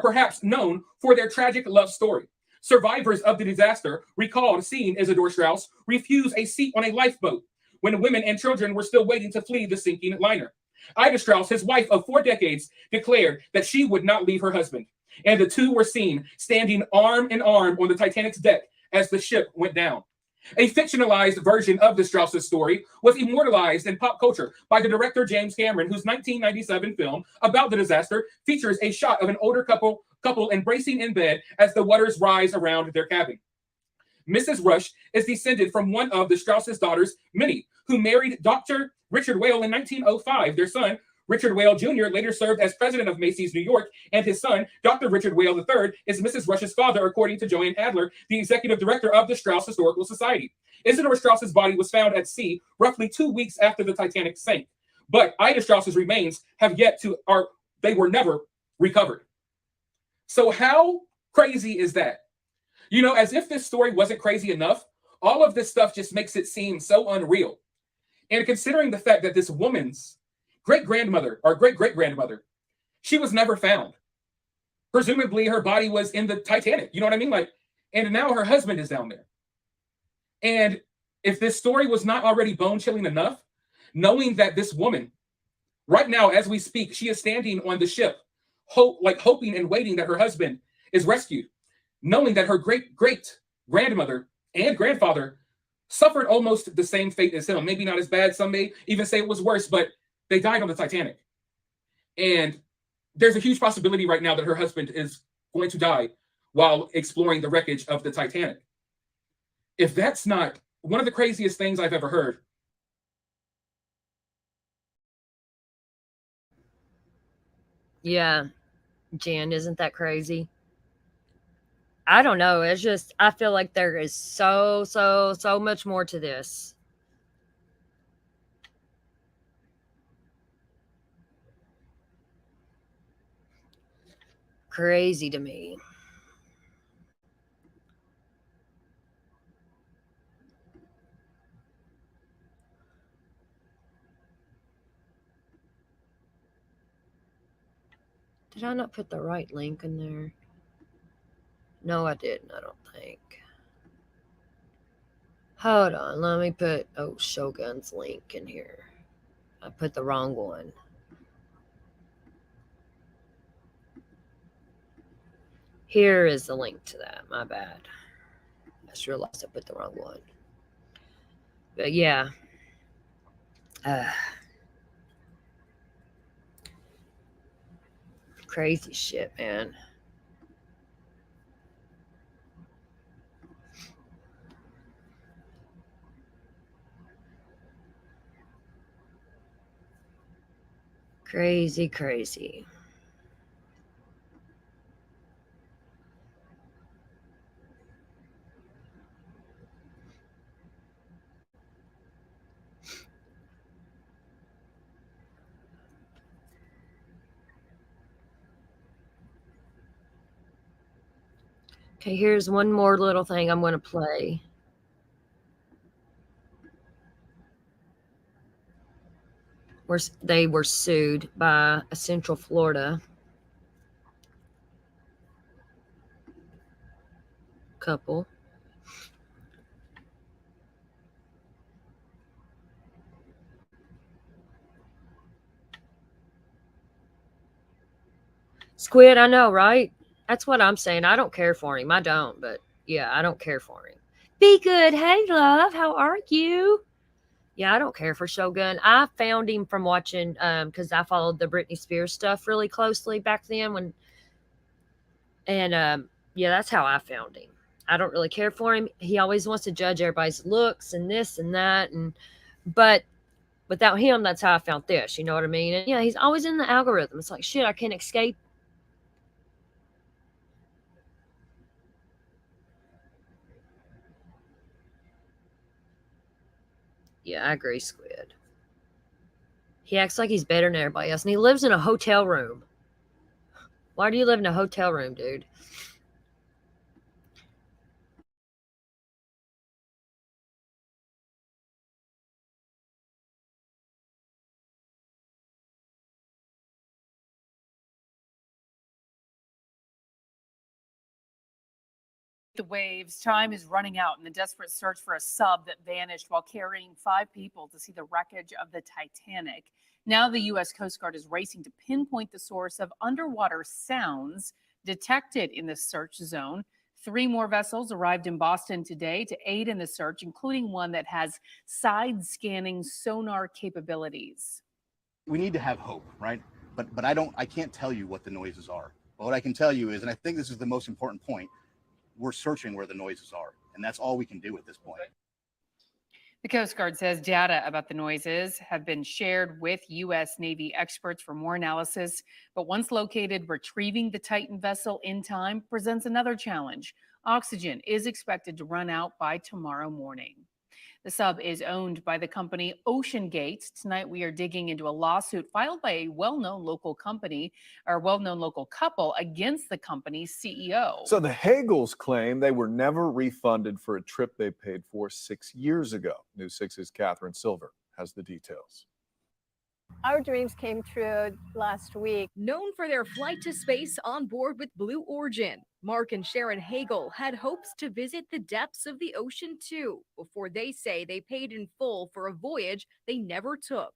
perhaps known for their tragic love story. Survivors of the disaster recalled seeing Isidore Straus refuse a seat on a lifeboat when women and children were still waiting to flee the sinking liner. Ida Straus, his wife of 4 decades, declared that she would not leave her husband, and the two were seen standing arm in arm on the Titanic's deck as the ship went down. A fictionalized version of the Straus' story was immortalized in pop culture by the director James Cameron, whose 1997 film about the disaster features a shot of an older couple embracing in bed as the waters rise around their cabin. Mrs. Rush is descended from one of the Straus' daughters, Minnie, who married Dr. Richard Whale in 1905. Their son, Richard Whale Jr., later served as president of Macy's New York, and his son, Dr. Richard Whale III, is Mrs. Rush's father, according to Joanne Adler, the executive director of the Straus Historical Society. Isidore Straus's body was found at sea roughly 2 weeks after the Titanic sank, but Ida Straus's remains they were never recovered. So how crazy is that? You know, as if this story wasn't crazy enough, all of this stuff just makes it seem so unreal. And considering the fact that this woman's great-grandmother, or great-great-grandmother, she was never found. Presumably her body was in the Titanic, you know what I mean? And now her husband is down there. And if this story was not already bone-chilling enough, knowing that this woman, right now as we speak, she is standing on the ship, hoping and waiting that her husband is rescued, knowing that her great-great-grandmother and grandfather suffered almost the same fate as him. Maybe not as bad. Some may even say it was worse, but they died on the Titanic. And there's a huge possibility right now that her husband is going to die while exploring the wreckage of the Titanic. If that's not one of the craziest things I've ever heard. Yeah, Jan, isn't that crazy? I don't know. It's just, I feel like there is so much more to this. Crazy to me. Did I not put the right link in there? No, I didn't, I don't think. Hold on, let me put, Shogun's link in here. I put the wrong one. Here is the link to that. My bad. I just realized I put the wrong one. But yeah. Crazy shit, man. Crazy, crazy. Okay, here's one more little thing I'm going to play. Where they were sued by a Central Florida couple. Squid, I know, right? That's what I'm saying. I don't care for him. I don't, but yeah, I don't care for him. Be good. Hey, love. How are you? Yeah, I don't care for Shogun. I found him from watching, because I followed the Britney Spears stuff really closely back then yeah, that's how I found him. I don't really care for him. He always wants to judge everybody's looks and this and that, but without him, that's how I found this. You know what I mean? And yeah, he's always in the algorithm. It's like, shit, I can't escape. Yeah, I agree, Squid. He acts like he's better than everybody else, and he lives in a hotel room. Why do you live in a hotel room, dude? The waves, time is running out in the desperate search for a sub that vanished while carrying 5 people to see the wreckage of the Titanic. Now the U.S. Coast Guard is racing to pinpoint the source of underwater sounds detected in the search zone. 3 more vessels arrived in Boston today to aid in the search, including one that has side-scanning sonar capabilities. We need to have hope, right? But I can't tell you what the noises are. But what I can tell you is, and I think this is the most important point, we're searching where the noises are, and that's all we can do at this point. The Coast Guard says data about the noises have been shared with U.S. Navy experts for more analysis, but once located, retrieving the Titan vessel in time presents another challenge. Oxygen is expected to run out by tomorrow morning. The sub is owned by the company Ocean Gate. Tonight, we are digging into a lawsuit filed by a well-known local couple against the company's CEO. So the Hagels claim they were never refunded for a trip they paid for 6 years ago. News 6's Catherine Silver has the details. Our dreams came true last week. Known for their flight to space on board with Blue Origin, Mark and Sharon Hagel had hopes to visit the depths of the ocean too, before they say they paid in full for a voyage they never took.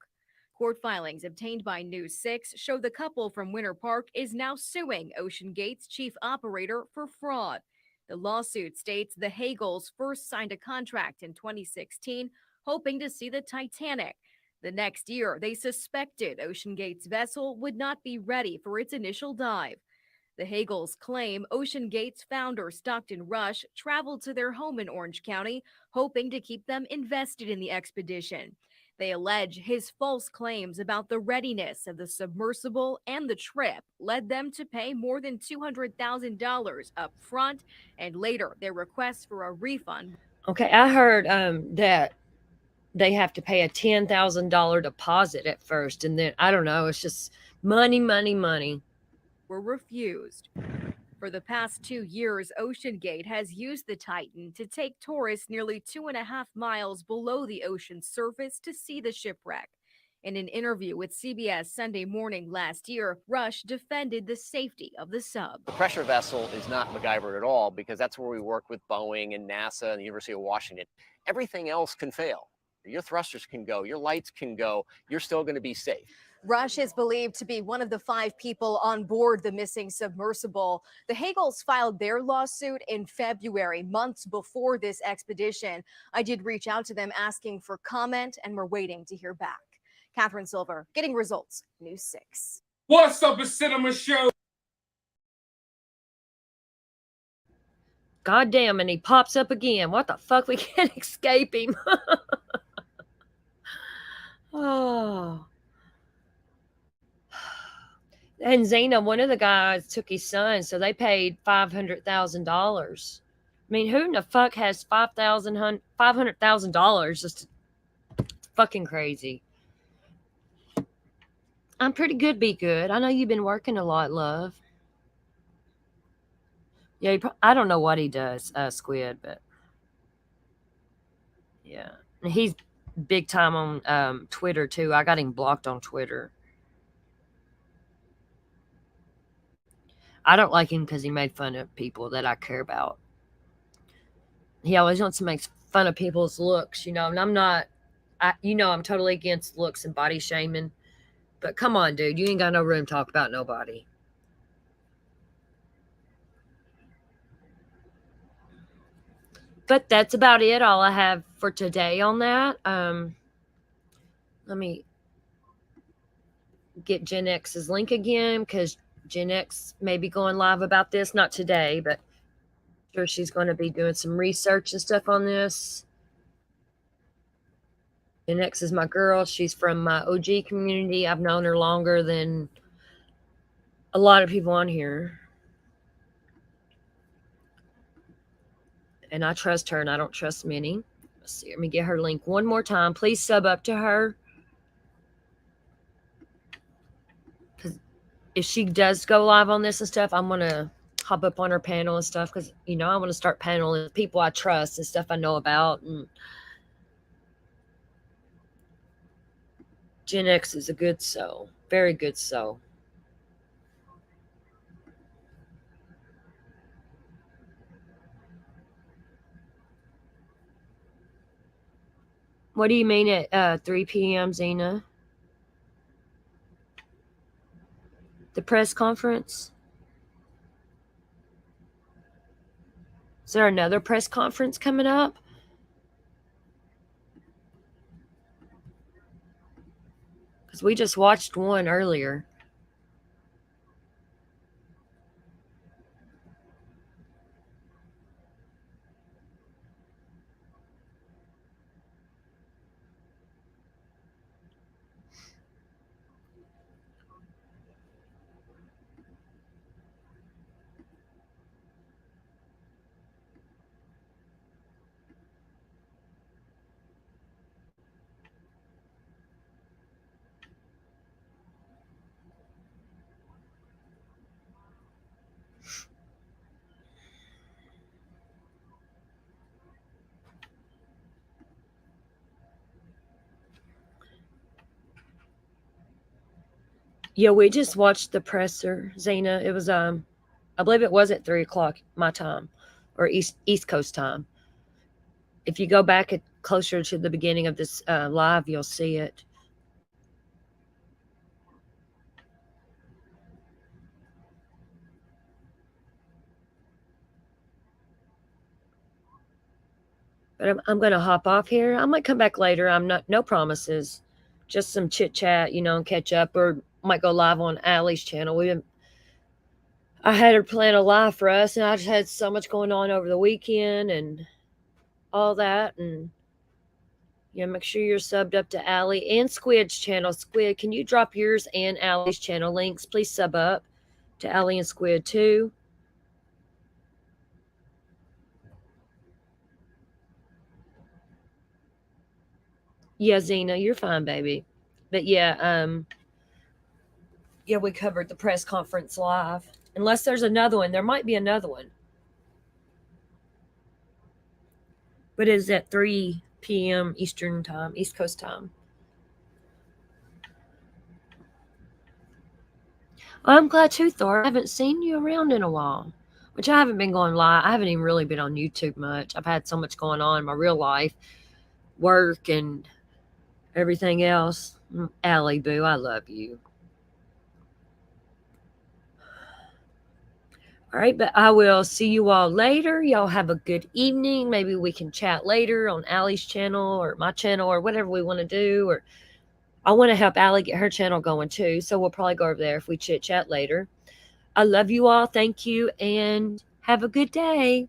Court filings obtained by News 6 show the couple from Winter Park is now suing Ocean Gate's chief operator for fraud. The lawsuit states the Hagels first signed a contract in 2016, hoping to see the Titanic. The next year, they suspected Ocean Gate's vessel would not be ready for its initial dive. The Hagels claim Ocean Gate's founder, Stockton Rush, traveled to their home in Orange County, hoping to keep them invested in the expedition. They allege his false claims about the readiness of the submersible and the trip led them to pay more than $200,000 up front, and later their request for a refund. Okay, I heard that they have to pay a $10,000 deposit at first, and then I don't know, it's just money, money, money. Were refused. For the past 2 years, Ocean Gate has used the Titan to take tourists nearly 2.5 miles below the ocean's surface to see the shipwreck. In an interview with CBS Sunday Morning last year, Rush defended the safety of the sub. The pressure vessel is not MacGyver at all, because that's where we work with Boeing and NASA and the University of Washington. Everything else can fail. Your thrusters can go, your lights can go, you're still going to be safe. Rush is believed to be one of the 5 people on board the missing submersible. The Hagels filed their lawsuit in February, months before this expedition. I did reach out to them asking for comment, and we're waiting to hear back. Catherine Silver, Getting Results, News 6. What's up, a cinema show? God damn, and he pops up again. What the fuck? We can't escape him. Oh. And Zena, one of the guys took his son, so they paid $500,000. I mean, who in the fuck has $500,000? Just fucking crazy. I'm pretty good, be good. I know you've been working a lot, love. Yeah, I don't know what he does, Squid, but yeah. He's big time on Twitter, too. I got him blocked on Twitter. I don't like him because he made fun of people that I care about. He always wants to make fun of people's looks, you know, and I'm not, I'm totally against looks and body shaming. But come on, dude, you ain't got no room to talk about nobody. But that's about it. All I have for today on that. Let me get Gen X's link again, because Gen X may be going live about this. Not today, but I'm sure she's going to be doing some research and stuff on this. Gen X is my girl. She's from my OG community. I've known her longer than a lot of people on here. And I trust her, and I don't trust many. Let's see. Let me get her link one more time. Please sub up to her. Because if she does go live on this and stuff, I'm going to hop up on her panel and stuff. Because, I want to start paneling people I trust and stuff I know about. And Gen X is a good soul. Very good soul. What do you mean at 3 p.m., Zena? The press conference? Is there another press conference coming up? Because we just watched one earlier. Yeah, we just watched the presser, Zena. It was I believe it was at 3 o'clock my time, or East Coast time. If you go back closer to the beginning of this live, you'll see it. But I'm going to hop off here. I might come back later. No promises. Just some chit chat, and catch up, or might go live on Allie's channel. I had her plan a live for us, and I just had so much going on over the weekend and all that. And make sure you're subbed up to Allie and Squid's channel. Squid, can you drop yours and Allie's channel links? Please sub up to Allie and Squid too. Yeah, Zena, you're fine, baby. But yeah, we covered the press conference live. Unless there's another one. There might be another one. But it's at 3 p.m. Eastern time, East Coast time. I'm glad too, Thor. I haven't seen you around in a while. Which I haven't been going live. I haven't even really been on YouTube much. I've had so much going on in my real life. Work and everything else. Allie Boo, I love you. All right, but I will see you all later. Y'all have a good evening. Maybe we can chat later on Allie's channel or my channel or whatever we want to do. Or I want to help Allie get her channel going too. So we'll probably go over there if we chit chat later. I love you all. Thank you and have a good day.